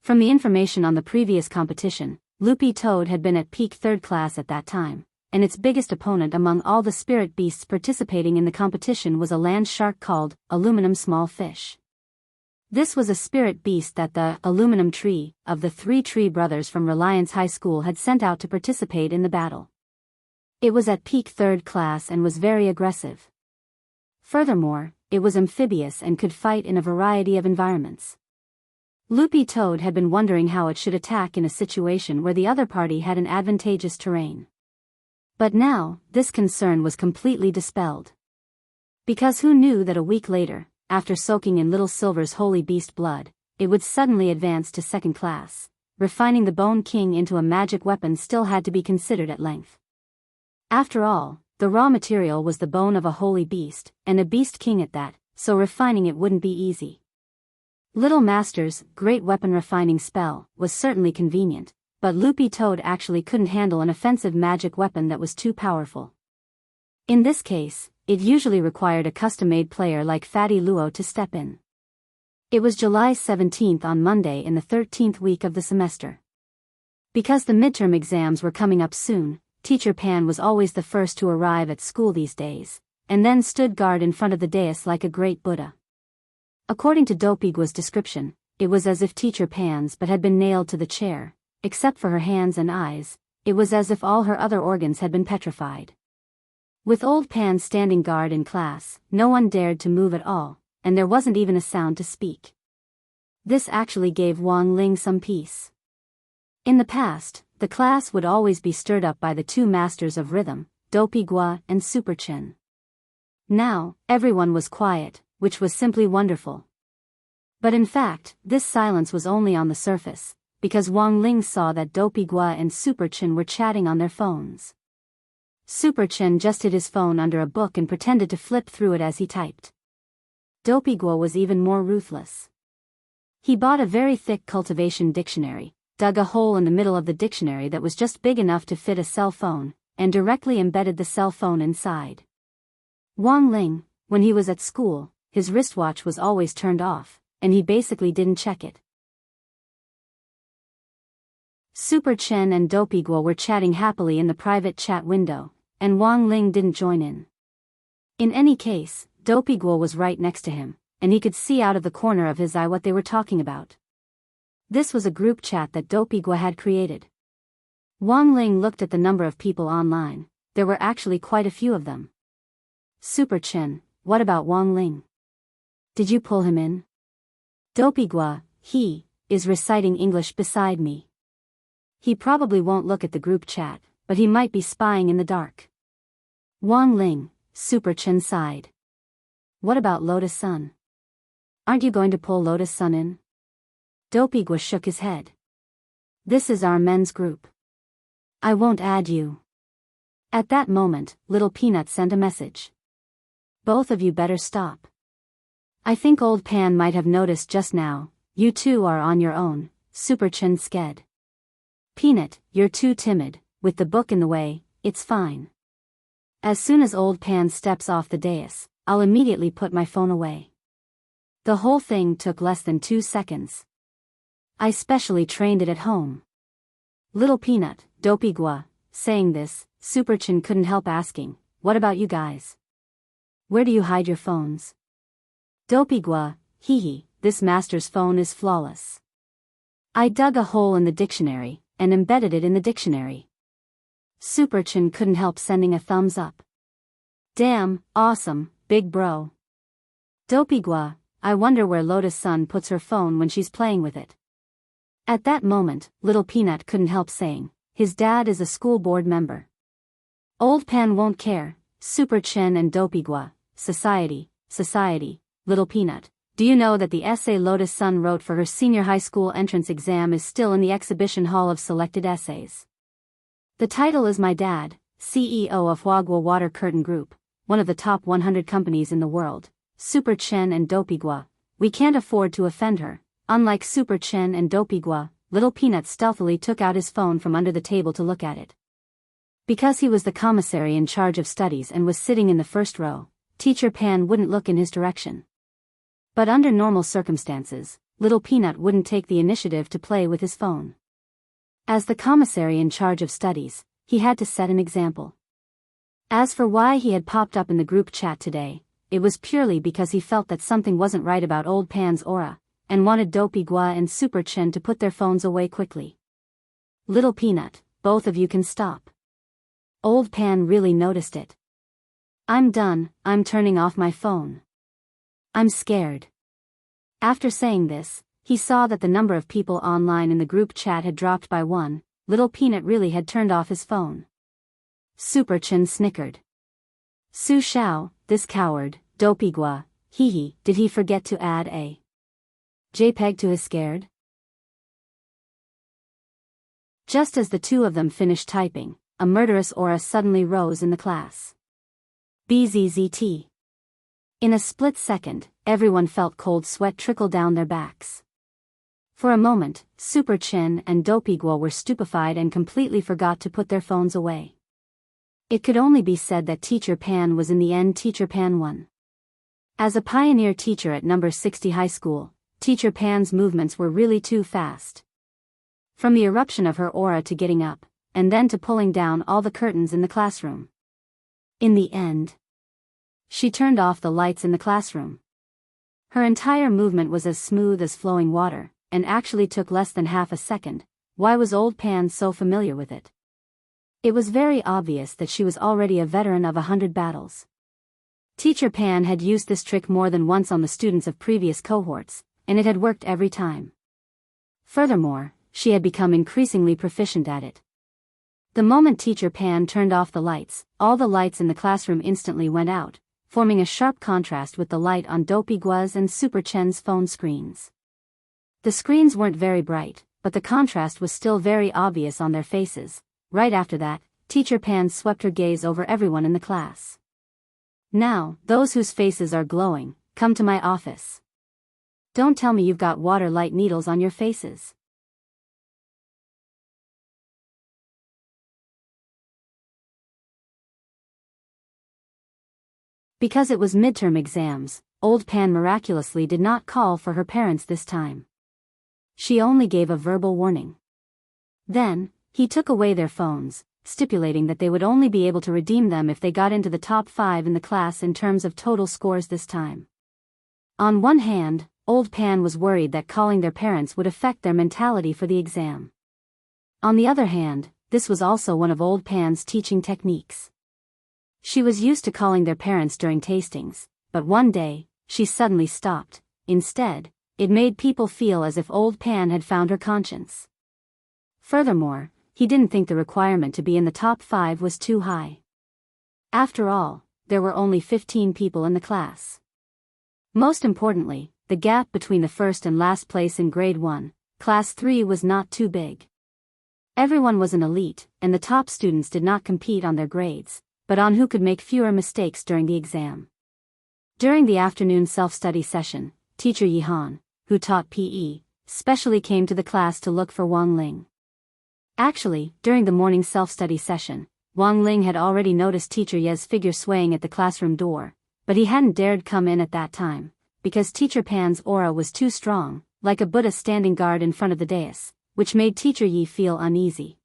From the information on the previous competition, Loopy Toad had been at peak third class at that time, and its biggest opponent among all the spirit beasts participating in the competition was a land shark called Aluminum Small Fish. This was a spirit beast that the Aluminum Tree of the three Tree Brothers from Reliance High School had sent out to participate in the battle. It was at peak third class and was very aggressive. Furthermore, it was amphibious and could fight in a variety of environments. Loopy Toad had been wondering how it should attack in a situation where the other party had an advantageous terrain. But now, this concern was completely dispelled. Because who knew that a week later, after soaking in Little Silver's holy beast blood, it would suddenly advance to second class. Refining the Bone King into a magic weapon still had to be considered at length. After all, the raw material was the bone of a holy beast, and a beast king at that, so refining it wouldn't be easy. Little Master's great weapon refining spell was certainly convenient, but Loopy Toad actually couldn't handle an offensive magic weapon that was too powerful. In this case, it usually required a custom-made player like Fatty Luo to step in. It was July 17th on Monday in the 13th week of the semester. Because the midterm exams were coming up soon, Teacher Pan was always the first to arrive at school these days, and then stood guard in front of the dais like a great Buddha. According to Dopigua's description, it was as if Teacher Pan's but had been nailed to the chair, except for her hands and eyes. It was as if all her other organs had been petrified. With Old Pan standing guard in class, no one dared to move at all, and there wasn't even a sound to speak. This actually gave Wang Ling some peace. In the past, the class would always be stirred up by the two masters of rhythm, Dopigua and Super Chin. Now, everyone was quiet, which was simply wonderful. But in fact, this silence was only on the surface, because Wang Ling saw that Dopigua and Super Chin were chatting on their phones. Super Chin just hid his phone under a book and pretended to flip through it as he typed. Dopigua was even more ruthless. He bought a very thick cultivation dictionary, dug a hole in the middle of the dictionary that was just big enough to fit a cell phone, and directly embedded the cell phone inside. Wang Ling, when he was at school, his wristwatch was always turned off, and he basically didn't check it. Super Chen and Dopigua were chatting happily in the private chat window, and Wang Ling didn't join in. In any case, Dopigua was right next to him, and he could see out of the corner of his eye what they were talking about. This was a group chat that Dopigua had created. Wang Ling looked at the number of people online. There were actually quite a few of them. Super Chen, what about Wang Ling? Did you pull him in? Dopigua, he is reciting English beside me. He probably won't look at the group chat, but he might be spying in the dark. Wang Ling, Super Chen sighed. What about Lotus Sun? Aren't you going to pull Lotus Sun in? Dopigua shook his head. This is our men's group. I won't add you. At that moment, Little Peanut sent a message. Both of you better stop. I think Old Pan might have noticed just now. You two are on your own, Super Chen sked. Peanut, you're too timid, with the book in the way, it's fine. As soon as Old Pan steps off the dais, I'll immediately put my phone away. The whole thing took less than 2 seconds. I specially trained it at home. Little Peanut, Dopigua, saying this, Super Chin couldn't help asking, what about you guys? Where do you hide your phones? Dopigua, hee, this master's phone is flawless. I dug a hole in the dictionary, and embedded it in the dictionary. Super Chin couldn't help sending a thumbs up. Damn, awesome, big bro. Dopigua, I wonder where Lotus Sun puts her phone when she's playing with it. At that moment, Little Peanut couldn't help saying, his dad is a school board member. Old Pan won't care, Super Chin and Dopigua, society, Little Peanut. Do you know that the essay Lotus Sun wrote for her senior high school entrance exam is still in the exhibition hall of selected essays? The title is My Dad, CEO of Huagua Water Curtain Group, one of the top 100 companies in the world. Super Chen and Dopigua, we can't afford to offend her. Unlike Super Chen and Dopigua, Little Peanut stealthily took out his phone from under the table to look at it. Because he was the commissary in charge of studies and was sitting in the first row, Teacher Pan wouldn't look in his direction. But under normal circumstances, Little Peanut wouldn't take the initiative to play with his phone. As the commissary in charge of studies, he had to set an example. As for why he had popped up in the group chat today, it was purely because he felt that something wasn't right about Old Pan's aura, and wanted Dopigua and Super Chen to put their phones away quickly. Little Peanut, both of you can stop. Old Pan really noticed it. I'm done, I'm turning off my phone. I'm scared. After saying this, he saw that the number of people online in the group chat had dropped by one. Little Peanut really had turned off his phone. Super Chin snickered. Su Xiao, this coward, dopigua, hee, did he forget to add a JPEG to his scared? Just as the two of them finished typing, a murderous aura suddenly rose in the class. BZZT. In a split second, everyone felt cold sweat trickle down their backs. For a moment, Super Chin and Dopigua were stupefied and completely forgot to put their phones away. It could only be said that Teacher Pan was in the end Teacher Pan 1. As a pioneer teacher at number 60 high school, Teacher Pan's movements were really too fast. From the eruption of her aura to getting up, and then to pulling down all the curtains in the classroom. In the end, she turned off the lights in the classroom. Her entire movement was as smooth as flowing water, and actually took less than half a second. Why was old Pan so familiar with it? It was very obvious that she was already a veteran of 100 battles. Teacher Pan had used this trick more than once on the students of previous cohorts, and it had worked every time. Furthermore, she had become increasingly proficient at it. The moment Teacher Pan turned off the lights, all the lights in the classroom instantly went out, forming a sharp contrast with the light on Dopigua's and Super Chen's phone screens. The screens weren't very bright, but the contrast was still very obvious on their faces. Right after that, Teacher Pan swept her gaze over everyone in the class. Now, those whose faces are glowing, come to my office. Don't tell me you've got water light needles on your faces. Because it was midterm exams, old Pan miraculously did not call for her parents this time. She only gave a verbal warning. Then, he took away their phones, stipulating that they would only be able to redeem them if they got into the top 5 in the class in terms of total scores this time. On one hand, old Pan was worried that calling their parents would affect their mentality for the exam. On the other hand, this was also one of old Pan's teaching techniques. She was used to calling their parents during tastings, but one day, she suddenly stopped. Instead, it made people feel as if old Pan had found her conscience. Furthermore, he didn't think the requirement to be in the top 5 was too high. After all, there were only 15 people in the class. Most importantly, the gap between the first and last place in grade 1, class 3 was not too big. Everyone was an elite, and the top students did not compete on their grades, but on who could make fewer mistakes during the exam. During the afternoon self-study session, Teacher Yihan, who taught PE, specially came to the class to look for Wang Ling. Actually, during the morning self-study session, Wang Ling had already noticed Teacher Ye's figure swaying at the classroom door, but he hadn't dared come in at that time, because Teacher Pan's aura was too strong, like a Buddha standing guard in front of the dais, which made Teacher Yi feel uneasy.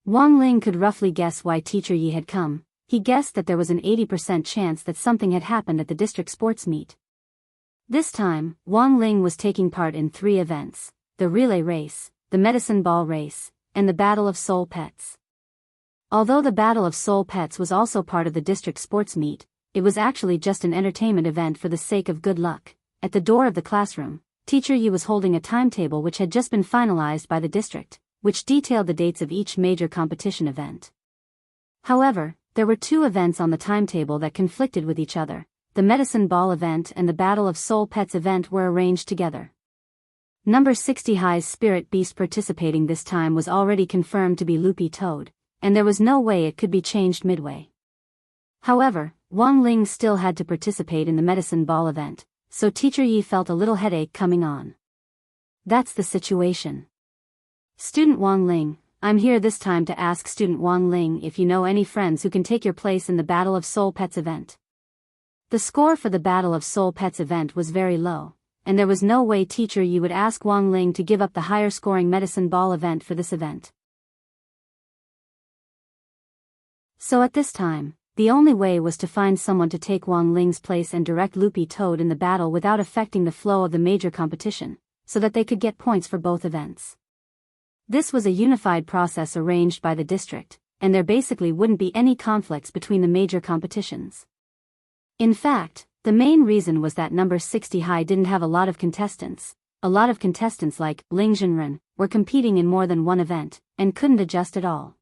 Wang Ling could roughly guess why Teacher Yi had come. He guessed that there was an 80% chance that something had happened at the district sports meet. This time, Wang Ling was taking part in 3 events: the relay race, the medicine ball race, and the Battle of Soul Pets. Although the Battle of Soul Pets was also part of the district sports meet, it was actually just an entertainment event for the sake of good luck. At the door of the classroom, Teacher Yi was holding a timetable which had just been finalized by the district, which detailed the dates of each major competition event. However, there were 2 events on the timetable that conflicted with each other. The medicine ball event and the Battle of Soul Pets event were arranged together. Number 60 High's spirit beast participating this time was already confirmed to be Loopy Toad, and there was no way it could be changed midway. However, Wang Ling still had to participate in the medicine ball event, so Teacher Yi felt a little headache coming on. That's the situation. Student Wang Ling, I'm here this time to ask Student Wang Ling if you know any friends who can take your place in the Battle of Soul Pets event. The score for the Battle of Soul Pets event was very low, and there was no way Teacher Yi would ask Wang Ling to give up the higher scoring medicine ball event for this event. So at this time, the only way was to find someone to take Wang Ling's place and direct Loopy Toad in the battle without affecting the flow of the major competition, so that they could get points for both events. This was a unified process arranged by the district, and there basically wouldn't be any conflicts between the major competitions. In fact, the main reason was that number 60 high didn't have a lot of contestants. A lot of contestants like Ling Jinren were competing in more than one event, and couldn't adjust at all.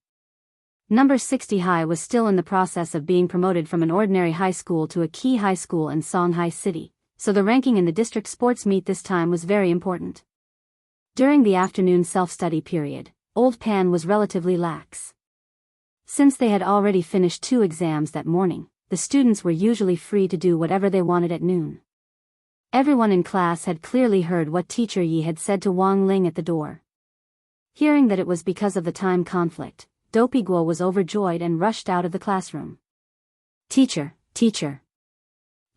Number 60 high was still in the process of being promoted from an ordinary high school to a key high school in Songhai City, so the ranking in the district sports meet this time was very important. During the afternoon self-study period, Old Pan was relatively lax. Since they had already finished 2 exams that morning, the students were usually free to do whatever they wanted at noon. Everyone in class had clearly heard what Teacher Yi had said to Wang Ling at the door. Hearing that it was because of the time conflict, Dopey Guo was overjoyed and rushed out of the classroom. Teacher,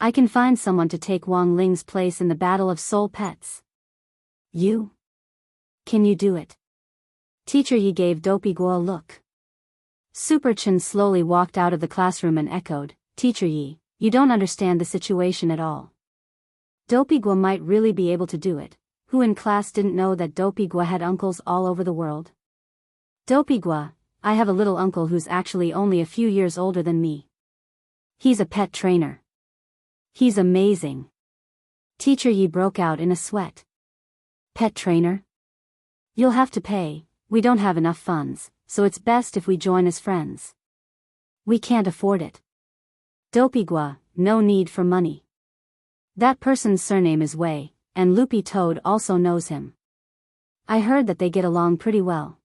I can find someone to take Wang Ling's place in the Battle of Soul Pets. You? Can you do it? Teacher Yi gave Dopey Guo a look. Super Chen slowly walked out of the classroom and echoed, Teacher Yi, you don't understand the situation at all. Dopey Guo might really be able to do it. Who in class didn't know that Dopey Guo had uncles all over the world? Dopey Guo, I have a little uncle who's actually only a few years older than me. He's a pet trainer. He's amazing. Teacher Yi broke out in a sweat. Pet trainer? You'll have to pay, we don't have enough funds, so it's best if we join as friends. We can't afford it. Dopey Guo, no need for money. That person's surname is Wei, and Loopy Toad also knows him. I heard that they get along pretty well.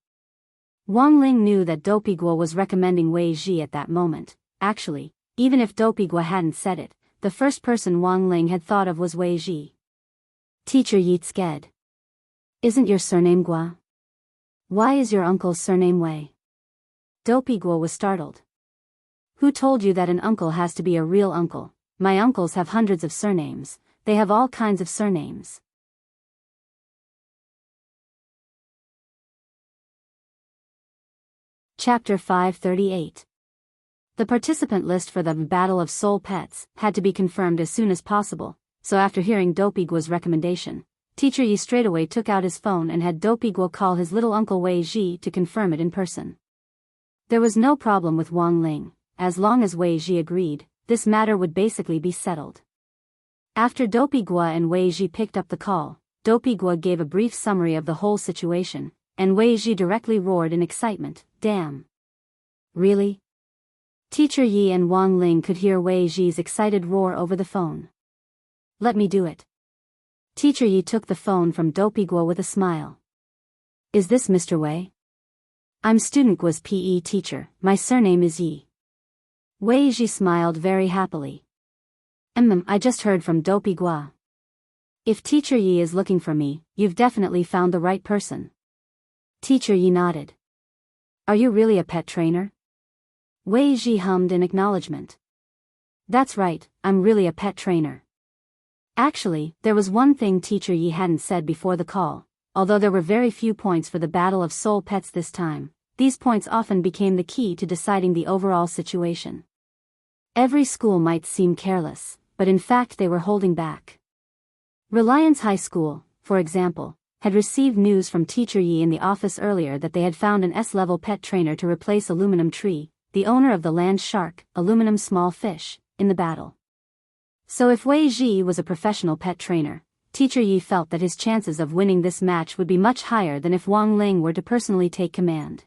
Wang Ling knew that Dopey Guo was recommending Wei Ji at that moment. Actually, even if Dopey Guo hadn't said it, the first person Wang Ling had thought of was Wei Ji. Teacher Yitzked. Isn't your surname Guo? Why is your uncle's surname Wei? Dopey Guo was startled. Who told you that an uncle has to be a real uncle? My uncles have hundreds of surnames. They have all kinds of surnames. Chapter 538. The participant list for the Battle of Soul Pets had to be confirmed as soon as possible, so after hearing Dopey Guo's recommendation, Teacher Yi straightaway took out his phone and had Dopey Guo call his little uncle Wei Ji to confirm it in person. There was no problem with Wang Ling. As long as Wei Ji agreed, this matter would basically be settled. After Dopey Guo and Wei Ji picked up the call, Dopey Guo gave a brief summary of the whole situation, and Wei Ji directly roared in excitement, "Damn! Really?" Teacher Yi and Wang Ling could hear Wei Ji's excited roar over the phone. "Let me do it." Teacher Yi took the phone from Dopey Guo with a smile. "Is this Mr. Wei?" "I'm student Guo's PE teacher, my surname is Yi." Wei Ji smiled very happily. I just heard from Dopey Guo. If Teacher Yi is looking for me, you've definitely found the right person." Teacher Yi nodded. "Are you really a pet trainer?" Wei Ji hummed in acknowledgement. "That's right, I'm really a pet trainer." Actually, there was one thing Teacher Yi hadn't said before the call. Although there were very few points for the Battle of Soul Pets this time, these points often became the key to deciding the overall situation. Every school might seem careless, but in fact they were holding back. Reliance High School, for example, had received news from Teacher Yi in the office earlier that they had found an S-level pet trainer to replace Aluminum Tree, the owner of the land shark, Aluminum Small Fish, in the battle. So if Wei Ji was a professional pet trainer, Teacher Yi felt that his chances of winning this match would be much higher than if Wang Ling were to personally take command.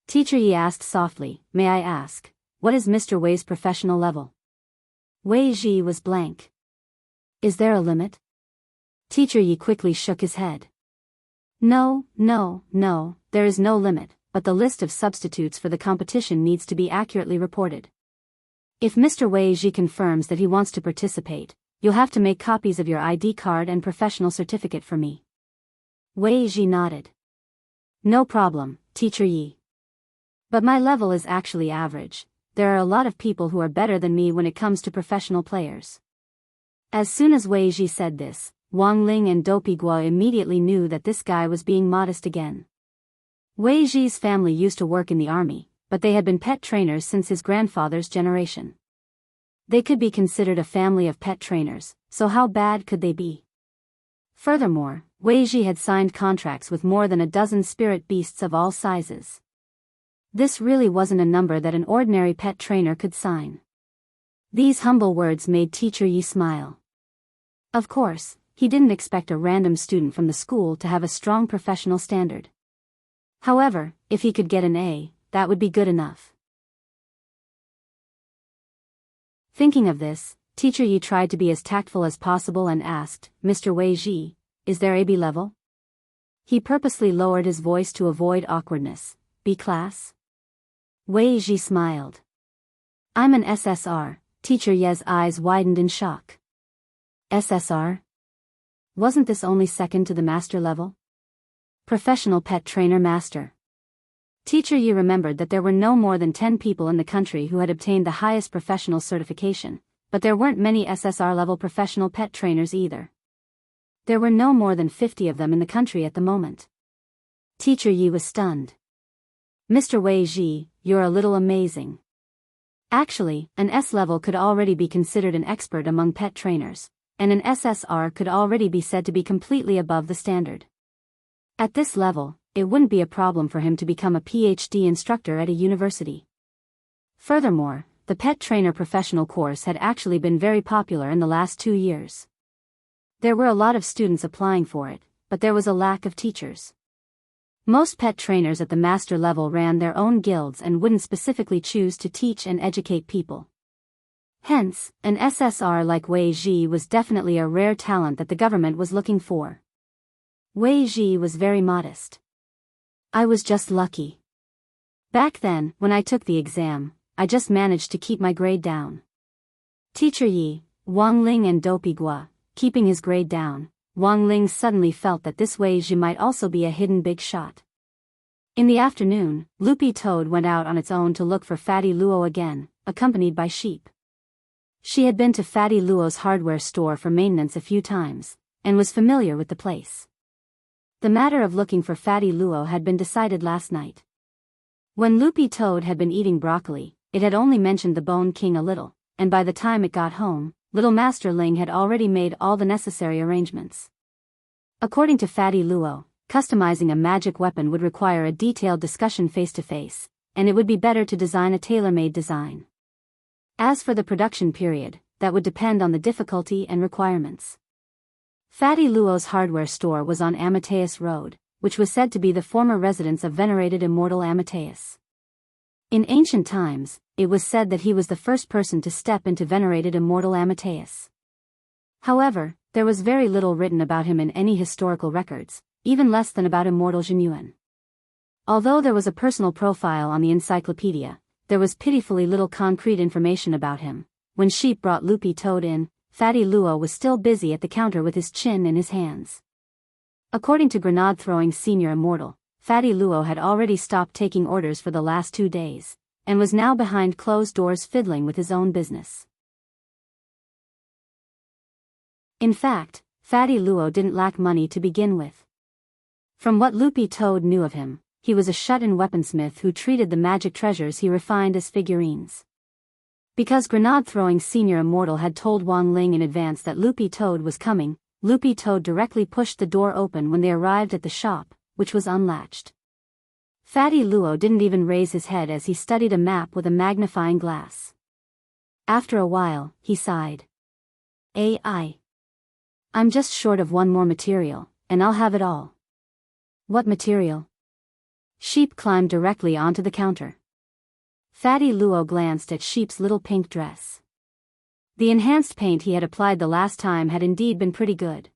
Teacher Yi asked softly, "May I ask, what is Mr. Wei's professional level?" Wei Ji was blank. "Is there a limit?" Teacher Yi quickly shook his head. No, there is no limit, but the list of substitutes for the competition needs to be accurately reported. If Mr. Wei Ji confirms that he wants to participate, you'll have to make copies of your ID card and professional certificate for me." Wei Ji nodded. "No problem, Teacher Yi. But my level is actually average. There are a lot of people who are better than me when it comes to professional players." As soon as Wei Ji said this, Wang Ling and Dopey Guo immediately knew that this guy was being modest again. Wei Ji's family used to work in the army, but they had been pet trainers since his grandfather's generation. They could be considered a family of pet trainers, so how bad could they be? Furthermore, Wei Ji had signed contracts with more than a dozen spirit beasts of all sizes. This really wasn't a number that an ordinary pet trainer could sign. These humble words made Teacher Yi smile. Of course, he didn't expect a random student from the school to have a strong professional standard. However, if he could get an A, that would be good enough. Thinking of this, Teacher Yi tried to be as tactful as possible and asked, "Mr. Wei Ji, is there a B level?" He purposely lowered his voice to avoid awkwardness. "B class?" Wei Ji smiled. "I'm an SSR." Teacher Ye's eyes widened in shock. SSR? Wasn't this only second to the master level? Professional pet trainer master. Teacher Yi remembered that there were no more than 10 people in the country who had obtained the highest professional certification, but there weren't many SSR-level professional pet trainers either. There were no more than 50 of them in the country at the moment. Teacher Yi was stunned. "Mr. Wei Ji, you're a little amazing." Actually, an S-level could already be considered an expert among pet trainers, and an SSR could already be said to be completely above the standard. At this level, it wouldn't be a problem for him to become a PhD instructor at a university. Furthermore, the pet trainer professional course had actually been very popular in the last 2 years. There were a lot of students applying for it, but there was a lack of teachers. Most pet trainers at the master level ran their own guilds and wouldn't specifically choose to teach and educate people. Hence, an SSR like Wei Ji was definitely a rare talent that the government was looking for. Wei Ji was very modest. "I was just lucky. Back then, when I took the exam, I just managed to keep my grade down." Teacher Yi, Wang Ling and Dopey Gua, keeping his grade down, Wang Ling suddenly felt that this Wei Ji might also be a hidden big shot. In the afternoon, Loopy Toad went out on its own to look for Fatty Luo again, accompanied by Sheep. She had been to Fatty Luo's hardware store for maintenance a few times, and was familiar with the place. The matter of looking for Fatty Luo had been decided last night. When Loopy Toad had been eating broccoli, it had only mentioned the Bone King a little, and by the time it got home, Little Master Ling had already made all the necessary arrangements. According to Fatty Luo, customizing a magic weapon would require a detailed discussion face-to-face, and it would be better to design a tailor-made design. As for the production period, that would depend on the difficulty and requirements. Fatty Luo's hardware store was on Amateus Road, which was said to be the former residence of venerated immortal Amateus. In ancient times, it was said that he was the first person to step into venerated immortal Amateus. However, there was very little written about him in any historical records, even less than about immortal Jinyuan. Although there was a personal profile on the encyclopedia, there was pitifully little concrete information about him. When Sheep brought Loopy Toad in, Fatty Luo was still busy at the counter with his chin in his hands. According to Grenade-throwing Senior Immortal, Fatty Luo had already stopped taking orders for the last 2 days, and was now behind closed doors fiddling with his own business. In fact, Fatty Luo didn't lack money to begin with. From what Loopy Toad knew of him, he was a shut-in weaponsmith who treated the magic treasures he refined as figurines. Because Grenade-throwing Senior Immortal had told Wang Ling in advance that Loopy Toad was coming, Loopy Toad directly pushed the door open when they arrived at the shop, which was unlatched. Fatty Luo didn't even raise his head as he studied a map with a magnifying glass. After a while, he sighed. I'm just short of one more material, and I'll have it all." "What material?" Sheep climbed directly onto the counter. Fatty Luo glanced at Sheep's little pink dress. The enhanced paint he had applied the last time had indeed been pretty good.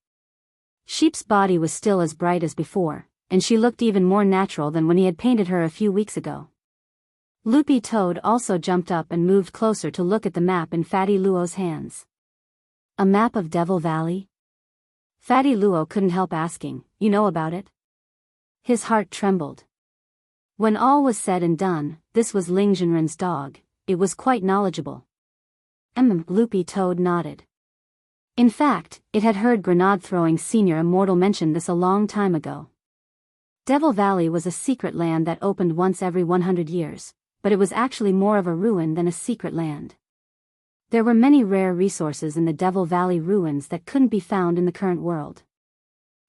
Sheep's body was still as bright as before, and she looked even more natural than when he had painted her a few weeks ago. Loopy Toad also jumped up and moved closer to look at the map in Fatty Luo's hands. "A map of Devil Valley?" Fatty Luo couldn't help asking, "You know about it?" His heart trembled. When all was said and done, this was Ling Jinren's dog. It was quite knowledgeable. Loopy Toad nodded. In fact, it had heard Grenade-throwing Senior Immortal mention this a long time ago. Devil Valley was a secret land that opened once every 100 years, but it was actually more of a ruin than a secret land. There were many rare resources in the Devil Valley ruins that couldn't be found in the current world.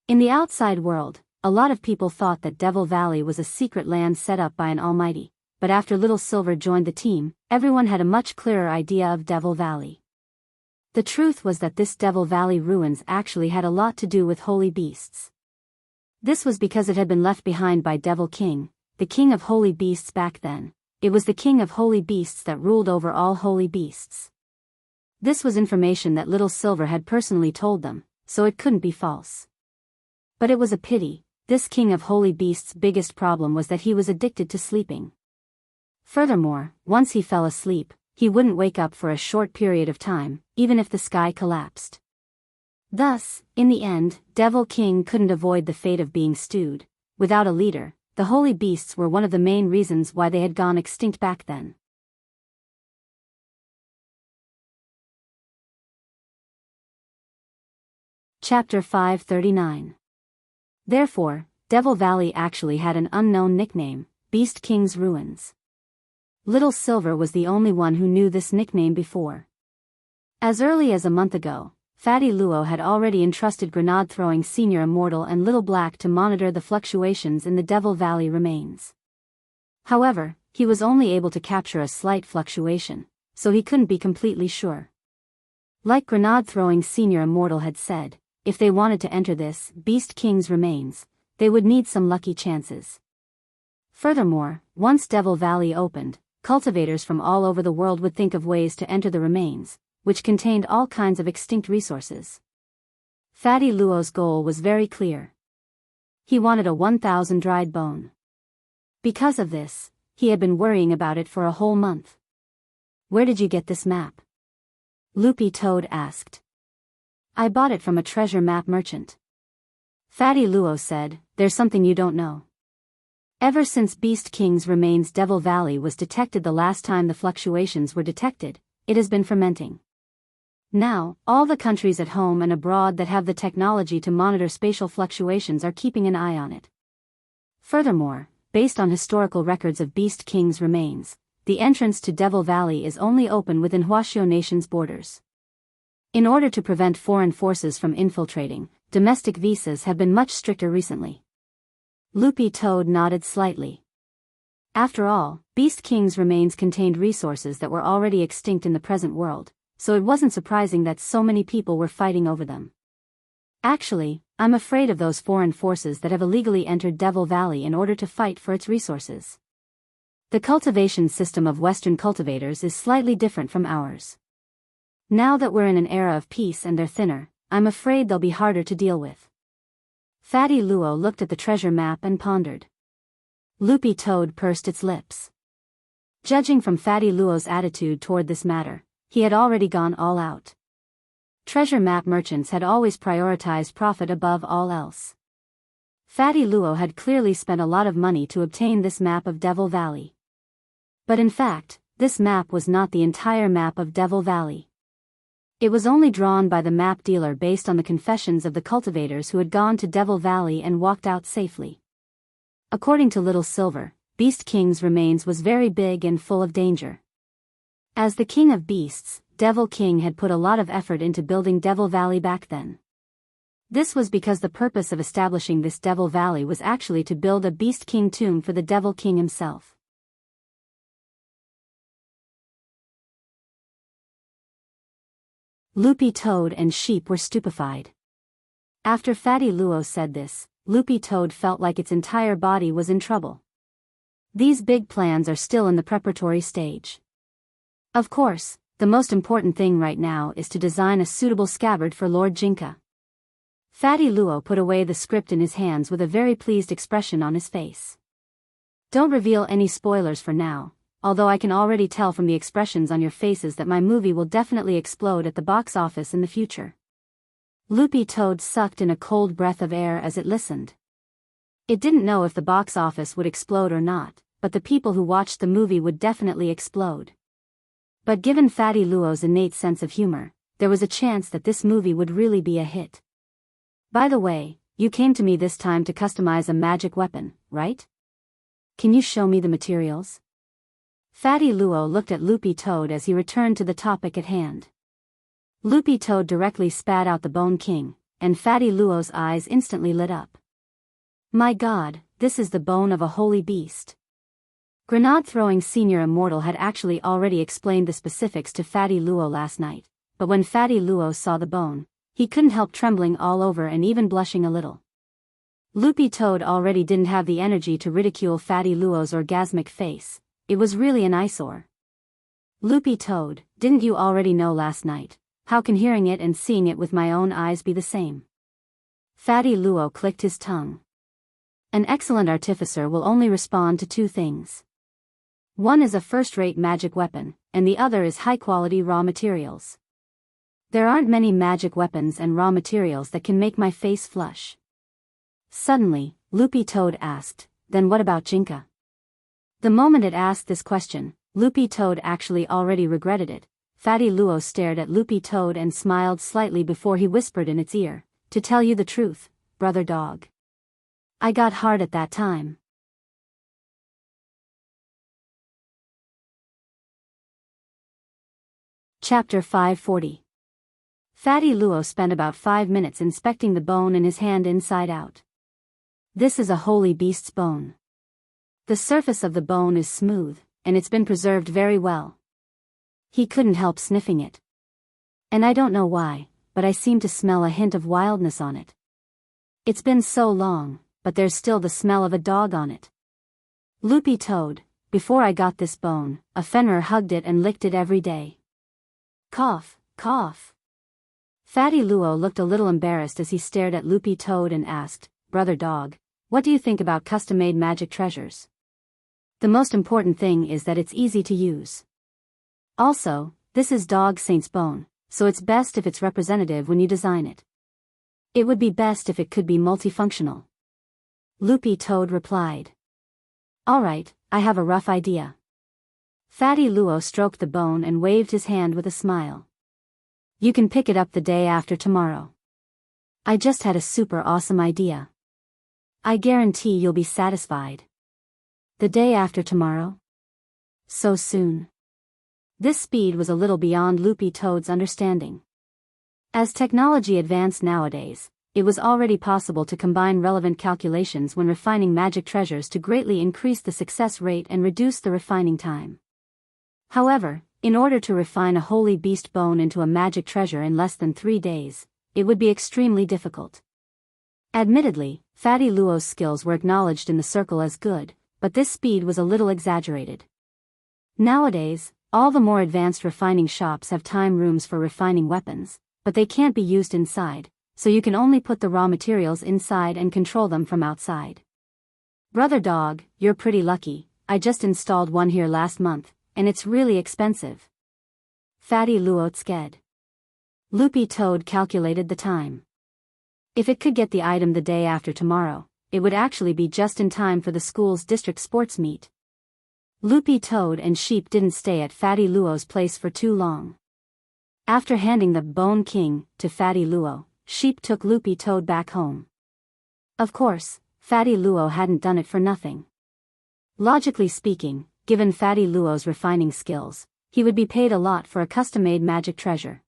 In the outside world, a lot of people thought that Devil Valley was a secret land set up by an almighty, but after Little Silver joined the team, everyone had a much clearer idea of Devil Valley. The truth was that this Devil Valley ruins actually had a lot to do with holy beasts. This was because it had been left behind by Devil King, the king of holy beasts back then. It was the king of holy beasts that ruled over all holy beasts. This was information that Little Silver had personally told them, so it couldn't be false. But it was a pity. This king of holy beasts' biggest problem was that he was addicted to sleeping. Furthermore, once he fell asleep, he wouldn't wake up for a short period of time, even if the sky collapsed. Thus, in the end, Devil King couldn't avoid the fate of being stewed. Without a leader, the holy beasts were one of the main reasons why they had gone extinct back then. Chapter 539. Therefore, Devil Valley actually had an unknown nickname, Beast King's Ruins. Little Silver was the only one who knew this nickname before. As early as a month ago, Fatty Luo had already entrusted grenade-throwing Senior Immortal and Little Black to monitor the fluctuations in the Devil Valley remains. However, he was only able to capture a slight fluctuation, so he couldn't be completely sure. Like grenade-throwing Senior Immortal had said, if they wanted to enter this Beast King's remains, they would need some lucky chances. Furthermore, once Devil Valley opened, cultivators from all over the world would think of ways to enter the remains, which contained all kinds of extinct resources. Fatty Luo's goal was very clear. He wanted a 1,000 dried bone. Because of this, he had been worrying about it for a whole month. "Where did you get this map?" Loopy Toad asked. "I bought it from a treasure map merchant." Fatty Luo said, "There's something you don't know. Ever since Beast King's remains Devil Valley was detected the last time the fluctuations were detected, it has been fermenting. Now, all the countries at home and abroad that have the technology to monitor spatial fluctuations are keeping an eye on it. Furthermore, based on historical records of Beast King's remains, the entrance to Devil Valley is only open within Huaxiao Nation's borders. In order to prevent foreign forces from infiltrating, domestic visas have been much stricter recently." Loopy Toad nodded slightly. After all, Beast King's remains contained resources that were already extinct in the present world, so it wasn't surprising that so many people were fighting over them. "Actually, I'm afraid of those foreign forces that have illegally entered Devil Valley in order to fight for its resources. The cultivation system of Western cultivators is slightly different from ours. Now that we're in an era of peace and they're thinner, I'm afraid they'll be harder to deal with." Fatty Luo looked at the treasure map and pondered. Loopy Toad pursed its lips. Judging from Fatty Luo's attitude toward this matter, he had already gone all out. Treasure map merchants had always prioritized profit above all else. Fatty Luo had clearly spent a lot of money to obtain this map of Devil Valley. But in fact, this map was not the entire map of Devil Valley. It was only drawn by the map dealer based on the confessions of the cultivators who had gone to Devil Valley and walked out safely. According to Little Silver, Beast King's remains was very big and full of danger. As the king of beasts, Devil King had put a lot of effort into building Devil Valley back then. This was because the purpose of establishing this Devil Valley was actually to build a Beast King tomb for the Devil King himself. Loopy Toad and Sheep were stupefied. After Fatty Luo said this, Loopy Toad felt like its entire body was in trouble. These big plans are still in the preparatory stage. Of course, the most important thing right now is to design a suitable scabbard for Lord Jinka. Fatty Luo put away the script in his hands with a very pleased expression on his face. "Don't reveal any spoilers for now, although I can already tell from the expressions on your faces that my movie will definitely explode at the box office in the future." Loopy Toad sucked in a cold breath of air as it listened. It didn't know if the box office would explode or not, but the people who watched the movie would definitely explode. But given Fatty Luo's innate sense of humor, there was a chance that this movie would really be a hit. "By the way, you came to me this time to customize a magic weapon, right? Can you show me the materials?" Fatty Luo looked at Loopy Toad as he returned to the topic at hand. Loopy Toad directly spat out the Bone King, and Fatty Luo's eyes instantly lit up. "My God, this is the bone of a holy beast. Grenade-throwing senior immortal had actually already explained the specifics to Fatty Luo last night, but when Fatty Luo saw the bone, he couldn't help trembling all over and even blushing a little. Loopy Toad already didn't have the energy to ridicule Fatty Luo's orgasmic face. It was really an eyesore. Loopy Toad, didn't you already know last night? How can hearing it and seeing it with my own eyes be the same? Fatty Luo clicked his tongue. An excellent artificer will only respond to two things. One is a first-rate magic weapon, and the other is high-quality raw materials. There aren't many magic weapons and raw materials that can make my face flush. Suddenly, Loopy Toad asked, then what about Jinka? The moment it asked this question, Loopy Toad actually already regretted it. Fatty Luo stared at Loopy Toad and smiled slightly before he whispered in its ear, to tell you the truth, brother dog. I got hard at that time. Chapter 540. Fatty Luo spent about 5 minutes inspecting the bone in his hand inside out. This is a holy beast's bone. The surface of the bone is smooth, and it's been preserved very well. He couldn't help sniffing it. And I don't know why, but I seem to smell a hint of wildness on it. It's been so long, but there's still the smell of a dog on it. Loopy Toad, before I got this bone, a Fenrir hugged it and licked it every day. Cough, cough. Fatty Luo looked a little embarrassed as he stared at Loopy Toad and asked, brother dog, what do you think about custom-made magic treasures? The most important thing is that it's easy to use. Also, this is Dog Saint's bone, so it's best if it's representative when you design it. It would be best if it could be multifunctional. Loopy Toad replied. Alright, I have a rough idea. Fatty Luo stroked the bone and waved his hand with a smile. You can pick it up the day after tomorrow. I just had a super awesome idea. I guarantee you'll be satisfied. The day after tomorrow? So soon. This speed was a little beyond Loopy Toad's understanding. As technology advanced nowadays, it was already possible to combine relevant calculations when refining magic treasures to greatly increase the success rate and reduce the refining time. However, in order to refine a holy beast bone into a magic treasure in less than 3 days, it would be extremely difficult. Admittedly, Fatty Luo's skills were acknowledged in the circle as good, but this speed was a little exaggerated. Nowadays, all the more advanced refining shops have time rooms for refining weapons, but they can't be used inside, so you can only put the raw materials inside and control them from outside. Brother dog, you're pretty lucky, I just installed one here last month, and it's really expensive. Fatty Luo sked. Loopy Toad calculated the time. If it could get the item the day after tomorrow, it would actually be just in time for the school's district sports meet. Loopy Toad and Sheep didn't stay at Fatty Luo's place for too long. After handing the Bone King to Fatty Luo, Sheep took Loopy Toad back home. Of course, Fatty Luo hadn't done it for nothing. Logically speaking, given Fatty Luo's refining skills, he would be paid a lot for a custom-made magic treasure.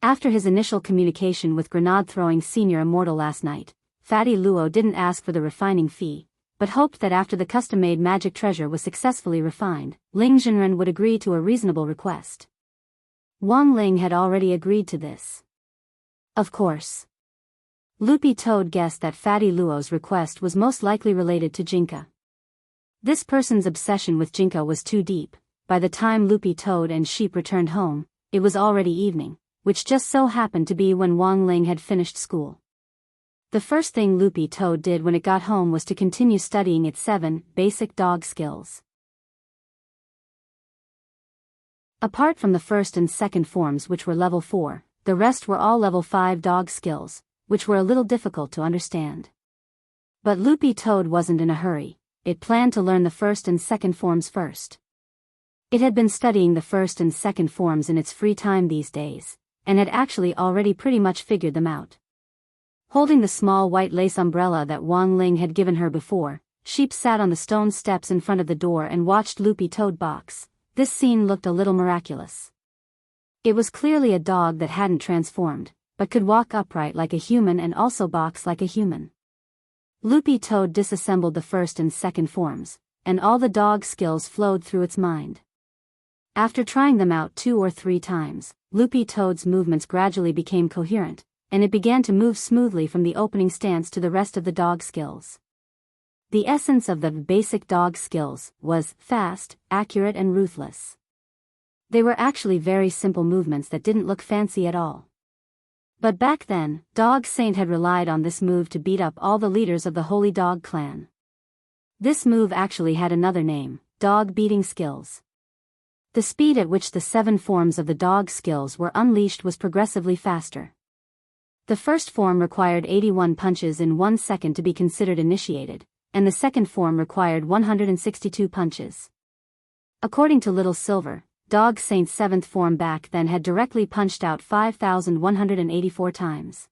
After his initial communication with Grenade-throwing senior immortal last night, Fatty Luo didn't ask for the refining fee, but hoped that after the custom-made magic treasure was successfully refined, Ling Jinren would agree to a reasonable request. Wang Ling had already agreed to this. Of course. Loopy Toad guessed that Fatty Luo's request was most likely related to Jinka. This person's obsession with Jinka was too deep. By the time Loopy Toad and Sheep returned home, it was already evening, which just so happened to be when Wang Ling had finished school. The first thing Loopy Toad did when it got home was to continue studying its 7 basic dog skills. Apart from the first and second forms, which were level 4, the rest were all level 5 dog skills, which were a little difficult to understand. But Loopy Toad wasn't in a hurry. It planned to learn the first and second forms first. It had been studying the first and second forms in its free time these days, and had actually already pretty much figured them out. Holding the small white lace umbrella that Wang Ling had given her before, Sheep sat on the stone steps in front of the door and watched Loopy Toad box. This scene looked a little miraculous. It was clearly a dog that hadn't transformed, but could walk upright like a human and also box like a human. Loopy Toad disassembled the first and second forms, and all the dog skills flowed through its mind. After trying them out 2 or 3 times, Loopy Toad's movements gradually became coherent, and it began to move smoothly from the opening stance to the rest of the dog skills. The essence of the basic dog skills was fast, accurate and ruthless. They were actually very simple movements that didn't look fancy at all. But back then, Dog Saint had relied on this move to beat up all the leaders of the Holy Dog clan. This move actually had another name, dog beating skills. The speed at which the 7 forms of the dog skills were unleashed was progressively faster. The first form required 81 punches in 1 second to be considered initiated, and the second form required 162 punches. According to Little Silver, Dog Saint's 7th form back then had directly punched out 5,184 times.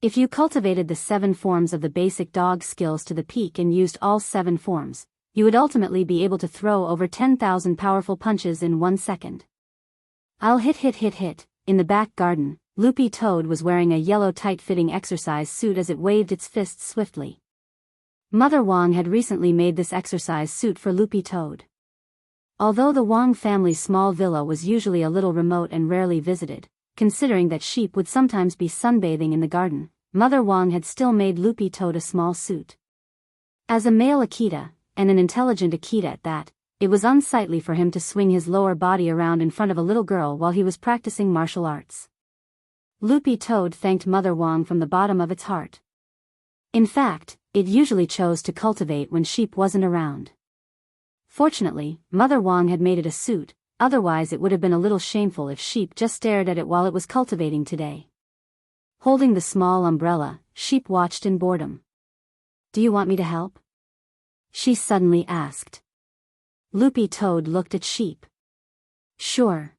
If you cultivated the 7 forms of the basic dog skills to the peak and used all 7 forms, you would ultimately be able to throw over 10,000 powerful punches in 1 second. I'll hit. In the back garden, Loopy Toad was wearing a yellow tight-fitting exercise suit as it waved its fists swiftly. Mother Wong had recently made this exercise suit for Loopy Toad. Although the Wong family's small villa was usually a little remote and rarely visited, considering that sheep would sometimes be sunbathing in the garden, Mother Wong had still made Loopy Toad a small suit. As a male Akita, and an intelligent Akita at that, it was unsightly for him to swing his lower body around in front of a little girl while he was practicing martial arts. Loopy Toad thanked Mother Wong from the bottom of its heart. In fact, it usually chose to cultivate when sheep wasn't around. Fortunately, Mother Wong had made it a suit, otherwise it would have been a little shameful if sheep just stared at it while it was cultivating today. Holding the small umbrella, Sheep watched in boredom. "Do you want me to help?" she suddenly asked. Loopy Toad looked at Sheep. "Sure."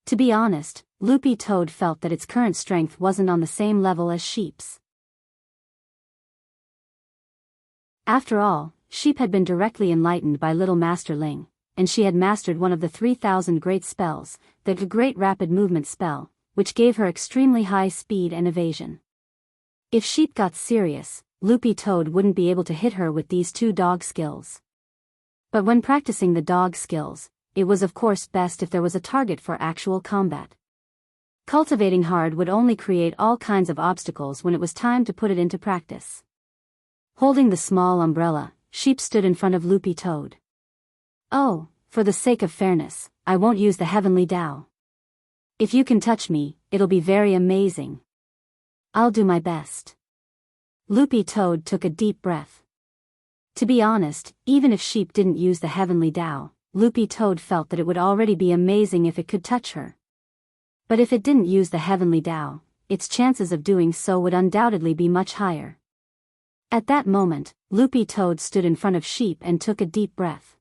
To be honest, Loopy Toad felt that its current strength wasn't on the same level as Sheep's. After all, Sheep had been directly enlightened by Little Master Ling, and she had mastered one of the 3,000 great spells, the Great Rapid Movement spell, which gave her extremely high speed and evasion. If Sheep got serious, Loopy Toad wouldn't be able to hit her with these 2 dog skills. But when practicing the dog skills, it was of course best if there was a target for actual combat. Cultivating hard would only create all kinds of obstacles when it was time to put it into practice. Holding the small umbrella, Sheep stood in front of Loopy Toad. "Oh, for the sake of fairness, I won't use the heavenly Tao. If you can touch me, it'll be very amazing. I'll do my best." Loopy Toad took a deep breath. To be honest, even if Sheep didn't use the heavenly Tao, Loopy Toad felt that it would already be amazing if it could touch her. But if it didn't use the heavenly Tao, its chances of doing so would undoubtedly be much higher. At that moment, Loopy Toad stood in front of Sheep and took a deep breath.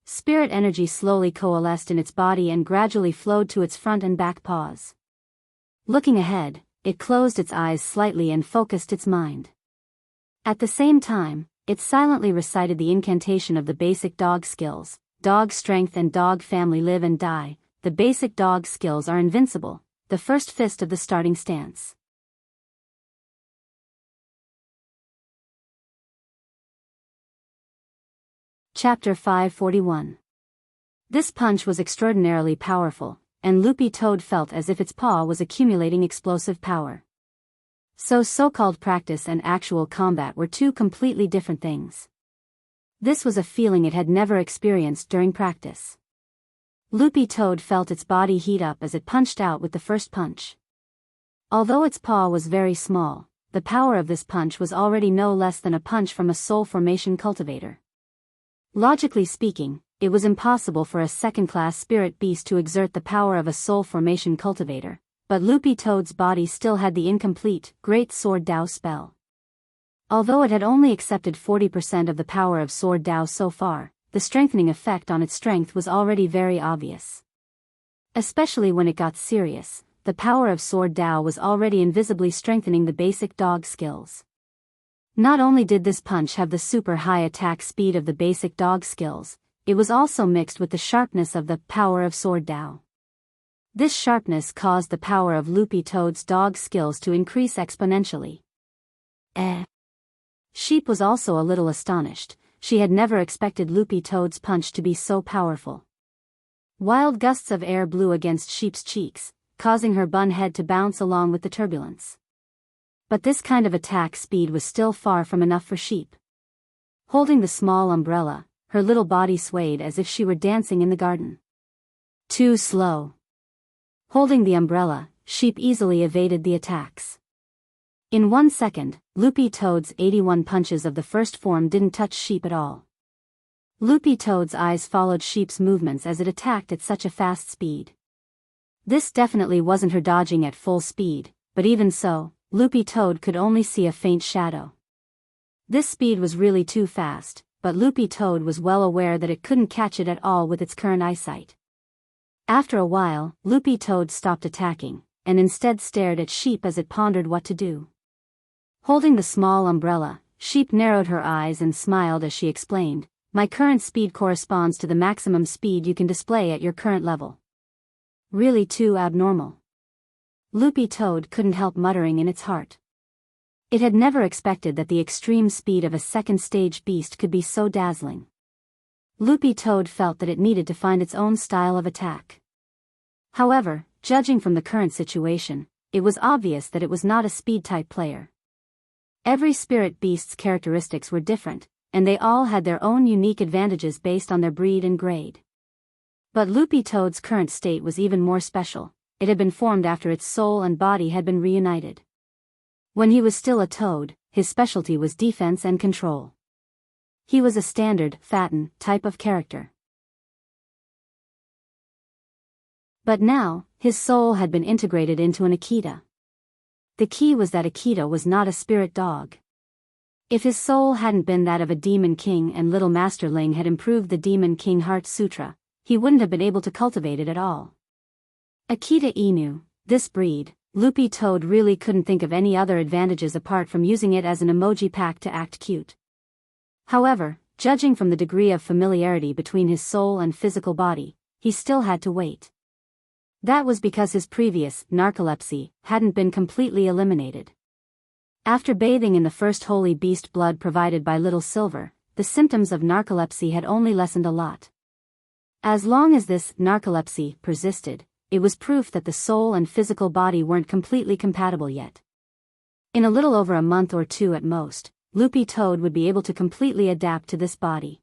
Spirit energy slowly coalesced in its body and gradually flowed to its front and back paws. Looking ahead, it closed its eyes slightly and focused its mind. At the same time, it silently recited the incantation of the basic dog skills. Dog strength and dog family live and die. The basic dog skills are invincible. The first fist of the starting stance. Chapter 541. This punch was extraordinarily powerful, and Loopy Toad felt as if its paw was accumulating explosive power. So-called practice and actual combat were 2 completely different things. This was a feeling it had never experienced during practice. Loopy Toad felt its body heat up as it punched out with the first punch. Although its paw was very small, the power of this punch was already no less than a punch from a soul formation cultivator. Logically speaking, it was impossible for a second-class spirit beast to exert the power of a soul formation cultivator, but Loopy Toad's body still had the incomplete, Great Sword Tao spell. Although it had only accepted 40% of the power of Sword Tao so far, the strengthening effect on its strength was already very obvious. Especially when it got serious, the power of Sword Tao was already invisibly strengthening the basic dog skills. Not only did this punch have the super high attack speed of the basic dog skills, it was also mixed with the sharpness of the power of Sword Tao. This sharpness caused the power of Loopy Toad's dog skills to increase exponentially. Sheep was also a little astonished. she had never expected Loopy Toad's punch to be so powerful. Wild gusts of air blew against Sheep's cheeks, causing her bun head to bounce along with the turbulence. But this kind of attack speed was still far from enough for Sheep. Holding the small umbrella, her little body swayed as if she were dancing in the garden. Too slow. Holding the umbrella, Sheep easily evaded the attacks. In 1 second, Loopy Toad's 81 punches of the first form didn't touch Sheep at all. Loopy Toad's eyes followed Sheep's movements as it attacked at such a fast speed. This definitely wasn't her dodging at full speed, but even so, Loopy Toad could only see a faint shadow. This speed was really too fast, but Loopy Toad was well aware that it couldn't catch it at all with its current eyesight. After a while, Loopy Toad stopped attacking, and instead stared at Sheep as it pondered what to do. Holding the small umbrella, Sheep narrowed her eyes and smiled as she explained, "My current speed corresponds to the maximum speed you can display at your current level." Really too abnormal. Loopy Toad couldn't help muttering in its heart. It had never expected that the extreme speed of a second-stage beast could be so dazzling. Loopy Toad felt that it needed to find its own style of attack. However, judging from the current situation, it was obvious that it was not a speed-type player. Every spirit beast's characteristics were different, and they all had their own unique advantages based on their breed and grade. But Loopy Toad's current state was even more special. It had been formed after its soul and body had been reunited. When he was still a toad, his specialty was defense and control. He was a standard, fatten, type of character. But now, his soul had been integrated into an Akita. The key was that Akita was not a spirit dog. If his soul hadn't been that of a Demon King and Little Masterling had improved the Demon King Heart Sutra, he wouldn't have been able to cultivate it at all. Akita Inu, this breed, Loopy Toad really couldn't think of any other advantages apart from using it as an emoji pack to act cute. However, judging from the degree of familiarity between his soul and physical body, he still had to wait. That was because his previous narcolepsy hadn't been completely eliminated. After bathing in the first holy beast blood provided by Little Silver, the symptoms of narcolepsy had only lessened a lot. As long as this narcolepsy persisted, it was proof that the soul and physical body weren't completely compatible yet. In a little over a month or two at most, Loopy Toad would be able to completely adapt to this body.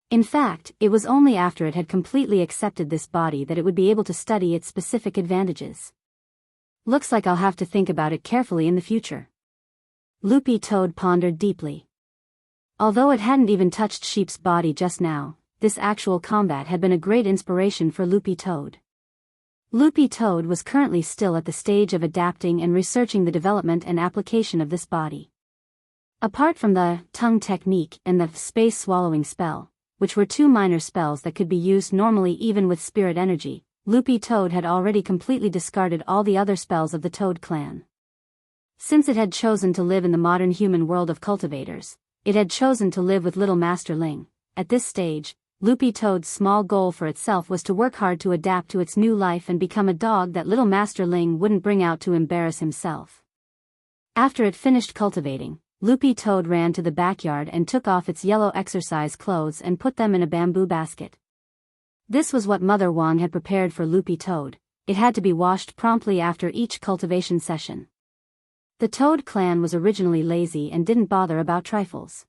In fact, it was only after it had completely accepted this body that it would be able to study its specific advantages. Looks like I'll have to think about it carefully in the future. Loopy Toad pondered deeply. Although it hadn't even touched Sheep's body just now, this actual combat had been a great inspiration for Loopy Toad. Loopy Toad was currently still at the stage of adapting and researching the development and application of this body. Apart from the tongue technique and the space swallowing spell, which were two minor spells that could be used normally even with spirit energy, Loopy Toad had already completely discarded all the other spells of the Toad clan. Since it had chosen to live in the modern human world of cultivators, it had chosen to live with Little Master Ling. At this stage, Loopy Toad's small goal for itself was to work hard to adapt to its new life and become a dog that Little Master Ling wouldn't bring out to embarrass himself. After it finished cultivating, Loopy Toad ran to the backyard and took off its yellow exercise clothes and put them in a bamboo basket. This was what Mother Wong had prepared for Loopy Toad. It had to be washed promptly after each cultivation session. The Toad clan was originally lazy and didn't bother about trifles.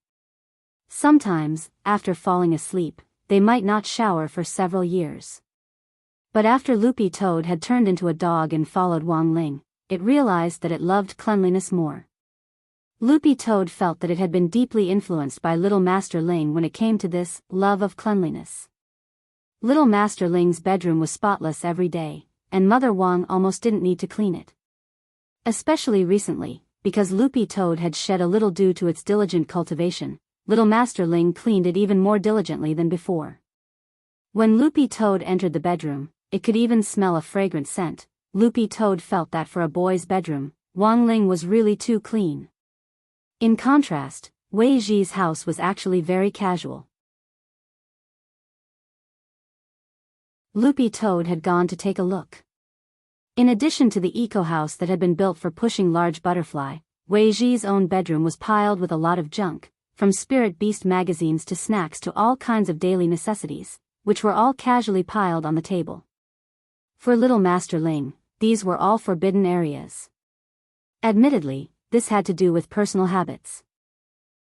Sometimes, after falling asleep, they might not shower for several years. But after Loopy Toad had turned into a dog and followed Wong Ling, it realized that it loved cleanliness more. Loopy Toad felt that it had been deeply influenced by Little Master Ling when it came to this love of cleanliness. Little Master Ling's bedroom was spotless every day, and Mother Wong almost didn't need to clean it. Especially recently, because Loopy Toad had shed a little due to its diligent cultivation, Little Master Ling cleaned it even more diligently than before. When Loopy Toad entered the bedroom, it could even smell a fragrant scent. Loopy Toad felt that for a boy's bedroom, Wong Ling was really too clean. In contrast, Wei Ji's house was actually very casual. Loopy Toad had gone to take a look. In addition to the eco-house that had been built for pushing large butterfly, Wei Ji's own bedroom was piled with a lot of junk, from spirit beast magazines to snacks to all kinds of daily necessities, which were all casually piled on the table. For little Master Ling, these were all forbidden areas. Admittedly, this had to do with personal habits.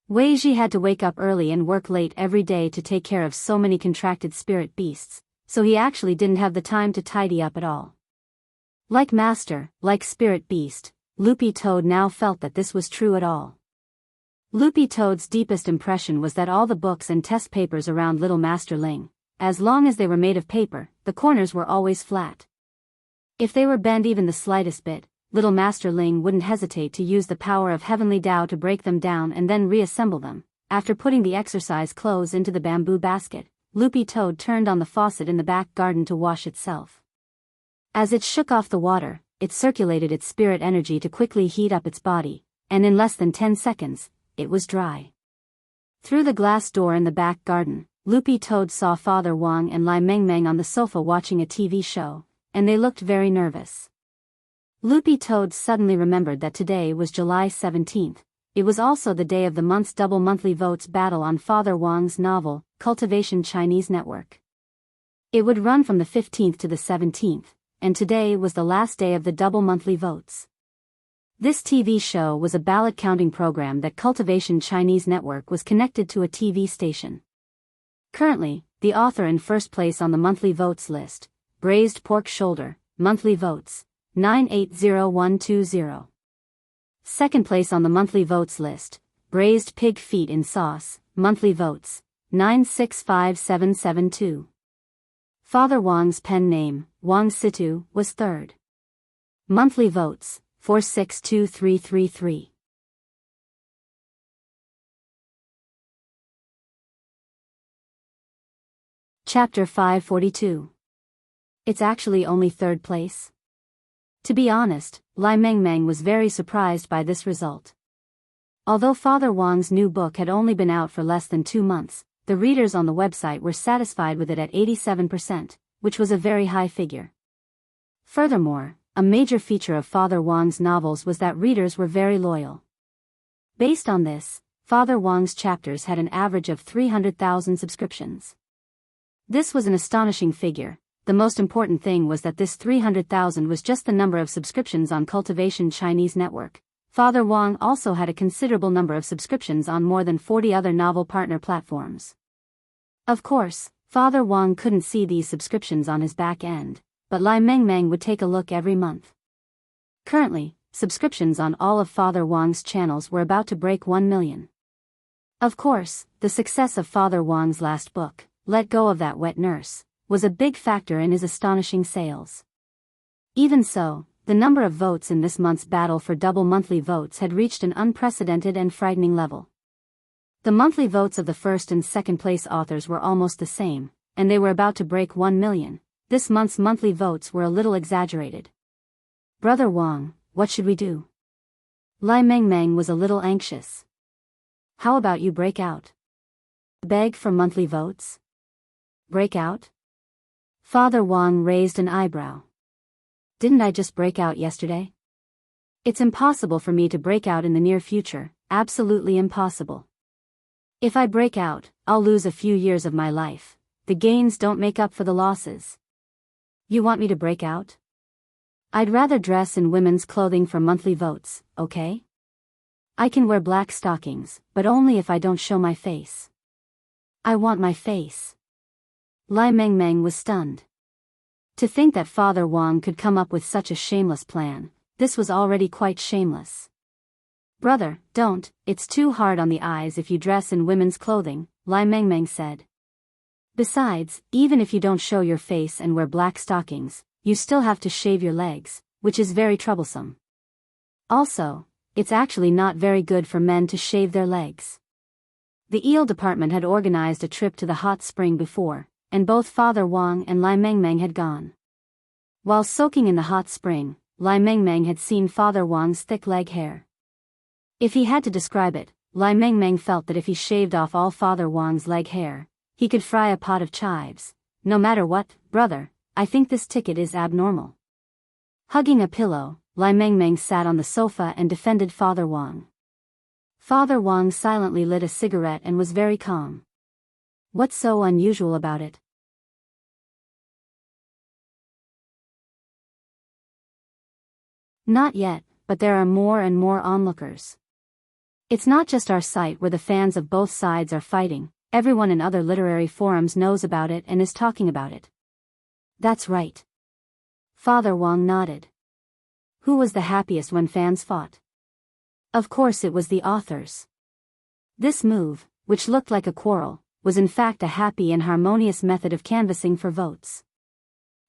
Wei Ji had to wake up early and work late every day to take care of so many contracted spirit beasts, so he actually didn't have the time to tidy up at all. Like Master, like spirit beast, Loopy Toad now felt that this was true at all. Loopy Toad's deepest impression was that all the books and test papers around little Master Ling, as long as they were made of paper, the corners were always flat. If they were bent even the slightest bit, little Master Ling wouldn't hesitate to use the power of heavenly Tao to break them down and then reassemble them. After putting the exercise clothes into the bamboo basket, Loopy Toad turned on the faucet in the back garden to wash itself. As it shook off the water, it circulated its spirit energy to quickly heat up its body, and in less than 10 seconds, it was dry. Through the glass door in the back garden, Loopy Toad saw Father Wang and Lai Mengmeng on the sofa watching a TV show, and they looked very nervous. Loopy Toad suddenly remembered that today was July 17th. It was also the day of the month's double monthly votes battle on Father Wang's novel, Cultivation Chinese Network. It would run from the 15th to the 17th, and today was the last day of the double monthly votes. This TV show was a ballot counting program that Cultivation Chinese Network was connected to a TV station. Currently, the author in first place on the monthly votes list, Braised Pork Shoulder, monthly votes, 980120. Second place on the monthly votes list, Braised Pig Feet in Sauce, monthly votes, 965772. Father Wang's pen name, Wang Situ, was third. Monthly votes, 462333. Chapter 542. It's actually only third place? To be honest, Lai Mengmeng was very surprised by this result. Although Father Wang's new book had only been out for less than 2 months, the readers on the website were satisfied with it at 87%, which was a very high figure. Furthermore, a major feature of Father Wang's novels was that readers were very loyal. Based on this, Father Wang's chapters had an average of 300,000 subscriptions. This was an astonishing figure. The most important thing was that this 300,000 was just the number of subscriptions on Cultivation Chinese Network. Father Wang also had a considerable number of subscriptions on more than 40 other novel partner platforms. Of course, Father Wang couldn't see these subscriptions on his back end, but Lai Mengmeng would take a look every month. Currently, subscriptions on all of Father Wang's channels were about to break 1 million. Of course, the success of Father Wang's last book, Let Go of That Wet Nurse, was a big factor in his astonishing sales. Even so, the number of votes in this month's battle for double monthly votes had reached an unprecedented and frightening level. The monthly votes of the first and second place authors were almost the same, and they were about to break 1 million. This month's monthly votes were a little exaggerated. Brother Wang, what should we do? Lai Mengmeng was a little anxious. How about you break out? Beg for monthly votes? Break out? Father Wang raised an eyebrow. Didn't I just break out yesterday? It's impossible for me to break out in the near future, absolutely impossible. If I break out, I'll lose a few years of my life. The gains don't make up for the losses. You want me to break out? I'd rather dress in women's clothing for monthly votes, okay? I can wear black stockings, but only if I don't show my face. I want my face. Lai Mengmeng was stunned. To think that Father Wang could come up with such a shameless plan, this was already quite shameless. Brother, don't, it's too hard on the eyes if you dress in women's clothing, Lai Mengmeng said. Besides, even if you don't show your face and wear black stockings, you still have to shave your legs, which is very troublesome. Also, it's actually not very good for men to shave their legs. The eel department had organized a trip to the hot spring before, and both Father Wang and Lai Mengmeng had gone. While soaking in the hot spring, Lai Mengmeng had seen Father Wang's thick leg hair. If he had to describe it, Lai Mengmeng felt that if he shaved off all Father Wang's leg hair, he could fry a pot of chives. No matter what, brother, I think this ticket is abnormal. Hugging a pillow, Lai Mengmeng sat on the sofa and defended Father Wang. Father Wang silently lit a cigarette and was very calm. What's so unusual about it? Not yet, but there are more and more onlookers. It's not just our site where the fans of both sides are fighting, everyone in other literary forums knows about it and is talking about it. That's right. Father Wang nodded. Who was the happiest when fans fought? Of course it was the authors. This move, which looked like a quarrel, was in fact a happy and harmonious method of canvassing for votes.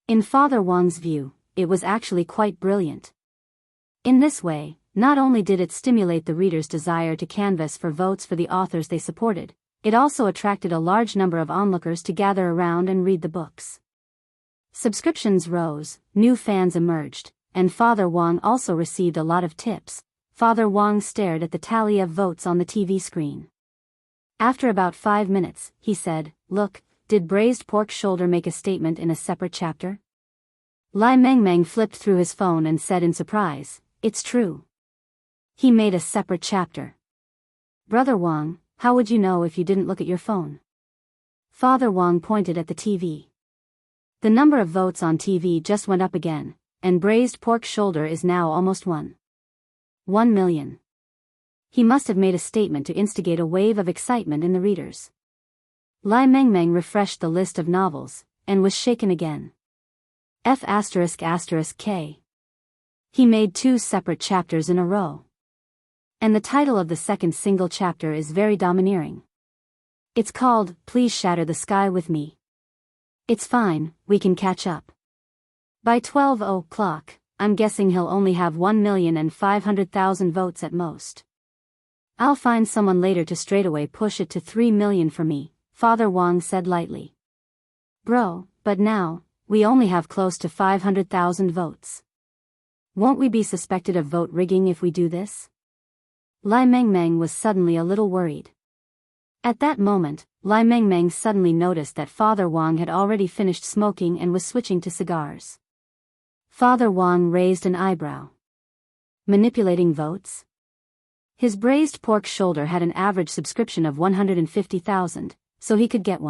In Father Wang's view, it was actually quite brilliant. In this way, not only did it stimulate the readers' desire to canvass for votes for the authors they supported, it also attracted a large number of onlookers to gather around and read the books. Subscriptions rose, new fans emerged, and Father Wang also received a lot of tips. Father Wang stared at the tally of votes on the TV screen. After about 5 minutes, he said, "Look, did braised pork shoulder make a statement in a separate chapter?" Lai Mengmeng flipped through his phone and said in surprise, "It's true. He made a separate chapter." "Brother Wang, how would you know if you didn't look at your phone?" Father Wang pointed at the TV. The number of votes on TV just went up again, and braised pork shoulder is now almost 1 million. He must have made a statement to instigate a wave of excitement in the readers. Lai Mengmeng refreshed the list of novels, and was shaken again. F***K. He made 2 separate chapters in a row. And the title of the second single chapter is very domineering. It's called, "Please Shatter the Sky with Me." It's fine, we can catch up. By 12 o'clock, I'm guessing he'll only have 1,500,000 votes at most. I'll find someone later to straightaway push it to 3 million for me, Father Wang said lightly. Bro, but now, we only have close to 500,000 votes. Won't we be suspected of vote rigging if we do this? Lai Mengmeng was suddenly a little worried. At that moment, Lai Mengmeng suddenly noticed that Father Wang had already finished smoking and was switching to cigars. Father Wang raised an eyebrow. Manipulating votes? His braised pork shoulder had an average subscription of 150,000, so he could get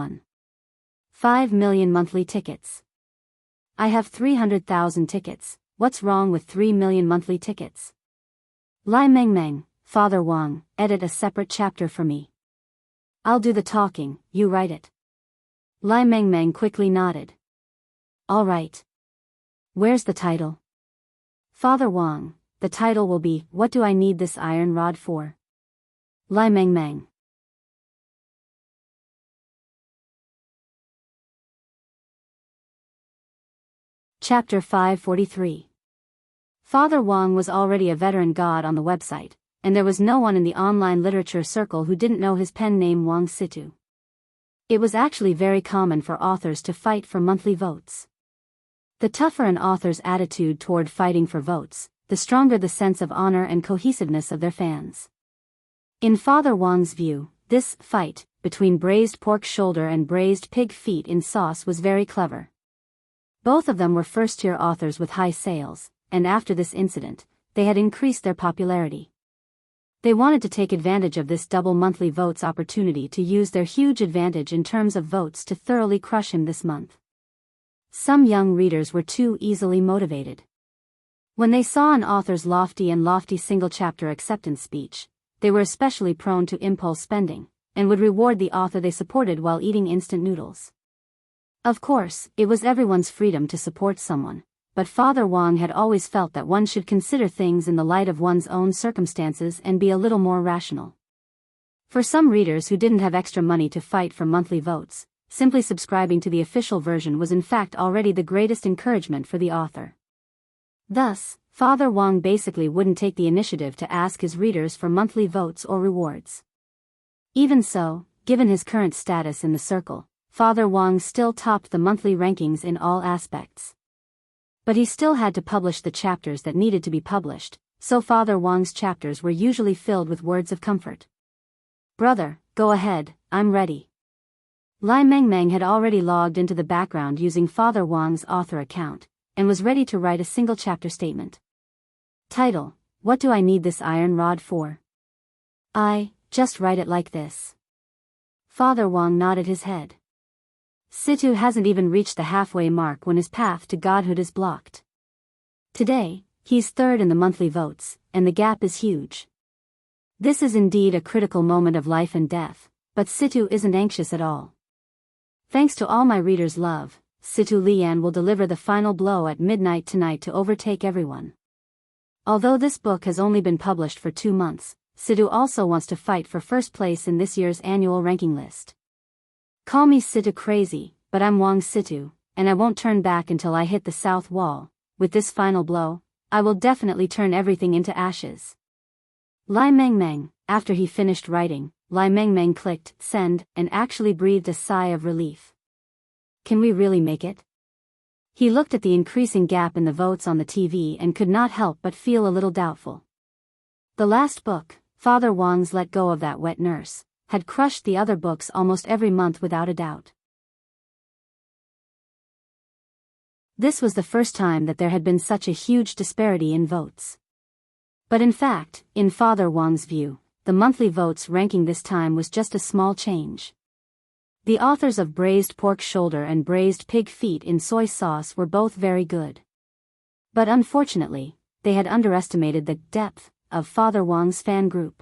5 million monthly tickets. I have 300,000 tickets, what's wrong with 3 million monthly tickets? Lai Mengmeng, Father Wang, edit a separate chapter for me. I'll do the talking, you write it. Lai Mengmeng quickly nodded. All right. Where's the title? Father Wang, the title will be, "What Do I Need This Iron Rod For?" Lai Mengmeng. Chapter 543. Father Wang was already a veteran god on the website, and there was no one in the online literature circle who didn't know his pen name Wang Situ. It was actually very common for authors to fight for monthly votes. The tougher an author's attitude toward fighting for votes, the stronger the sense of honor and cohesiveness of their fans. In Father Wang's view, this fight between braised pork shoulder and braised pig feet in sauce was very clever. Both of them were first-tier authors with high sales, and after this incident, they had increased their popularity. They wanted to take advantage of this double monthly votes opportunity to use their huge advantage in terms of votes to thoroughly crush him this month. Some young readers were too easily motivated. When they saw an author's lofty single chapter acceptance speech, they were especially prone to impulse spending, and would reward the author they supported while eating instant noodles. Of course, it was everyone's freedom to support someone, but Father Wang had always felt that one should consider things in the light of one's own circumstances and be a little more rational. For some readers who didn't have extra money to fight for monthly votes, simply subscribing to the official version was in fact already the greatest encouragement for the author. Thus, Father Wang basically wouldn't take the initiative to ask his readers for monthly votes or rewards. Even so, given his current status in the circle, Father Wang still topped the monthly rankings in all aspects. But he still had to publish the chapters that needed to be published, so Father Wang's chapters were usually filled with words of comfort. "Brother, go ahead, I'm ready." Lai Mengmeng had already logged into the background using Father Wang's author account, and was ready to write a single chapter statement. Title: What Do I Need This Iron Rod For? Just write it like this. Father Wang nodded his head. Situ hasn't even reached the halfway mark when his path to godhood is blocked. Today, he's third in the monthly votes, and the gap is huge. This is indeed a critical moment of life and death, but Situ isn't anxious at all. Thanks to all my readers' love, Situ Lian will deliver the final blow at midnight tonight to overtake everyone. Although this book has only been published for 2 months, Situ also wants to fight for first place in this year's annual ranking list. Call me Situ crazy, but I'm Wang Situ, and I won't turn back until I hit the south wall. With this final blow, I will definitely turn everything into ashes. Lai Mengmeng, after he finished writing, Lai Mengmeng clicked send and actually breathed a sigh of relief. Can we really make it? He looked at the increasing gap in the votes on the TV and could not help but feel a little doubtful. The last book, Father Wang's Let Go of That Wet Nurse, had crushed the other books almost every month without a doubt. This was the first time that there had been such a huge disparity in votes. But in fact, in Father Wang's view, the monthly votes ranking this time was just a small change. The authors of Braised Pork Shoulder and Braised Pig Feet in Soy Sauce were both very good. But unfortunately, they had underestimated the depth of Father Wang's fan group.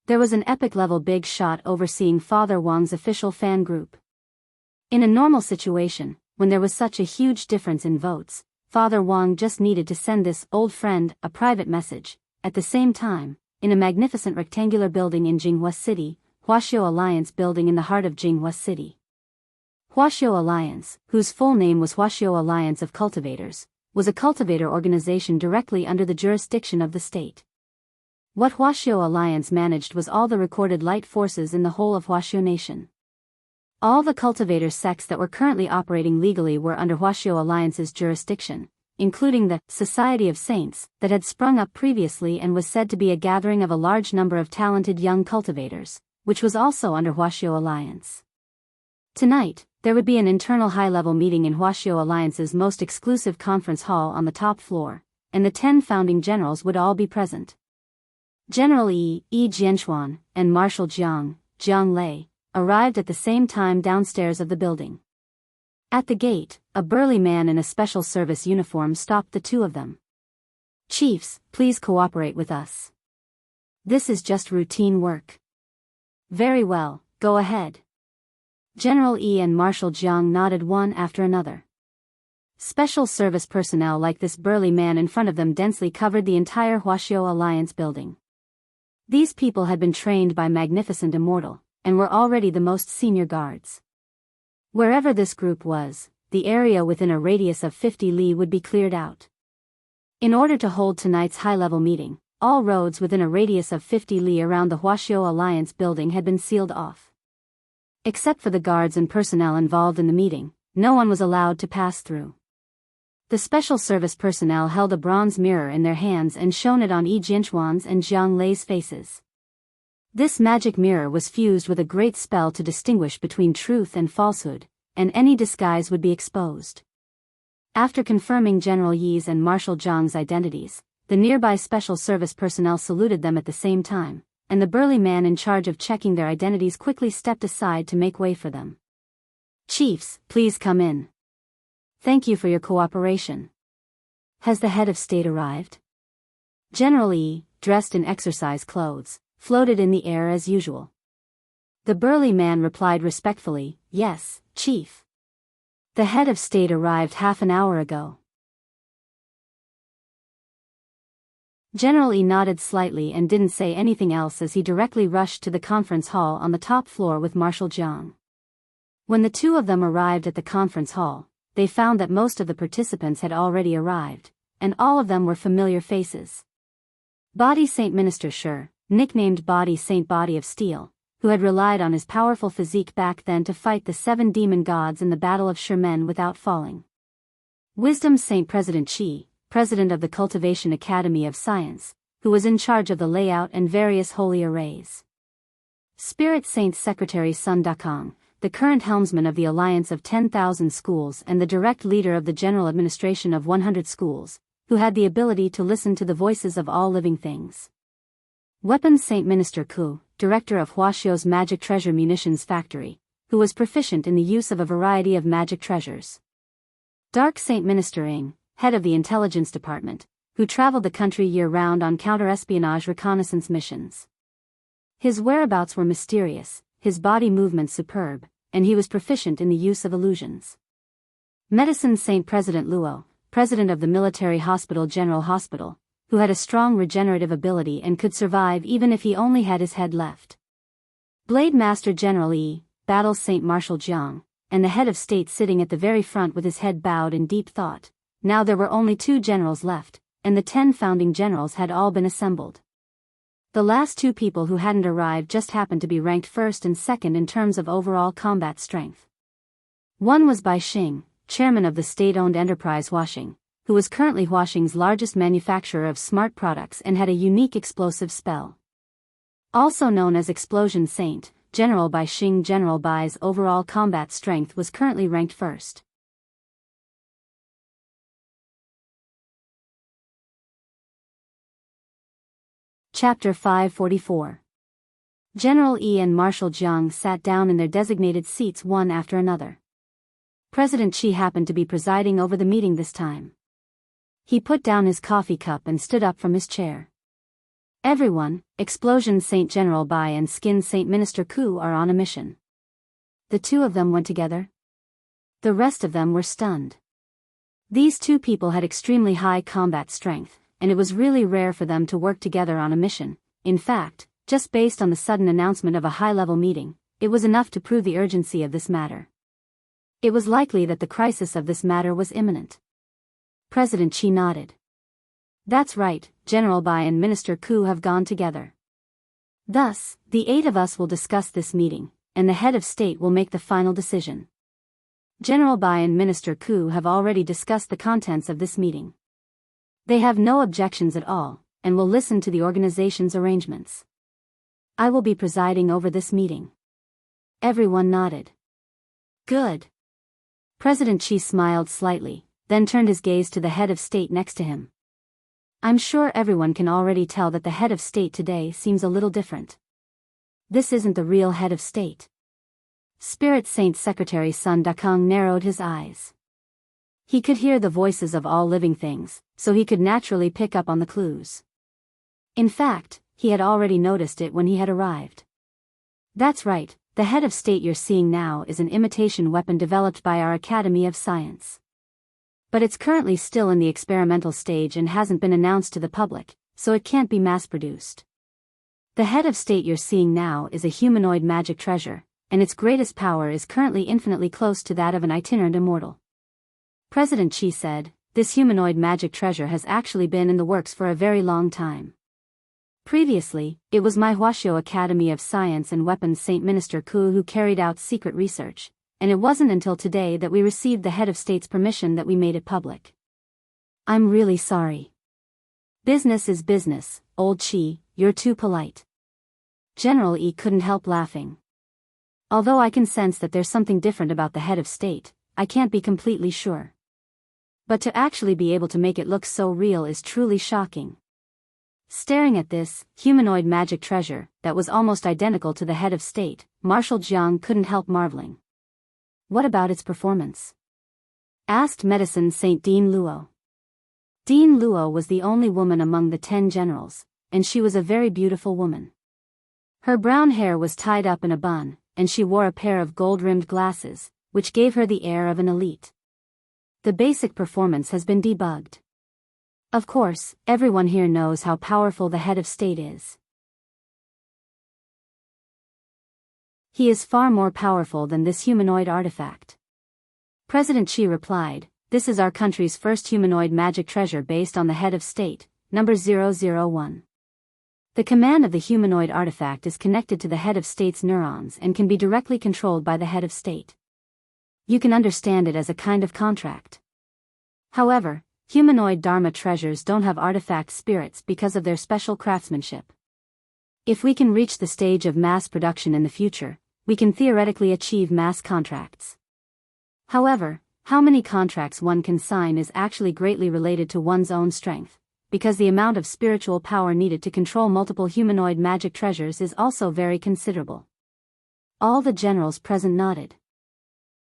There was an epic-level big shot overseeing Father Wang's official fan group. In a normal situation, when there was such a huge difference in votes, Father Wang just needed to send this old friend a private message. At the same time, in a magnificent rectangular building in Jinghua City, Huaxiu Alliance building in the heart of Jinghua City. Huaxiu Alliance, whose full name was Huaxiu Alliance of Cultivators, was a cultivator organization directly under the jurisdiction of the state. What Huaxiu Alliance managed was all the recorded light forces in the whole of Huaxiu Nation. All the cultivator sects that were currently operating legally were under Huaxiu Alliance's jurisdiction, including the Society of Saints that had sprung up previously and was said to be a gathering of a large number of talented young cultivators, which was also under Huaxiu Alliance. Tonight, there would be an internal high-level meeting in Huaxiu Alliance's most exclusive conference hall on the top floor, and the 10 founding generals would all be present. General Yi Jianchuan, and Marshal Jiang Lei, arrived at the same time downstairs of the building. At the gate, a burly man in a special service uniform stopped the two of them. Chiefs, please cooperate with us. This is just routine work. Very well, go ahead. General Yi and Marshal Jiang nodded one after another. Special service personnel like this burly man in front of them densely covered the entire Huaxiu Alliance building. These people had been trained by Magnificent Immortal, and were already the most senior guards. Wherever this group was, the area within a radius of 50 li would be cleared out. In order to hold tonight's high-level meeting, all roads within a radius of 50 li around the Huaxiu Alliance building had been sealed off. Except for the guards and personnel involved in the meeting, no one was allowed to pass through. The special service personnel held a bronze mirror in their hands and shone it on Yi Jianchuan's and Jiang Lei's faces. This magic mirror was fused with a great spell to distinguish between truth and falsehood, and any disguise would be exposed. After confirming General Yi's and Marshal Zhang's identities, the nearby special service personnel saluted them at the same time, and the burly man in charge of checking their identities quickly stepped aside to make way for them. Chiefs, please come in. Thank you for your cooperation. Has the head of state arrived? General Yi, dressed in exercise clothes, floated in the air as usual. The burly man replied respectfully, Yes, Chief. The head of state arrived half an hour ago. General Yi nodded slightly and didn't say anything else as he directly rushed to the conference hall on the top floor with Marshal Jiang. When the two of them arrived at the conference hall, they found that most of the participants had already arrived, and all of them were familiar faces. Body Saint Minister Shi, nicknamed Body Saint Body of Steel, who had relied on his powerful physique back then to fight the 7 demon gods in the Battle of Shimen without falling. Wisdom Saint President Qi, president of the Cultivation Academy of Science, who was in charge of the layout and various holy arrays. Spirit Saint Secretary Sun Dakong, the current helmsman of the Alliance of 10,000 Schools and the direct leader of the General Administration of 100 schools, who had the ability to listen to the voices of all living things. Weapons Saint Minister Ku, director of Huaxiao's Magic Treasure Munitions Factory, who was proficient in the use of a variety of magic treasures. Dark Saint Minister Ing, head of the intelligence department, who traveled the country year-round on counter-espionage reconnaissance missions. His whereabouts were mysterious, his body movements superb, and he was proficient in the use of illusions. Medicine Saint President Luo, president of the Military Hospital General Hospital, who had a strong regenerative ability and could survive even if he only had his head left. Blade Master General Yi, Battle Saint Marshal Jiang, and the head of state sitting at the very front with his head bowed in deep thought. Now there were only 2 generals left, and the 10 founding generals had all been assembled. The last 2 people who hadn't arrived just happened to be ranked first and second in terms of overall combat strength. One was Bai Xing, chairman of the state-owned enterprise Huaxing, who was currently Huaxing's largest manufacturer of smart products and had a unique explosive spell. Also known as Explosion Saint, General Bai Xing. General Bai's overall combat strength was currently ranked first. Chapter 544. General Yi and Marshal Jiang sat down in their designated seats one after another. President Qi happened to be presiding over the meeting this time. He put down his coffee cup and stood up from his chair. Everyone, Explosion Saint General Bai and Skin Saint Minister Ku are on a mission. The 2 of them went together. The rest of them were stunned. These 2 people had extremely high combat strength, and it was really rare for them to work together on a mission. In fact, just based on the sudden announcement of a high-level meeting, it was enough to prove the urgency of this matter. It was likely that the crisis of this matter was imminent. President Qi nodded. That's right, General Bai and Minister Ku have gone together. Thus, the 8 of us will discuss this meeting, and the head of state will make the final decision. General Bai and Minister Ku have already discussed the contents of this meeting. They have no objections at all, and will listen to the organization's arrangements. I will be presiding over this meeting. Everyone nodded. Good. President Qi smiled slightly, then turned his gaze to the head of state next to him. I'm sure everyone can already tell that the head of state today seems a little different. This isn't the real head of state. Spirit Saint Secretary Sun Dakong narrowed his eyes. He could hear the voices of all living things, so he could naturally pick up on the clues. In fact, he had already noticed it when he had arrived. That's right, the head of state you're seeing now is an imitation weapon developed by our Academy of Science. But it's currently still in the experimental stage and hasn't been announced to the public, so it can't be mass-produced. The head of state you're seeing now is a humanoid magic treasure, and its greatest power is currently infinitely close to that of an itinerant immortal. President Qi said, this humanoid magic treasure has actually been in the works for a very long time. Previously, it was my Huaxiao Academy of Science and Weapons Saint Minister Ku who carried out secret research, and it wasn't until today that we received the head of state's permission that we made it public. I'm really sorry. Business is business, old Qi, you're too polite. General Yi couldn't help laughing. Although I can sense that there's something different about the head of state, I can't be completely sure. But to actually be able to make it look so real is truly shocking. Staring at this humanoid magic treasure that was almost identical to the head of state, Marshal Jiang couldn't help marveling. What about its performance? Asked Medicine Saint Dean Luo. Dean Luo was the only woman among the 10 generals, and she was a very beautiful woman. Her brown hair was tied up in a bun, and she wore a pair of gold-rimmed glasses, which gave her the air of an elite. The basic performance has been debugged. Of course, everyone here knows how powerful the head of state is. He is far more powerful than this humanoid artifact. President Qi replied, this is our country's first humanoid magic treasure based on the head of state, number 001. The command of the humanoid artifact is connected to the head of state's neurons and can be directly controlled by the head of state. You can understand it as a kind of contract. However, humanoid Dharma treasures don't have artifact spirits because of their special craftsmanship. If we can reach the stage of mass production in the future, we can theoretically achieve mass contracts. However, how many contracts one can sign is actually greatly related to one's own strength, because the amount of spiritual power needed to control multiple humanoid magic treasures is also very considerable. All the generals present nodded.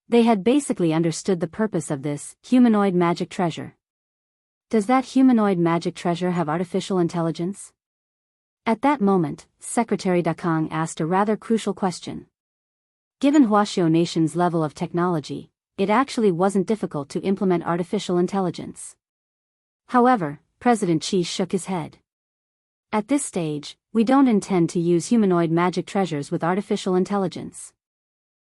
They had basically understood the purpose of this humanoid magic treasure. Does that humanoid magic treasure have artificial intelligence? At that moment, Secretary Dakang asked a rather crucial question. Given Huaxiao Nation's level of technology, it actually wasn't difficult to implement artificial intelligence. However, President Qi shook his head. At this stage, we don't intend to use humanoid magic treasures with artificial intelligence.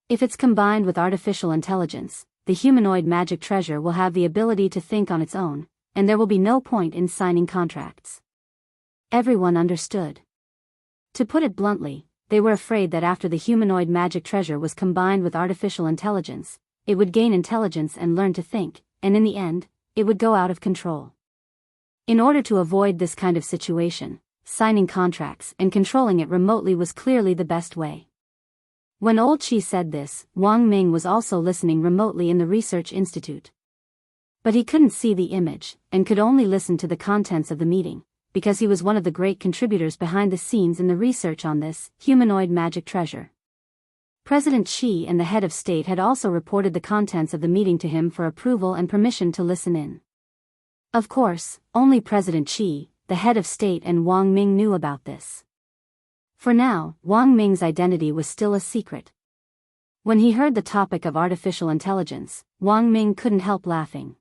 If it's combined with artificial intelligence, the humanoid magic treasure will have the ability to think on its own, and there will be no point in signing contracts. Everyone understood. To put it bluntly, they were afraid that after the humanoid magic treasure was combined with artificial intelligence, it would gain intelligence and learn to think, and in the end, it would go out of control. In order to avoid this kind of situation, signing contracts and controlling it remotely was clearly the best way. When Old Qi said this, Wang Ming was also listening remotely in the research institute. But he couldn't see the image, and could only listen to the contents of the meeting, because he was one of the great contributors behind the scenes in the research on this humanoid magic treasure. President Qi and the head of state had also reported the contents of the meeting to him for approval and permission to listen in. Of course, only President Qi, the head of state, and Wang Ming knew about this. For now, Wang Ming's identity was still a secret. When he heard the topic of artificial intelligence, Wang Ming couldn't help laughing.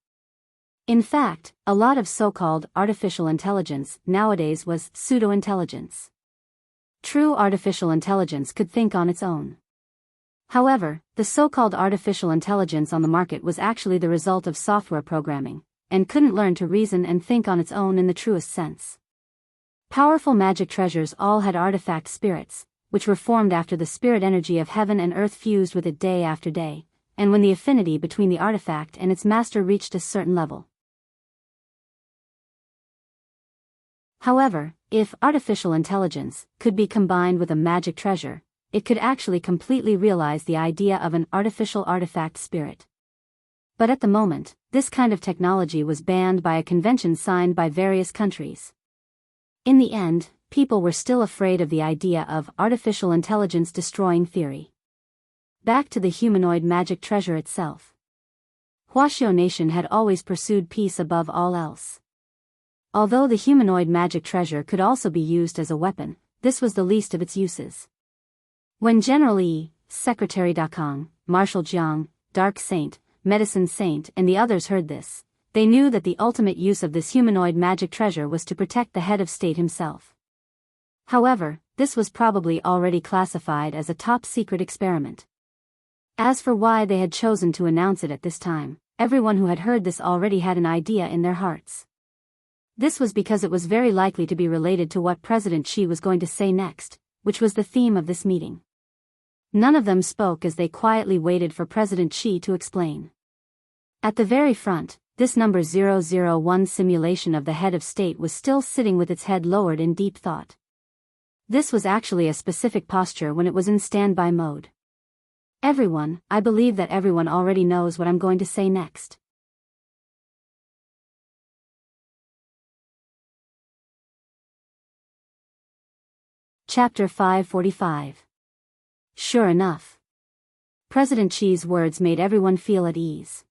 In fact, a lot of so-called artificial intelligence nowadays was pseudo-intelligence. True artificial intelligence could think on its own. However, the so-called artificial intelligence on the market was actually the result of software programming, and couldn't learn to reason and think on its own in the truest sense. Powerful magic treasures all had artifact spirits, which were formed after the spirit energy of heaven and earth fused with it day after day, and when the affinity between the artifact and its master reached a certain level. However, if artificial intelligence could be combined with a magic treasure, it could actually completely realize the idea of an artificial artifact spirit. But at the moment, this kind of technology was banned by a convention signed by various countries. In the end, people were still afraid of the idea of artificial intelligence destroying theory. Back to the humanoid magic treasure itself. Huaxiao Nation had always pursued peace above all else. Although the humanoid magic treasure could also be used as a weapon, this was the least of its uses. When General Yi, Secretary Dakang, Marshal Jiang, Dark Saint, Medicine Saint, and the others heard this, they knew that the ultimate use of this humanoid magic treasure was to protect the head of state himself. However, this was probably already classified as a top-secret experiment. As for why they had chosen to announce it at this time, everyone who had heard this already had an idea in their hearts. This was because it was very likely to be related to what President Qi was going to say next, which was the theme of this meeting. None of them spoke as they quietly waited for President Qi to explain. At the very front, this number 001 simulation of the head of state was still sitting with its head lowered in deep thought. This was actually a specific posture when it was in standby mode. Everyone, I believe that everyone already knows what I'm going to say next. Chapter 545. Sure enough. President Qi's words made everyone feel at ease.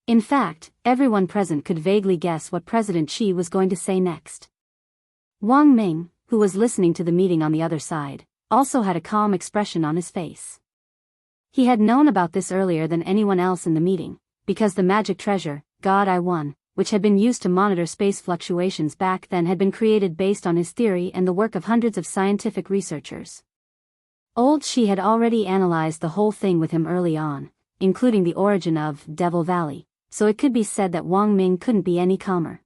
In fact, everyone present could vaguely guess what President Qi was going to say next. Wang Ming, who was listening to the meeting on the other side, also had a calm expression on his face. He had known about this earlier than anyone else in the meeting, because the magic treasure, God I One, which had been used to monitor space fluctuations back then, had been created based on his theory and the work of hundreds of scientific researchers. Old Qi had already analyzed the whole thing with him early on, including the origin of Devil Valley, so it could be said that Wang Ming couldn't be any calmer.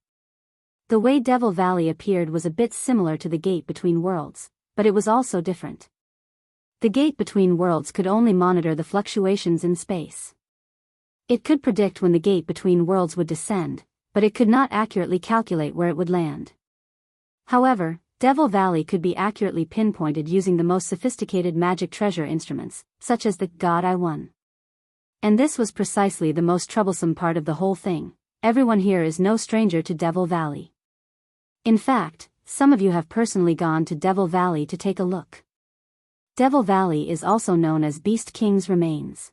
The way Devil Valley appeared was a bit similar to the gate between worlds, but it was also different. The gate between worlds could only monitor the fluctuations in space. It could predict when the gate between worlds would descend, but it could not accurately calculate where it would land. However, Devil Valley could be accurately pinpointed using the most sophisticated magic treasure instruments, such as the God I One. And this was precisely the most troublesome part of the whole thing. Everyone here is no stranger to Devil Valley. In fact, some of you have personally gone to Devil Valley to take a look. Devil Valley is also known as Beast King's Remains.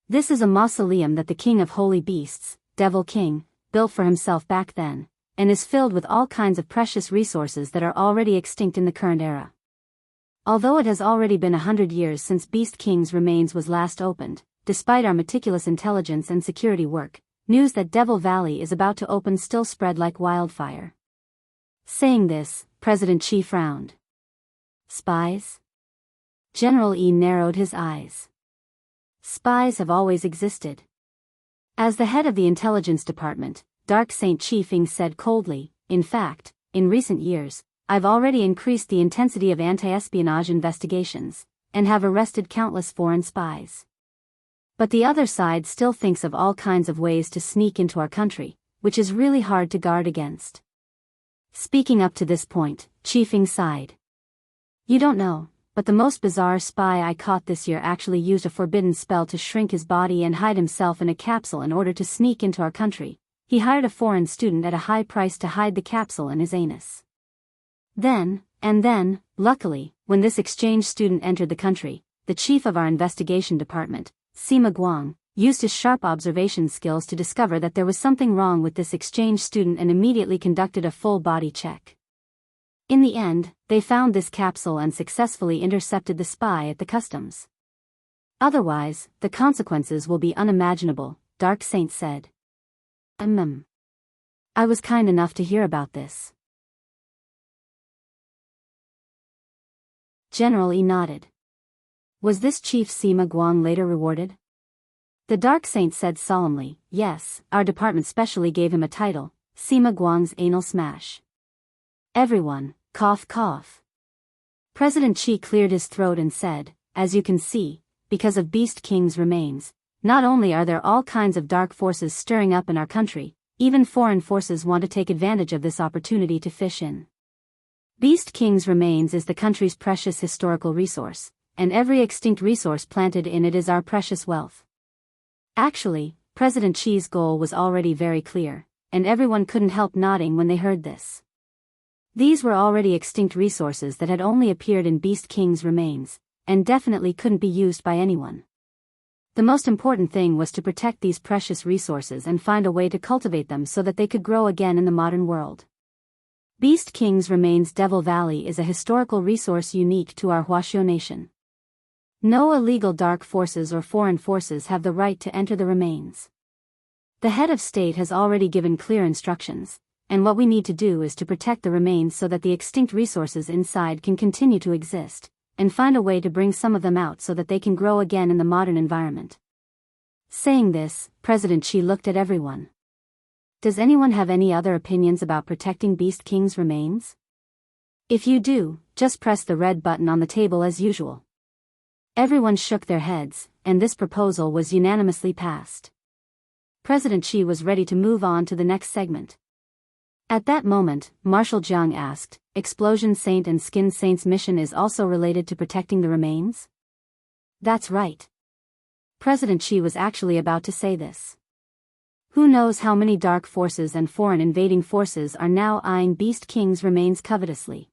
This is a mausoleum that the king of holy beasts, Devil King, built for himself back then, and is filled with all kinds of precious resources that are already extinct in the current era. Although it has already been 100 years since Beast King's remains was last opened, despite our meticulous intelligence and security work, news that Devil Valley is about to open still spread like wildfire. Saying this, President Chi frowned. Spies? General E narrowed his eyes. Spies have always existed. As the head of the intelligence department, Dark Saint Chi Fing said coldly, in fact, in recent years, I've already increased the intensity of anti-espionage investigations, and have arrested countless foreign spies. But the other side still thinks of all kinds of ways to sneak into our country, which is really hard to guard against. Speaking up to this point, Chi Fing sighed. You don't know, but the most bizarre spy I caught this year actually used a forbidden spell to shrink his body and hide himself in a capsule in order to sneak into our country. He hired a foreign student at a high price to hide the capsule in his anus. Then, luckily, when this exchange student entered the country, the chief of our investigation department, Sima Guang, used his sharp observation skills to discover that there was something wrong with this exchange student and immediately conducted a full-body check. In the end, they found this capsule and successfully intercepted the spy at the customs. Otherwise, the consequences will be unimaginable, Dark Saint said. I was kind enough to hear about this. General E nodded. Was this Chief Sima Guang later rewarded? The Dark Saint said solemnly, yes, our department specially gave him a title, Sima Guang's Anal Smash. Everyone, cough cough. President Chi cleared his throat and said, as you can see, because of Beast King's remains, not only are there all kinds of dark forces stirring up in our country, even foreign forces want to take advantage of this opportunity to fish in. Beast King's remains is the country's precious historical resource, and every extinct resource planted in it is our precious wealth. Actually, President Chi's goal was already very clear, and everyone couldn't help nodding when they heard this. These were already extinct resources that had only appeared in Beast King's remains, and definitely couldn't be used by anyone. The most important thing was to protect these precious resources and find a way to cultivate them so that they could grow again in the modern world. Beast King's Remains Devil Valley is a historical resource unique to our Huaxiao nation. No illegal dark forces or foreign forces have the right to enter the remains. The head of state has already given clear instructions, and what we need to do is to protect the remains so that the extinct resources inside can continue to exist, and find a way to bring some of them out so that they can grow again in the modern environment. Saying this, President Chi looked at everyone. Does anyone have any other opinions about protecting Beast King's remains? If you do, just press the red button on the table as usual. Everyone shook their heads, and this proposal was unanimously passed. President Chi was ready to move on to the next segment. At that moment, Marshal Jiang asked, Explosion Saint and Skin Saint's mission is also related to protecting the remains? That's right. President Chi was actually about to say this. Who knows how many dark forces and foreign invading forces are now eyeing Beast King's remains covetously.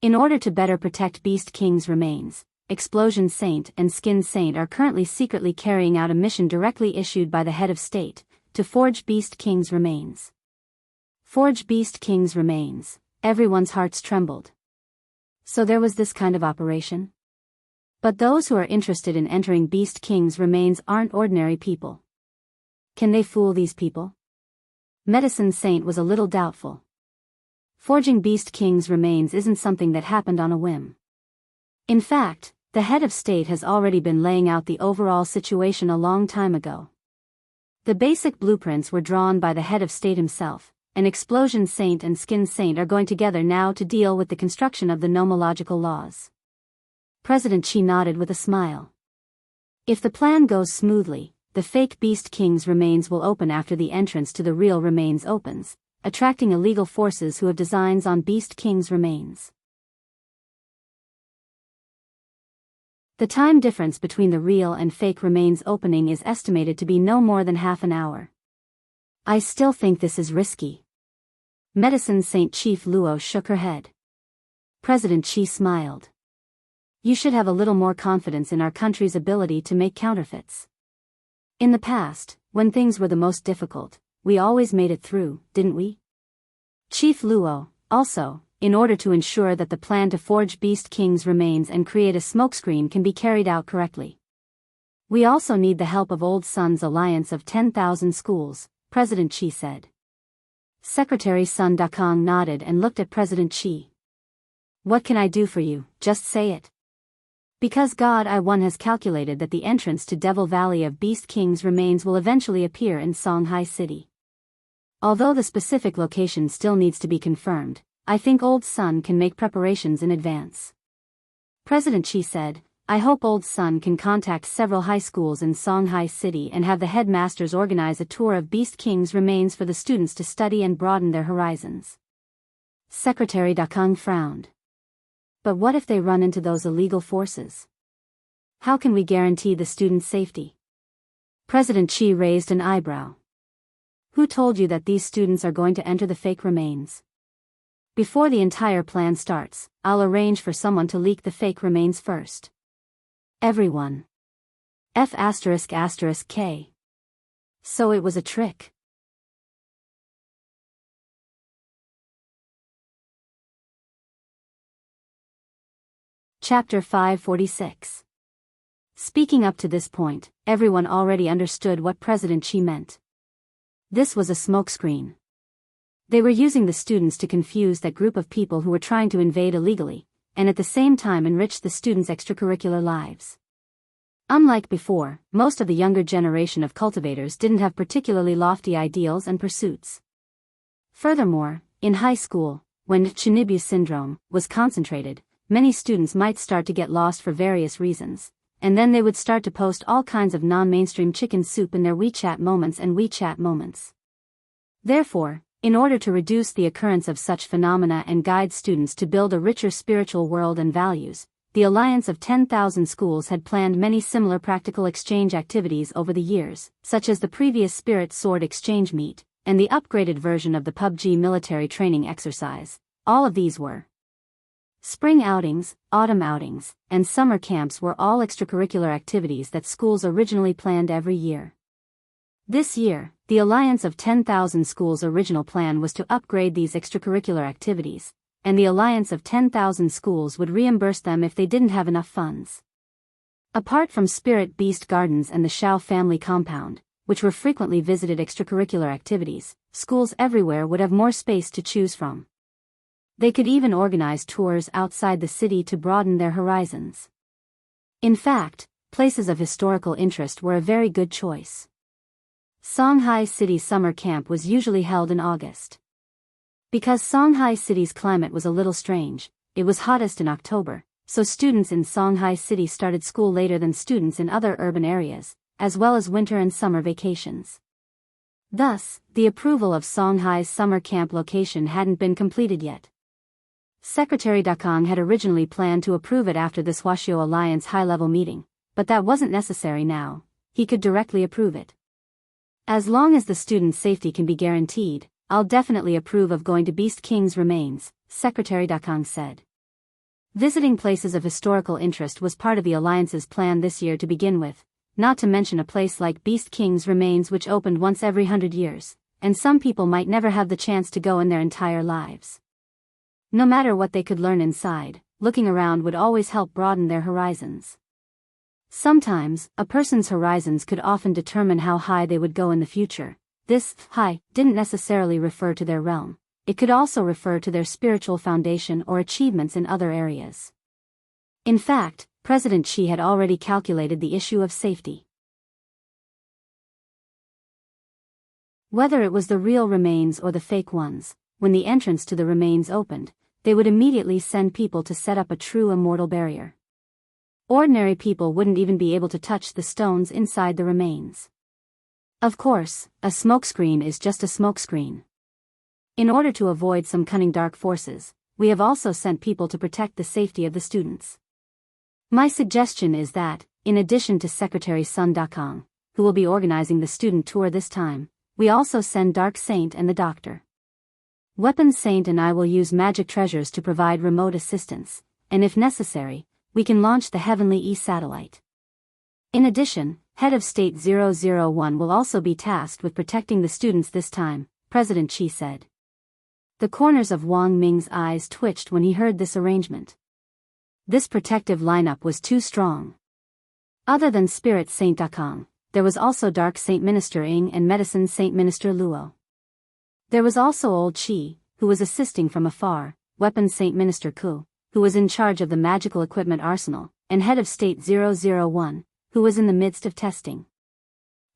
In order to better protect Beast King's remains, Explosion Saint and Skin Saint are currently secretly carrying out a mission directly issued by the head of state, to forge Beast King's remains. Forge Beast King's remains, everyone's hearts trembled. So there was this kind of operation? But those who are interested in entering Beast King's remains aren't ordinary people. Can they fool these people? Medicine Saint was a little doubtful. Forging Beast King's remains isn't something that happened on a whim. In fact, the head of state has already been laying out the overall situation a long time ago. The basic blueprints were drawn by the head of state himself, and Explosion Saint and Skin Saint are going together now to deal with the construction of the nomological laws. President Chi nodded with a smile. If the plan goes smoothly, the fake Beast King's remains will open after the entrance to the real remains opens, attracting illegal forces who have designs on Beast King's remains. The time difference between the real and fake remains opening is estimated to be no more than half an hour. I still think this is risky. Medicine Saint Chief Luo shook her head. President Xi smiled. You should have a little more confidence in our country's ability to make counterfeits. In the past, when things were the most difficult, we always made it through, didn't we? Chief Luo, also, in order to ensure that the plan to forge Beast King's remains and create a smokescreen can be carried out correctly. We also need the help of Old Sun's alliance of 10,000 schools, President Xi said. Secretary Sun Dakong nodded and looked at President Xi. What can I do for you, just say it. Because God I-1 has calculated that the entrance to Devil Valley of Beast King's remains will eventually appear in Songhai City. Although the specific location still needs to be confirmed, I think Old Sun can make preparations in advance. President Xi said, I hope Old Sun can contact several high schools in Songhai City and have the headmasters organize a tour of Beast King's remains for the students to study and broaden their horizons. Secretary Dakong frowned. But what if they run into those illegal forces? How can we guarantee the students' safety? President Xi raised an eyebrow. Who told you that these students are going to enter the fake remains? Before the entire plan starts, I'll arrange for someone to leak the fake remains first. Everyone. F***K. So it was a trick. Chapter 546. Speaking up to this point, everyone already understood what President Xi meant. This was a smokescreen. They were using the students to confuse that group of people who were trying to invade illegally, and at the same time enrich the students' extracurricular lives. Unlike before, most of the younger generation of cultivators didn't have particularly lofty ideals and pursuits. Furthermore, in high school, when Chinibu syndrome was concentrated, many students might start to get lost for various reasons, and then they would start to post all kinds of non-mainstream chicken soup in their WeChat moments and WeChat moments. Therefore, in order to reduce the occurrence of such phenomena and guide students to build a richer spiritual world and values, the Alliance of 10,000 Schools had planned many similar practical exchange activities over the years, such as the previous Spirit Sword Exchange Meet, and the upgraded version of the PUBG military training exercise. All of these were spring outings, autumn outings, and summer camps were all extracurricular activities that schools originally planned every year. This year, the Alliance of 10,000 Schools' original plan was to upgrade these extracurricular activities, and the Alliance of 10,000 Schools would reimburse them if they didn't have enough funds. Apart from Spirit Beast Gardens and the Shao family compound, which were frequently visited extracurricular activities, schools everywhere would have more space to choose from. They could even organize tours outside the city to broaden their horizons. In fact, places of historical interest were a very good choice. Songhai City summer camp was usually held in August. Because Songhai City's climate was a little strange, it was hottest in October, so students in Songhai City started school later than students in other urban areas, as well as winter and summer vacations. Thus, the approval of Songhai's summer camp location hadn't been completed yet. Secretary Dakong had originally planned to approve it after the Swashio Alliance high-level meeting, but that wasn't necessary now. He could directly approve it. As long as the students' safety can be guaranteed, I'll definitely approve of going to Beast King's remains, Secretary Dakong said. Visiting places of historical interest was part of the Alliance's plan this year to begin with, not to mention a place like Beast King's remains which opened once every 100 years, and some people might never have the chance to go in their entire lives. No matter what they could learn inside, looking around would always help broaden their horizons. Sometimes, a person's horizons could often determine how high they would go in the future. This high didn't necessarily refer to their realm. It could also refer to their spiritual foundation or achievements in other areas. In fact, President Xi had already calculated the issue of safety. Whether it was the real remains or the fake ones, when the entrance to the remains opened, they would immediately send people to set up a true immortal barrier. Ordinary people wouldn't even be able to touch the stones inside the remains. Of course, a smokescreen is just a smokescreen. In order to avoid some cunning dark forces, we have also sent people to protect the safety of the students. My suggestion is that, in addition to Secretary Sun Dakong, who will be organizing the student tour this time, we also send Dark Saint and the Doctor. Weapons Saint and I will use magic treasures to provide remote assistance, and if necessary, we can launch the Heavenly E satellite. In addition, Head of State 001 will also be tasked with protecting the students this time, President Chi said. The corners of Wang Ming's eyes twitched when he heard this arrangement. This protective lineup was too strong. Other than Spirit Saint Dakang, there was also Dark Saint Minister Ing and Medicine Saint Minister Luo. There was also Old Chi, who was assisting from afar, Weapons Saint Minister Ku, who was in charge of the magical equipment arsenal, and Head of State 001, who was in the midst of testing.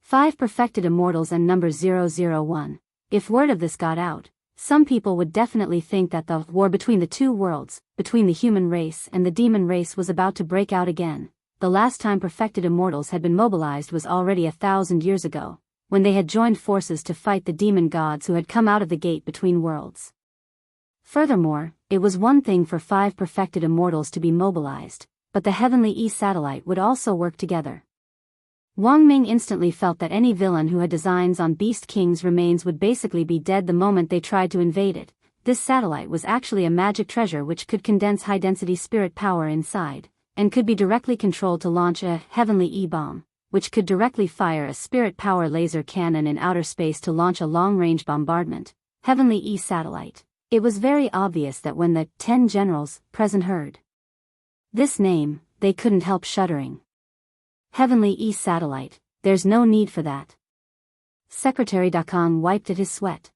5 perfected immortals and number 001. If word of this got out, some people would definitely think that the war between the two worlds, between the human race and the demon race, was about to break out again. The last time perfected immortals had been mobilized was already 1,000 years ago, when they had joined forces to fight the demon gods who had come out of the gate between worlds. Furthermore, it was one thing for 5 perfected immortals to be mobilized, but the Heavenly E satellite would also work together. Wang Ming instantly felt that any villain who had designs on Beast King's remains would basically be dead the moment they tried to invade it. This satellite was actually a magic treasure which could condense high-density spirit power inside, and could be directly controlled to launch a Heavenly E-bomb, which could directly fire a spirit power laser cannon in outer space to launch a long-range bombardment. Heavenly E satellite. It was very obvious that when the 10 generals present heard this name, they couldn't help shuddering. Heavenly E satellite, there's no need for that. Secretary Dakang wiped at his sweat.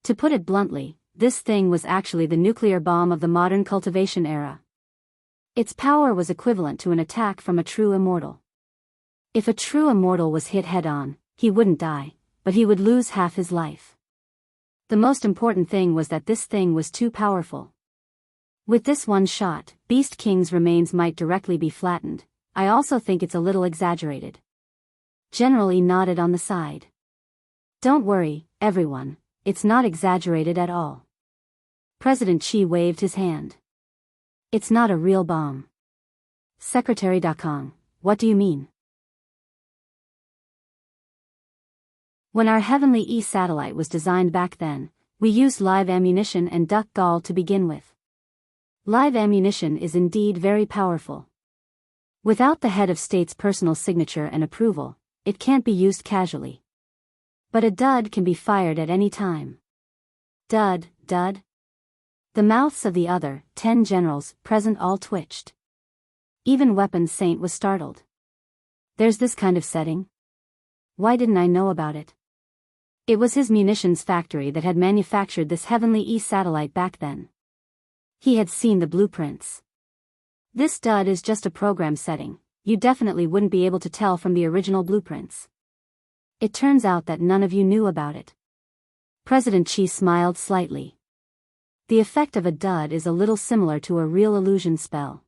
To put it bluntly, this thing was actually the nuclear bomb of the modern cultivation era. Its power was equivalent to an attack from a true immortal. If a true immortal was hit head-on, he wouldn't die, but he would lose half his life. The most important thing was that this thing was too powerful. With this one shot, Beast King's remains might directly be flattened. I also think it's a little exaggerated. General E nodded on the side. Don't worry, everyone, it's not exaggerated at all. President Chi waved his hand. It's not a real bomb. Secretary Dakang, what do you mean? When our Heavenly E satellite was designed back then, we used live ammunition and duck gall to begin with. Live ammunition is indeed very powerful. Without the head of state's personal signature and approval, it can't be used casually. But a dud can be fired at any time. Dud, dud. The mouths of the other 10 generals present all twitched. Even Weapons Saint was startled. There's this kind of setting? Why didn't I know about it? It was his munitions factory that had manufactured this Heavenly E satellite back then. He had seen the blueprints. This dud is just a program setting, you definitely wouldn't be able to tell from the original blueprints. It turns out that none of you knew about it. President Chi smiled slightly. The effect of a dud is a little similar to a real illusion spell.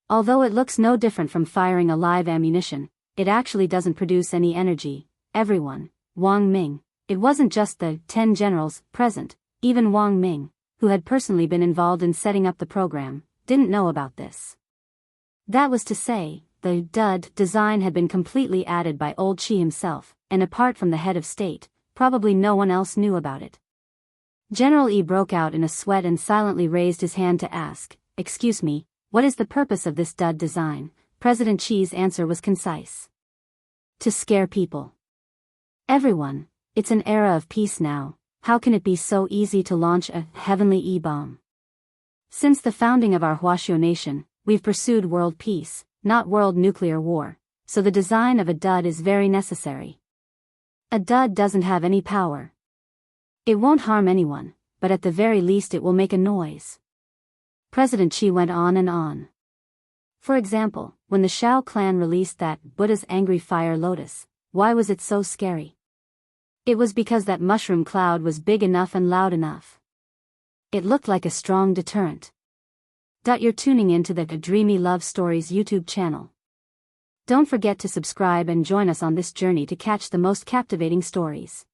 Although it looks no different from firing a live ammunition, it actually doesn't produce any energy. Everyone, Wang Ming, it wasn't just the 10 generals present, even Wang Ming, who had personally been involved in setting up the program, didn't know about this. That was to say, the dud design had been completely added by Old Chi himself, and apart from the head of state, probably no one else knew about it. General E broke out in a sweat and silently raised his hand to ask, "Excuse me, what is the purpose of this dud design?" President Chi's answer was concise. To scare people. Everyone, it's an era of peace now. How can it be so easy to launch a Heavenly E-bomb? Since the founding of our Huaxiu nation, we've pursued world peace, not world nuclear war, so the design of a dud is very necessary. A dud doesn't have any power. It won't harm anyone, but at the very least it will make a noise. President Chi went on and on. For example, when the Shao clan released that Buddha's angry fire lotus, why was it so scary? It was because that mushroom cloud was big enough and loud enough. It looked like a strong deterrent. You're tuning in to the Dreamy Love Stories YouTube channel. Don't forget to subscribe and join us on this journey to catch the most captivating stories.